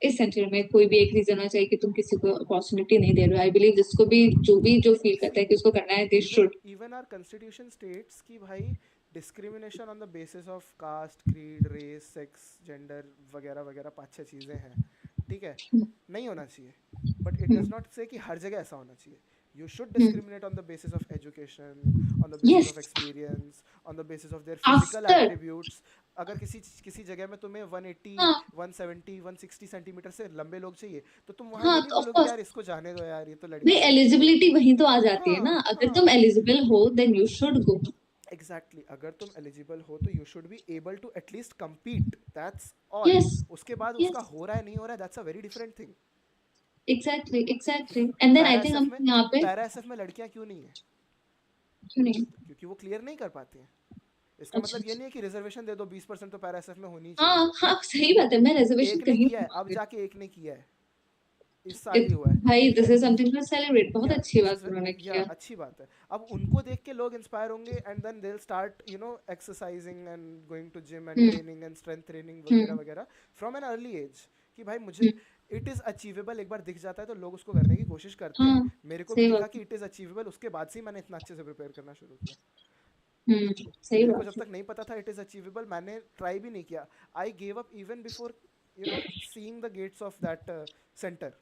इस सेंचुरी में कोई भी एक रीजन होना चाहिए कि तुम किसी को अपॉर्चुनिटी नहीं दे रहे हो। आई बिलीव जिसको भी जो फील करता है कि उसको करना है, they even should. Even our constitution states कि भाई discrimination on the basis of caste, creed, race, sex, gender वगैरह वगैरह 5-6 चीज़ें हैं, ठीक है, नहीं होना चाहिए। बट इट डज नॉट से कि हर जगह ऐसा होना चाहिए। You should discriminate on the basis of education, on the basis yes, of experience, on the basis of their physical after. Attributes. अगर किसी किसी जगह में तुम्हें 180, हाँ, 170, 160 सेंटीमीटर से लंबे लोग चाहिए, तो तुम वहाँ हाँ, ये नहीं तो ऑफ बोलोगे कोर्स यार इसको जाने दो यार, ये तो भाई लड़की है इसको। एलिजिबिलिटी वहीं तो आ जाती है ना, हाँ अगर तुम हाँ, एलिजिबल हो then you should go. Exactly, अगर तुम एलिजिबल हो तो you should be able to at least compete, that's all. Yes, उसके बाद उसका यस, हो रहा है नहीं हो रहा है, that's a very different thing. Exactly, exactly, and then I पैरा थिंक एसएफ हम में यहाँ पे पैरा एसएफ में लड़कियां क्यों नहीं है? क्यों नहीं? क्योंकि वो क्लियर नहीं कर पाती हैं। इसका अच्छा, मतलब ये अच्छा। नहीं है कि रिजर्वेशन दे दो, 20% तो पैरा एसएफ में होनी ही चाहिए। हाँ, हाँ, सही बात है, मैं रिजर्वेशन एक ने कहीं किया नहीं है, अब मांग जाके एक ने किया है, इस रही। साल ही हुआ है, भाई ठीक दिस है। इज समथिंग टू सेलिब्रेट, बहुत या अच्छी दिस बात इज, उन्होंने या किया। अच्छी बात है। अब उनको देख के लोग इंस्पायर होंगे, and then they will start exercising and going to gym and hmm, training and strength training वगैरह हम्म, वगैरह फ्रॉम एन अर्ली एज, कि भाई मुझे हम्म, इट इज़ अचीवेबल, एक बार दिख जाता है तो लोग उसको करने की कोशिश करते हैं। हाँ, मेरे को भी सही दिखा बात कि इट इज़ अचीवेबल, उसके बाद से ही मैंने इतना अच्छे से प्रिपेयर करना शुरू किया। है। सही मेरे को जब बात है। तक नहीं पता था इट इज़ अचीवेबल, मैंने ट्राई भी नहीं किया। I gave up even before seeing the gates of that centre.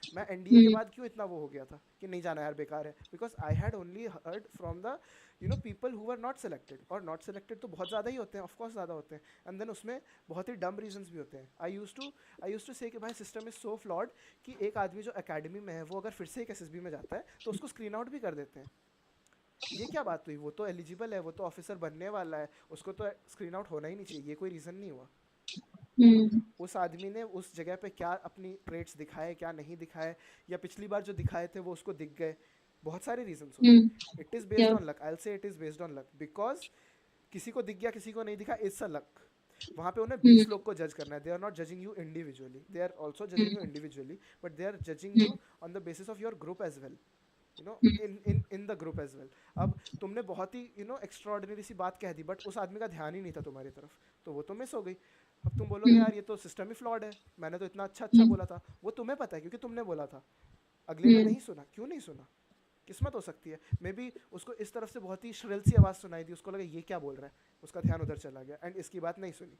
मैं एनडीए के हम्म, बाद क्यों इतना वो हो गया था कि नहीं जाना यार, बेकार है, because I had only heard from the people who are not selected, और नॉट सेलेक्टेड तो बहुत ज़्यादा ही होते हैं, ऑफकोर्स ज़्यादा होते हैं, एंड देन उसमें बहुत ही डम रीजंस भी होते हैं। आई यूज टू से कि भाई सिस्टम इज सो फ्लॉड कि एक आदमी जो एकेडमी में है वो अगर फिर से एक एसएसबी में जाता है तो उसको स्क्रीन आउट भी कर देते हैं। ये क्या बात हुई, वो तो एलिजिबल है, वो तो ऑफिसर बनने वाला है, उसको तो स्क्रीन आउट होना ही नहीं चाहिए, ये कोई रीज़न नहीं हुआ। हम्म, उस आदमी ने उस जगह पे क्या अपनी ट्रेड्स दिखाए, क्या नहीं दिखाए, या पिछली बार जो दिखाए थे वो उसको दिख गए, बहुत सारे रीजंस होते हम्म, हैं। इट इज़ बेस्ड या, on luck, I will say it is based on luck, because किसी को दिख गया किसी को नहीं दिखा, इट्स अ लक। वहाँ पे उन्हें हम्म, 20 लोग को जज करना है, they are not judging you individually, they are also judging you hmm, individually, but they are judging hmm, you on the basis of your group as well, hmm, in the group as well. अब तुमने बहुत ही extraordinary सी बात कह दी, but उस आदमी का ध्यान ही नहीं था तुम्हारी तरफ, तो वो तो मिस हो गई। अब तुम बोलोगे हम्म, यार ये तो सिस्टम ही फ्लॉड है, मैंने तो इतना अच्छा अच्छा हम्म, बोला था, वो तुम्हें पता है क्योंकि तुमने बोला था, अगले ने हम्म, नहीं सुना, क्यों नहीं सुना? किस्मत हो सकती है, मे बी उसको इस तरफ से बहुत ही श्रिल सी आवाज़ सुनाई दी, उसको लगा ये क्या बोल रहा है, उसका ध्यान उधर चला गया एंड इसकी बात नहीं सुनी।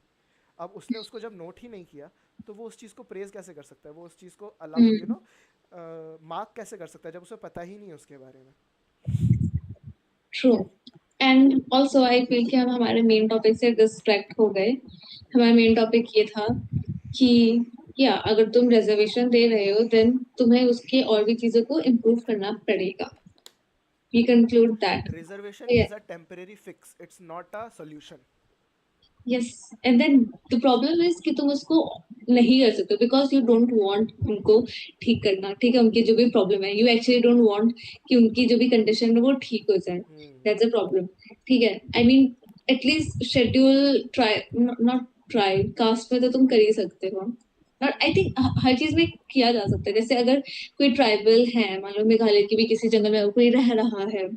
अब उसने उसको जब नोट ही नहीं किया तो वो उस चीज़ को प्रेज कैसे कर सकता है, वो उस चीज़ को हम्म, मार्क कैसे कर सकता है जब उसे पता ही नहीं है उसके बारे में। True. And also I feel कि हम हमारे मेन टॉपिक से डिस्ट्रैक्ट हो गए। हमारा मेन टॉपिक ये था कि या अगर तुम रिजर्वेशन दे रहे हो देन तुम्हें उसके और भी चीजों को इम्प्रूव करना पड़ेगा। We conclude that. Reservation is a temporary fix, it's not a solution. Yes, and then the problem is कि तुम उसको नहीं कर सकते बिकॉज यू डोंट वांट उनको ठीक करना। ठीक है, उनकी जो भी प्रॉब्लम है, यू एक्चुअली डोंट वांट कि उनकी जो भी कंडीशन है वो ठीक हो जाए। That's a problem. ठीक है, I mean at least schedule tribe, not tribe, caste में तो तुम कर ही सकते हो। नॉट, आई थिंक हर चीज में किया जा सकता है। जैसे अगर कोई ट्राइबल है, मान लो मेघालय की भी किसी जंगल में कोई रह रहा है,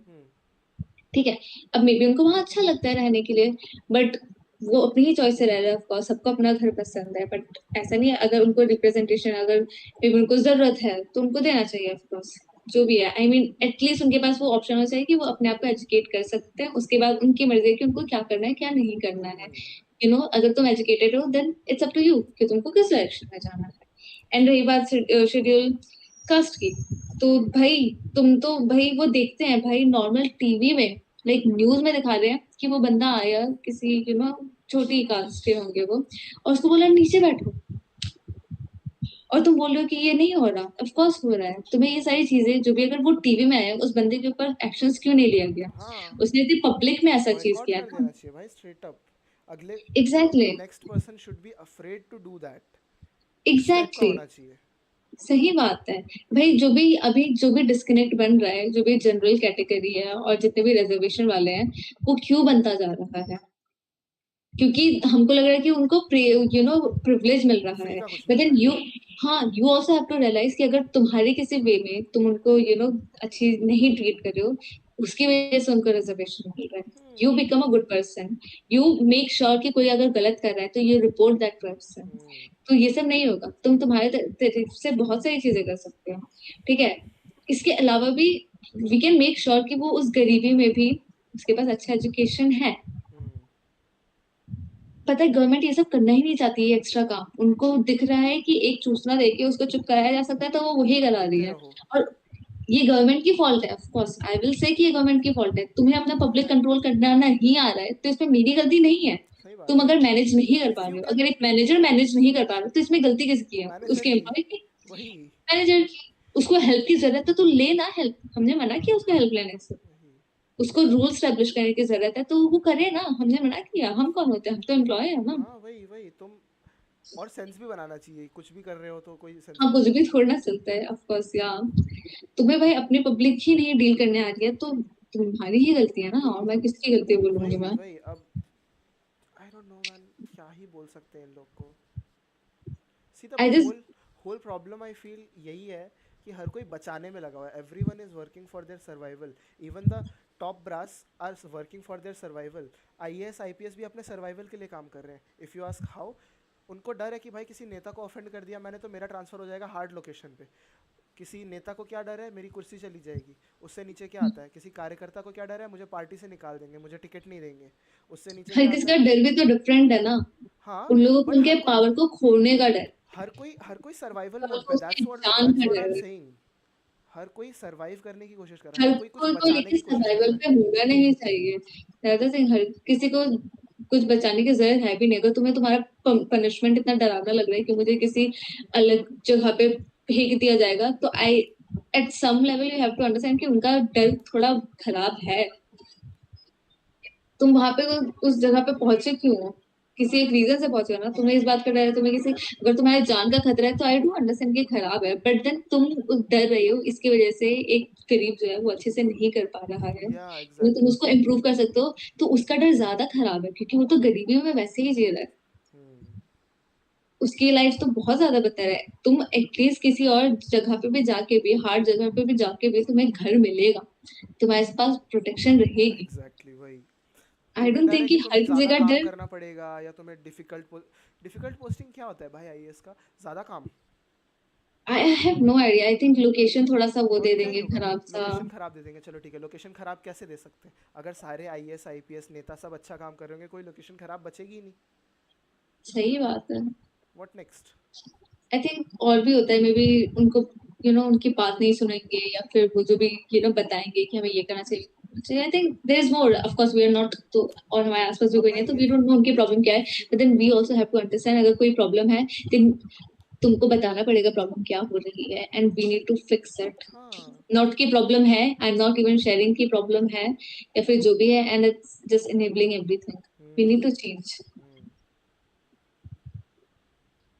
ठीक है, अब मे बी उनको वहां अच्छा लगता है रहने के लिए, बट वो अपनी ही चॉइस से रह रहे हैं। ऑफकोर्स सबको अपना घर पसंद है, बट ऐसा नहीं है। अगर उनको रिप्रेजेंटेशन, अगर maybe उनको जरूरत है तो उनको देना चाहिए ऑफकोर्स। जो भी है, आई मीन एटलीस्ट उनके पास वो ऑप्शन होना चाहिए कि वो अपने आप को एजुकेट कर सकते हैं, उसके बाद उनकी मर्जी है कि उनको क्या करना है क्या नहीं करना है। अगर तुम एजुकेटेड हो then it's up to you कि तुमको किस डायरेक्शन में जाना है। एंड रही बात शेड्यूल कास्ट की, तो भाई तुम तो भाई वो देखते हैं भाई नॉर्मल टीवी में, लाइक न्यूज में दिखा रहे हैं कि वो बंदा आया किसी छोटी कास्ट के होंगे वो, और उसको बोला नीचे बैठो, और तुम बोल रहे हो कि ये नहीं हो रहा। ऑफ कोर्स हो रहा है। तुम्हें ये सारी चीजें जो भी, अगर वो टीवी में आया, उस बंदे के ऊपर एक्शंस क्यों नहीं लिया गया? हाँ, उसने यदि पब्लिक में ऐसा चीज बॉयकॉट किया कर ना। देना चाहिए भाई स्ट्रेट अप। अगले exactly next person should be afraid to do that, इस टाइप का एग्जैक्टली होना चाहिए। सही बात है। भाई जो भी डिस्कनेक्ट बन रहा है, जो भी जनरल कैटेगरी है और जितने भी रिजर्वेशन वाले हैं, वो क्यों बनता जा रहा है? क्योंकि हमको लग रहा है कि उनको प्रिविलेज मिल रहा फ्री है। का कुछ बट मिल देन रहा है। हाँ, you also have to realize कि अगर तुम्हारे किसी वे में तुम उनको अच्छी नहीं ट्रीट कर रहे हो, उसकी वजह से उनको रिजर्वेशन मिल रहा है। You become a good person, you make sure कि कोई अगर गलत कर रहा है तो यू रिपोर्ट दैट पर्सन। तो ये सब नहीं होगा। तुम तुम्हारे तरफ से बहुत सारी चीजें कर सकते हो, ठीक है। इसके अलावा भी वी कैन मेक श्योर कि वो उस गरीबी में भी उसके पास अच्छा एजुकेशन है। पता है गवर्नमेंट ये सब करना ही नहीं चाहती है एक्स्ट्रा काम। उनको दिख रहा है कि एक सूचना देके उसको चुप कराया जा सकता है तो वो वही करा रही देते है। रहो। और ये गवर्नमेंट की फॉल्ट है। Of course I will say कि ये गवर्नमेंट की फॉल्ट है। तुम्हें अपना पब्लिक कंट्रोल करना नहीं आ रहा है तो इसमें मेरी गलती नहीं है। सही तुम बात है। अगर मैनेज नहीं कर इफ पा यू रहे हो, कैन, अगर एक मैनेजर मैनेज नहीं कर पा रहा तो इसमें गलती किसकी है? मैनेजर उसके की, एम्प्लॉय की, वही मैनेजर की। उसको हेल्प की जरूरत है तो ले ना हेल्प। हमने मना किया उसको हेल्प लेने से? वही उसको रूल स्टैब्लिश करने की जरूरत है तो वो करे ना। हमने मना किया? हम कौन होते हैं? हम तो एम्प्लॉय है ना। हाँ, वही वही तुम। और सेंस भी बनाना चाहिए, कुछ भी कर रहे हो तो कोई सेंस हाँ, भी कुछ बनाना भी चाहिए। थोड़ा ना चलता है। ऑफ कोर्स या तुम्हें भाई अपनी पब्लिक ही नहीं डील करने आ रही है तो तुम्हारी ही गलती है ना, और मैं किसकी गलती बोलूंगी वही मैं? वही अब आई डोंट नो मैन, क्या ही बोल सकते हैं इन लोग को। See the I just whole whole problem I feel यही है कि हर कोई बचाने में लगा हुआ है। Everyone is working for their survival. Even the top brass are working for their survival. IAS IPS भी अपने सर्वाइवल के लिए काम कर रहे हैं। इफ़ यू आस्क हाउ, उनको डर है कि भाई किसी नेता को ऑफेंड कर दिया मैंने तो मेरा ट्रांसफ़र हो जाएगा हार्ड लोकेशन पे। किसी नेता को क्या डर है, मेरी कुर्सी चली जाएगी। उससे नीचे क्या आता है, किसी कार्यकर्ता को क्या डर है, मुझे पार्टी से निकाल देंगे, मुझे टिकट नहीं देंगे। उससे नीचे हर क्या किसी आता का है। डर भी तो डिफरेंट है ना। हाँ, उन लोगों को बट उनके पावर को खोने का डर, हर कोई सर्वाइवल मोड को पे, उसकी दैट्स व्हाट जान दैट्स का व्हाट आई डर एम है। सेइंग। हर कोई सरवाइव करने की कोशिश कर रहा है, हर हर कोई कुछ कोई को बचाने लेके की कोशिश कर सर्वाइवल रहा है। पे होना नहीं चाहिए। ज्यादा से हर किसी को कुछ बचाने की जरूरत है भी नहीं। अगर तुम्हें तुम्हारा पनिशमेंट इतना डरावना लग रहा है कि मुझे किसी अलग जगह पे फेंक दिया जाएगा, तो I at some level you have to understand कि उनका डर थोड़ा खराब है। तुम वहां पे उस जगह पे पहुंचे क्यों हो? किसी एक रीजन से पहुंचे हो ना। तुम्हें इस बात का डर है, तुम्हें किसी, अगर तुम्हारे जान का खतरा है तो आई डू अंडरस्टैंड कि खराब है, बट देन तुम डर रहे हो इसकी वजह से एक गरीब जो है वो अच्छे से नहीं कर पा रहा है। या तो तुम एग्जैक्टली। उसको इम्प्रूव कर सकते हो, तो उसका डर ज्यादा खराब है क्योंकि वो तो गरीबी में वैसे ही जी रहा है। उसकी लाइफ तो बहुत ज्यादा बेहतर है। तुम एटलीस्ट किसी और जगह पे भी जाके भी, हार्ड जगह पे भी जाके भी तुम्हें घर मिलेगा, तुम्हारे पास प्रोटेक्शन रहेगी। एग्जैक्टली वही। आई तुम्हें डोंट डर है थिंक कि कि तुम्हें हर किसी ज़्यादा का काम डर। करना पड़ेगा, या तुम्हें डिफिकल्ट पोस्टिंग क्या होता है भाई आईएएस का? ज़्यादा काम। I have no idea. I think location थोड़ा सा वो दे और क्या ही देंगे होगा, खराब सा। लोकेशन खराब दे देंगे। चलो ठीक है, लोकेशन खराब कैसे दे सकते हैं? अगर सारे आईएएस आईपीएस नेता सब अच्छा काम कर रहे होंगे, कोई लोकेशन खराब बचेगी ही नहीं। सही बात है। What next? आई थिंक और भी होता है, मे बी उनको उनकी बात नहीं सुनेंगे, या फिर वो जो भी बताएंगे कि हमें ये करना चाहिए। I think there is more. Of course we are not, तो और हमारे आसपास भी अब कोई नहीं भाई है तो ये वी डोंट नो उनकी प्रॉब्लम क्या है। But then we also have to understand, अगर कोई प्रॉब्लम है देन तुमको बताना पड़ेगा प्रॉब्लम क्या हो रही है, and we need to fix it. हाँ। नॉट की प्रॉब्लम है, I am not even sharing की प्रॉब्लम है, या फिर जो भी है, and it's just enabling everything. We need to change.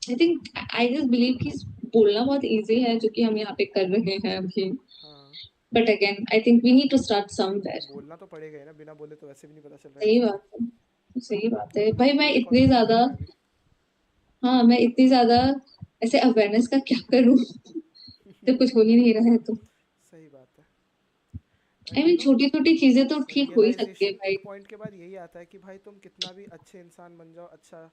I think I just believe कि बोलना बहुत इजी है जो कि हम यहाँ पे कर रहे हैं अभी। हाँ, but again I think we need to start somewhere. बोलना तो पड़ेगा ही ना, बिना बोले तो वैसे भी नहीं पता चल रहा है सही किसी को। बात है, सही बात है भाई। मैं यही इतनी कॉन्फ्लिक्ट चल ज्यादा, रहा है अभी। हाँ मैं इतनी ज्यादा ऐसे अवेयरनेस का क्या करूँ जब कुछ हो ही नहीं रहा है तो। सही बात है। आई एंड मीन छोटी छोटी चीजें तो ठीक हो ही सकती है रियलाइजेशन भाई। एक पॉइंट के बाद यही आता है कि भाई तुम कितना भी अच्छे इंसान बन जाओ, अच्छा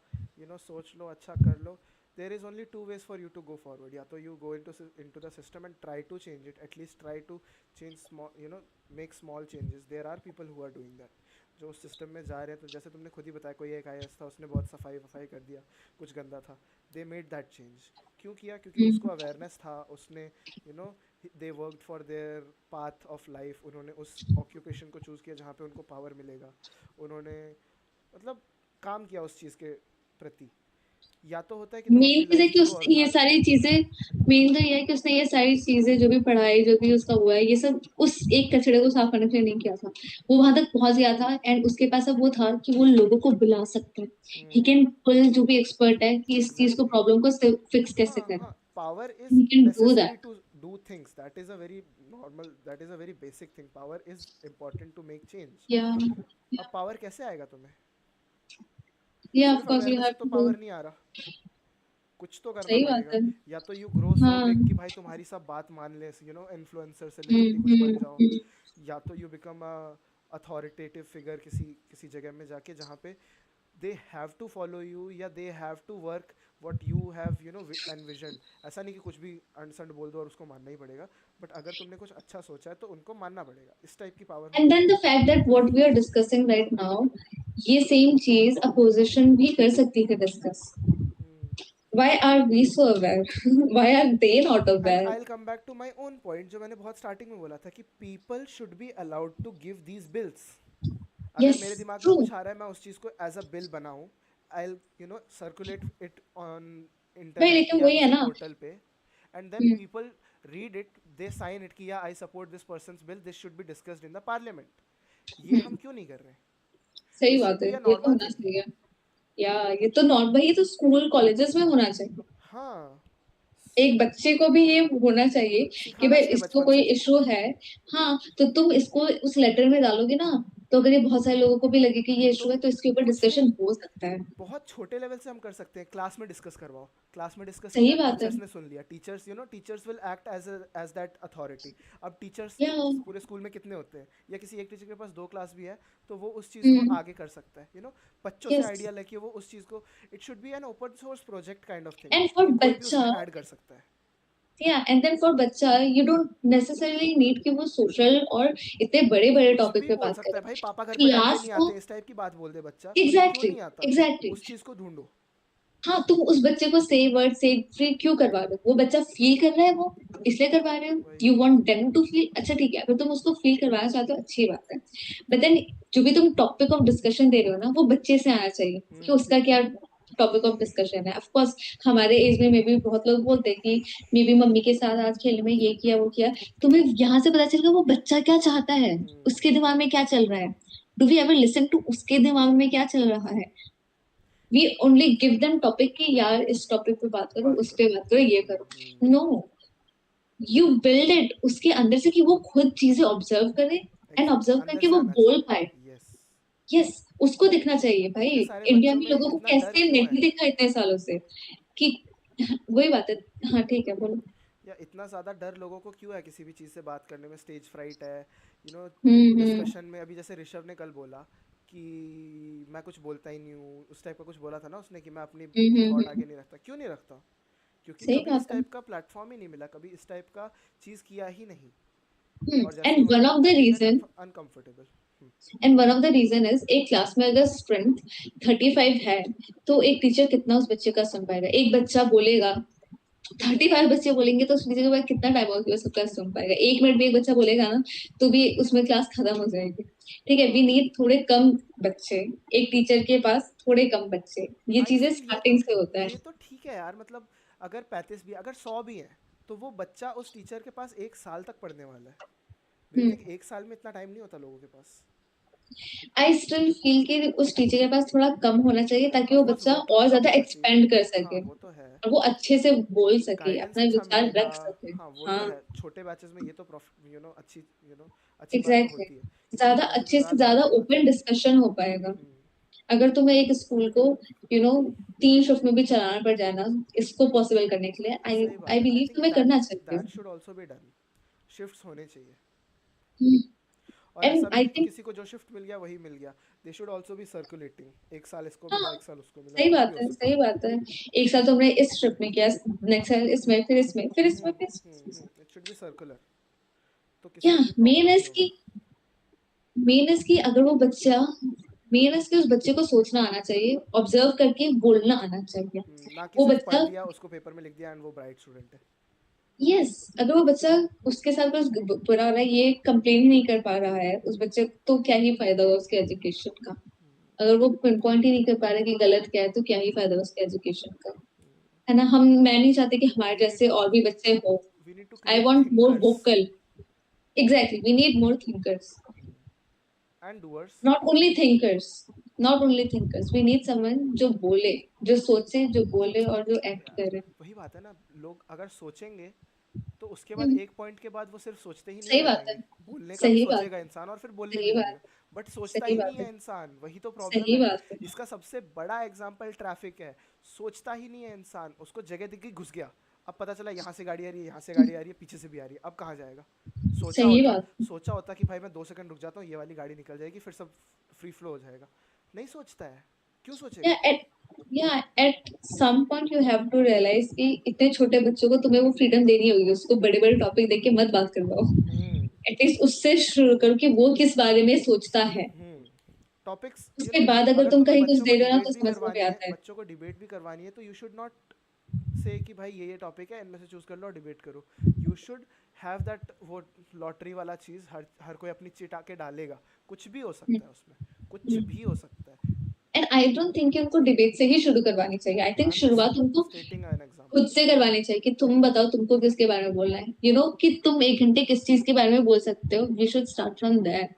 सोच लो, अच्छा कर लो, there is only two ways for you to go forward. या तो you go into the system and try to change it, at least try to change small, you know, make small changes. There are people who are doing that, जो उस system में जा रहे हैं. तो जैसे तुमने खुद ही बताया, कोई एक आईएएस था, उसने बहुत सफाई वफाई कर दिया, कुछ गंदा था, दे मेड दैट चेंज. क्यों किया? क्योंकि उसको अवेयरनेस था, उसने you know they worked for their path of life. उन्होंने उस ऑक्यूपेशन को चूज़ किया जहाँ पे उनको पावर मिलेगा. उन्होंने मतलब काम किया उस चीज़ के प्रति. या तो होता है कि तुम मेन अपनी चीज है लाइफ कि जियो और उसने ये भाग सारी जाओ. चीजें, मेन तो ये है कि उसने ये सारी चीजें जो भी पढ़ाई जो भी उसका हुआ है ये सब उस एक कचड़े को साफ करने के लिए नहीं किया था. वो वहां तक पहुंच गया था एंड उसके पास अब वो था कि वो लोगों को बुला सकता है. ही कैन पुल जो भी एक्सपर्ट है कि इस चीज को एग्जैक्टली. प्रॉब्लम को फिक्स कैसे हाँ करें. हाँ, power is he can do necessary that. To do things. That is a very normal, that is a very basic thing. Power is important to make change. या अब पावर कैसे आएगा तुम्हें? या ऑफ सिर्फ कोर्स यू अवेयरनेस हैव से तो to do. Power नहीं आ रहा, कुछ तो करना सही बात पड़ेगा. है. या तो यू ग्रो सो हाँ. बिग कि भाई तुम्हारी सब बात मान ले, यू नो, इन्फ्लुएंसर सेलिब्रिटी कुछ बन जाओ. हम्म. या तो you become a authoritative figure किसी किसी जगह में जाके, जहाँ पे they have to follow you, या they have to work what you have you know envision. ऐसा नहीं कि कुछ भी अंडसंड बोल दो और उसको मानना ही पड़ेगा, बट अगर तुमने कुछ अच्छा सोचा है तो उनको मानना पड़ेगा. इस टाइप की पावर And होनी then the चाहिए. fact that what we are discussing right now, ये सेम चीज अपोजिशन भी कर सकती है discuss. Why are we so aware? Why are they not and aware? I will come back to my own point, जो मैंने बहुत स्टार्टिंग में बोला था कि people should be allowed to give these bills. अगर Yes, मेरे दिमाग में true. कुछ आ रहा है, मैं उस चीज़ को एज अ बिल बनाऊं, I you know circulate it on भाई इंटरनेट लेकिन या वही है किसी ना. पोर्टल पे, and then people read it, they sign it कि या I support this person's bill, this should be discussed in the parliament. ये हम क्यों नहीं कर रहे? सही दिस शुड बात है, बी अ ये तो नॉर्मल होना थिंग. चाहिए. या ये तो नॉट भाई, ये तो स्कूल कॉलेजेस में होना चाहिए. हाँ, एक बच्चे को भी ये होना चाहिए कि सिखाना भाई चाहिए इसको बचपन कोई से. इशू है. हाँ, तो तुम इसको उस लेटर में डालोगे ना, तो अगर ये बहुत सारे लोगों को भी लगे कि ये इशू तो है तो इसके ऊपर कुछ नहीं, डिस्कशन हो सकता है. बहुत छोटे लेवल से हम कर सकते हैं. क्लास में डिस्कस करवाओ. क्लास में डिस्कस सही किया, बात है. टीचर्स ने सुन लिया. Teachers you know teachers will act as that authority. अब टीचर्स या पूरे स्कूल में कितने होते हैं, या किसी एक टीचर के पास 2 क्लास भी है, तो वो उस चीज़ को हम्म. आगे कर सकता है. यू नो, बच्चों से यस. आइडिया लेके वो उस चीज़ को, it should be an open source project kind of thing, and for कि कोई भी बच्चा, उसमें ऐड कर सकता है. yeah, and then for बच्चा you don't necessarily need कि वो सोशल और इतने बड़े बड़े कुछ टॉपिक भी पे बोल बात सकता है करे. भाई, पापा घर पे डांटे क्लास नहीं को, आते, इस टाइप की बात बोल दे बच्चा. क्यों एग्जैक्टली नहीं आता? एग्जैक्टली. उस चीज़ को ढूंढो. हाँ, तुम उस बच्चे को से वर्ड से फ्री क्यों करवा रहे हो? वो बच्चा फील कर रहा है, वो इसलिए करवा रहे हो. वही. You want them to feel. अच्छा ठीक है, अगर तुम उसको फील करवाना चाहते हो अच्छी बात है, बट देन जो भी तुम टॉपिक ऑफ डिस्कशन दे रहे हो ना, वो बच्चे से आना चाहिए कि उसका क्या टॉपिक ऑफ डिस्कशन है. ऑफ कोर्स हमारे एज में मे बी बहुत लोग बोलते हैं कि मे बी मम्मी के साथ आज खेलने में ये किया वो किया. तुम्हें यहाँ से पता चलेगा वो बच्चा क्या चाहता है, उसके दिमाग में क्या चल रहा है. Do we ever listen to उसके दिमाग में क्या चल रहा है? We only give them topic कि यार इस टॉपिक पे बात करो, बात उस पे करो. बात करो, ये करो. नो, यू बिल्ड इट उसके अंदर से कि वो खुद चीजें ऑब्जर्व करे एंड एग्जैक्टली, ऑब्जर्व अंदर करके से वो आना बोल चाहिए. पाए. यस. यस, उसको दिखना चाहिए भाई. इतने सारे इंडिया बच्चों में में लोगों को इतना डर कैसे क्यों नहीं है? दिखा इतने सालों से कि वही बात है. हाँ ठीक है, बोलो. या इतना ज़्यादा डर लोगों को क्यों है किसी भी चीज़ से बात करने में? स्टेज फ्राइट है, यू नो. हम्म. डिस्कशन में अभी जैसे ऋषभ ने कल बोला कि मैं कुछ बोलता ही नहीं हूँ, उस टाइप का कुछ बोला था ना उसने, कि मैं अपनी थॉट आगे नहीं रखता. क्यों नहीं रखता? क्योंकि सही कभी इस बात है. टाइप का प्लेटफॉर्म ही नहीं मिला, कभी इस टाइप का चीज़ किया ही नहीं. और जैसे एंड उन्होंने वन ऑफ द बोला, they get reason uncomfortable. And one of the reason is एक क्लास में अगर स्ट्रेंथ 35 है तो एक टीचर कितना उस बच्चे का सुन पाएगा? एक बच्चा बोलेगा, 35 बच्चे बोलेंगे तो उस टीचर के पास कितना टाइम होगा कि वो सबका सुन पाएगा? 1 मिनट में एक बच्चा बोलेगा ना तो भी उसमें क्लास खत्म हो जाएगी. ठीक है, वी हाँ, नीड थोड़े कम बच्चे, एक टीचर के पास थोड़े कम बच्चे. ये आई चीजें फील स्टार्टिंग से होता है. ये तो ठीक है यार. मतलब अगर 35 भी, अगर 100 भी हैं, तो वो बच्चा उस टीचर के पास 1 साल तक पढ़ने वाला है. डू यू थिंक 1 साल में इतना टाइम नहीं होता लोगों के पास? आई स्टिल फील कि उस टीचर के पास थोड़ा कम होना चाहिए ताकि वो ऑफ कोर्स बच्चा वर्कलोड और कम ज्यादा होना चाहिए. एक्सपेंड कर हाँ, सके वो तो है. और वो अच्छे से बोल सके, गाइडेंस अपना अच्छा विचार मिलेगा. रख सके. हाँ, वो तो हाँ, है. छोटे बैचेस में ये तो यू नो अच्छी, यू नो अच्छी बात तो एग्जैक्टली. होती है कि ज्यादा छोटे बैचेस में अच्छे से ज़्यादा ज्यादा जानने की बात ओपन है. डिस्कशन हो पाएगा. अगर तुम्हें एक स्कूल को यू नो 3 शिफ्ट में भी चलाना पड़ जाए ना इसको पॉसिबल करने के लिए, आई सही आई बात है. आई बिलीव थिंक तुम्हें दैट करना चाहिए. That should also be done. Shifts होने चाहिए. और एंड ऐसा भी आई नहीं कि थिंक किसी को जो शिफ्ट मिल गया वही मिल गया. They should also be circulating, एक साल इसको मिला, हाँ एक साल उसको मिला, सही कुछ भी बात हो है, सकता सही है। बात है। एक साल तो हमने इस ट्रिप में किया, नेक्स्ट साल इसमें, फिर इसमें, फिर इसमें, फिर इट शुड बी सर्कुलर, तो या किसी को भी मेन प्रॉब्लम है नहीं होगा। इसकी, मेन है इसकी अगर वो बच्चा, मेन है इसकी उस बच्चे को सोचना आना चाहिए, ऑब्जर्व करके बोलना आना चाहिए। ना कि वो सिर्फ पढ़ बच्चा, लिया, उसको पेपर में लिख दिया एंड वो ब्राइट स्टूडेंट है। यस, अगर वो बच्चा उसके साथ कुछ बुरा हो रहा है, ये कंप्लेन ही नहीं कर पा रहा है उस बच्चे को, तो क्या ही फायदा हुआ उसके एजुकेशन का। अगर वो पिन पॉइंट ही नहीं कर पा रहा कि गलत क्या है, तो क्या ही फायदा उसके एजुकेशन का, है ना। मैं नहीं चाहते कि हमारे वी नीड जैसे टू और भी बच्चे हो। We need to I create want more thinkers vocal, exactly, we need more thinkers, and doers. Not only thinkers, not only thinkers, we need someone जो बोले, जो सोचे, जो बोले और जो एक्ट करे। वही बात है ना, लोग अगर सोचेंगे तो उसके बाद हम्म, एक पॉइंट के बाद वो सिर्फ सोचते ही नहीं सही रह बात है, जाएंगे, बोलने का भी सही बात सोचेगा है, इंसान और फिर बोलने भी सही बात लगेगा, है, बट सोचता सही ही नहीं बात है, है इंसान, वही तो प्रॉब्लम सही है। बात है। इसका सबसे बड़ा एग्जाम्पल ट्रैफिक है, सोचता ही नहीं है इंसान, उसको जगह दिख गई घुस गया, अब पता चला यहाँ से गाड़ी आ रही है, यहाँ से गाड़ी आ रही है, पीछे से भी आ रही है, अब कहाँ जाएगा। सोचा सही होता बात है। सोचा होता कि भाई मैं 2 सेकंड रुक जाता हूँ, ये वाली गाड़ी निकल जाएगी, फिर सब फ्री फ्लो हो जाएगा। नहीं सोचता है, क्यों या सोचेगा। एट या at some point you have to realize कि इतने छोटे बच्चों को तुम्हें वो फ्रीडम देनी होगी, उसको बड़े बड़े टॉपिक देख के मत बात करवाओ। हम्म एटलीस्ट उससे शुरू करो कि वो किस बारे में सोचता है, टॉपिक्स उसके बाद अगर अगर तुम तुम्हें कहीं कुछ बच्चों को दे रहे हो ना डिबेट तो भी समझ में भी करवानी है, आता है। बच्चों को डिबेट भी करवानी है, तो यू शुड नॉट से कि भाई ये टॉपिक है, इनमें से चूज कर लो और डिबेट करो। यू शुड हैव दैट, वो लॉटरी वाला चीज, हर हर कोई अपनी चिट आके डालेगा, कुछ भी हो सकता है उसमें, कुछ भी हो सकता है। एंड आई डोंट थिंक कि उनको डिबेट से ही शुरू करवानी चाहिए, आई थिंक आई एम शुरुआत जस्ट उनको स्टेटिंग एन खुद एग्जांपल। से करवानी चाहिए कि तुम बताओ तुमको किसके बारे में बोलना है, कि तुम 1 घंटे किस चीज के बारे में बोल सकते हो, we should start from that,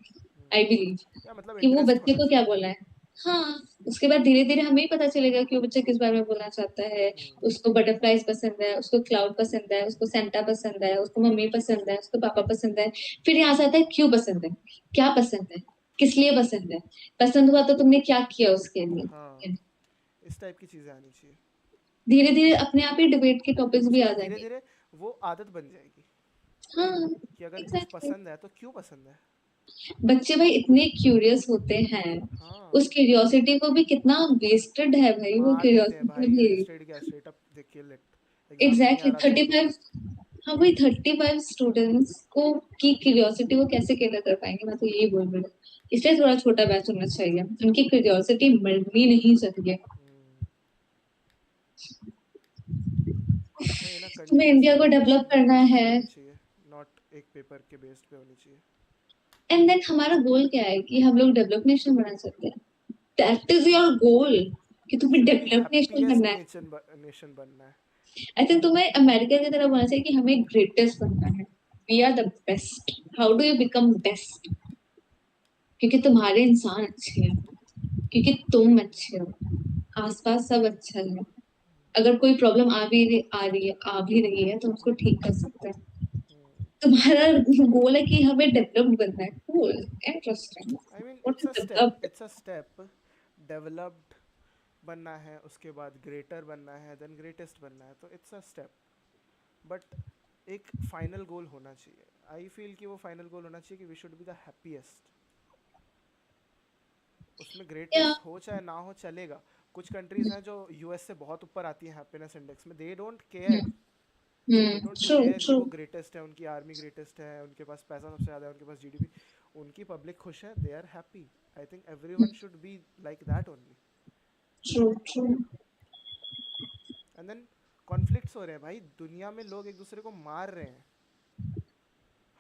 I believe, या मतलब कि वो इंटरेस्ट बच्चे होना को क्या चाहिए। बोलना है। हाँ, उसके बाद धीरे धीरे हमें ही पता चलेगा कि वो बच्चा किस बारे में बोलना चाहता है। उसको बटरफ्लाईज पसंद है, उसको क्लाउड पसंद है, उसको सेंटा पसंद है, उसको मम्मी पसंद है, उसको पापा पसंद है। फिर यहाँ से आता है क्यों पसंद है, क्या पसंद है, किस लिए पसंद है, पसंद हुआ तो तुमने क्या किया उसके हाँ, लिए। इस टाइप की चीजें आनी चाहिए। धीरे धीरे अपने आप ही डिबेट के टॉपिक्स भी उसके आ बाद धीरे जाएंगे। धीरे वो आदत बन जाएगी हाँ, कि अगर कुछ एग्जैक्टली, पसंद है तो क्यों पसंद है। बच्चे भाई इतने क्यूरियस होते हैं, उस हाँ, क्यूरियोसिटी को भी कितना वेस्टेड है भाई, वो मार देते हैं क्यूरियोसिटी भाई, भी। वेस्टेड क्या, स्ट्रेट अप देखिए, लेट एग्जाम में नहीं आ एग्जैक्टली, रहा, छोड़ थर्टी दो। फाइव हाँ वही 35 स्टूडेंट्स को की क्यूरियोसिटी वो कैसे कैटर कर पाएंगे, मैं तो यही बोल रही हूँ। इसलिए थोड़ा छोटा बैच होना चाहिए, उनकी क्यूरियोसिटी मरनी नहीं चाहिए। हम्म, वही ना, तुम्हें कंटिन्यूस इंडिया को डेवलप एजुकेशन करना है, होनी चाहिए, नॉट एक पेपर के बेस्ड पे होनी चाहिए। एंड देन हमारा गोल क्या है कि हम लोग डेवलप नेशन बना सकते हैं, दैट इज योर गोल, कि तुम्हें should be develop nation happiest बनना है। नेशन बनना है। आई थिंक तुम्हें अमेरिका की तरह बोलना चाहिए कि हमें ग्रेटेस्ट बनना है, we are the best. How do you become best? क्योंकि तुम्हारे इंसान अच्छे हैं, क्योंकि तुम अच्छे हो, आसपास सब अच्छा है। अगर कोई प्रॉब्लम आ भी रही है तो उसको ठीक कर सकते हैं। तुम्हारा गोल है कि हमें डेवलप बनना है, cool, interesting, I mean what it's is a step, developed? It's a step. Developed बनना है, उसके बाद ग्रेटर बनना है, देन ग्रेटेस्ट बनना है, तो इट्स अ स्टेप। बट एक फाइनल गोल होना चाहिए। आई फील कि वो फाइनल गोल होना चाहिए कि we should be the happiest. उसमें या ग्रेटेस्ट हो चाहे ना हो चलेगा। कुछ कंट्रीज हैं जो यूएस से बहुत ऊपर आती हैं हैप्पीनेस इंडेक्स में, they don't care, they don't true care कि ट्रू। वो ग्रेटेस्ट है, उनकी आर्मी ग्रेटेस्ट है, उनके पास पैसा सबसे ज़्यादा है, उनके पास जीडीपी, उनकी पब्लिक खुश है, they are happy. I think everyone should be like that only. True true. And then conflicts हो रहे हैं भाई दुनिया में, लोग एक दूसरे को मार रहे हैं,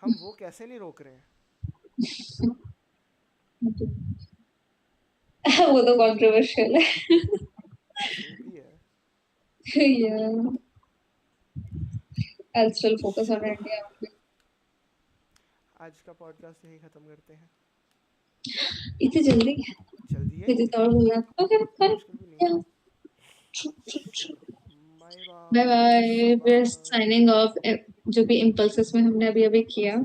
हम वो कैसे नहीं रोक रहे हैं। वो तो कंट्रोवर्शियल है। जो भी है। Yeah, I'll still focus on चलो, India. आज का पॉडकास्ट यहीं ख़त्म करते हैं। इतनी जल्दी? जल्दी है मुझे ये, तो और बोलना। ओके इतना फाइन। मुश्किल भी नहीं है। या, चलो, चलो, bye bye bye, bye, we are bye. Signing off. जो भी इम्पल्सेस में हमने अभी अभी किया।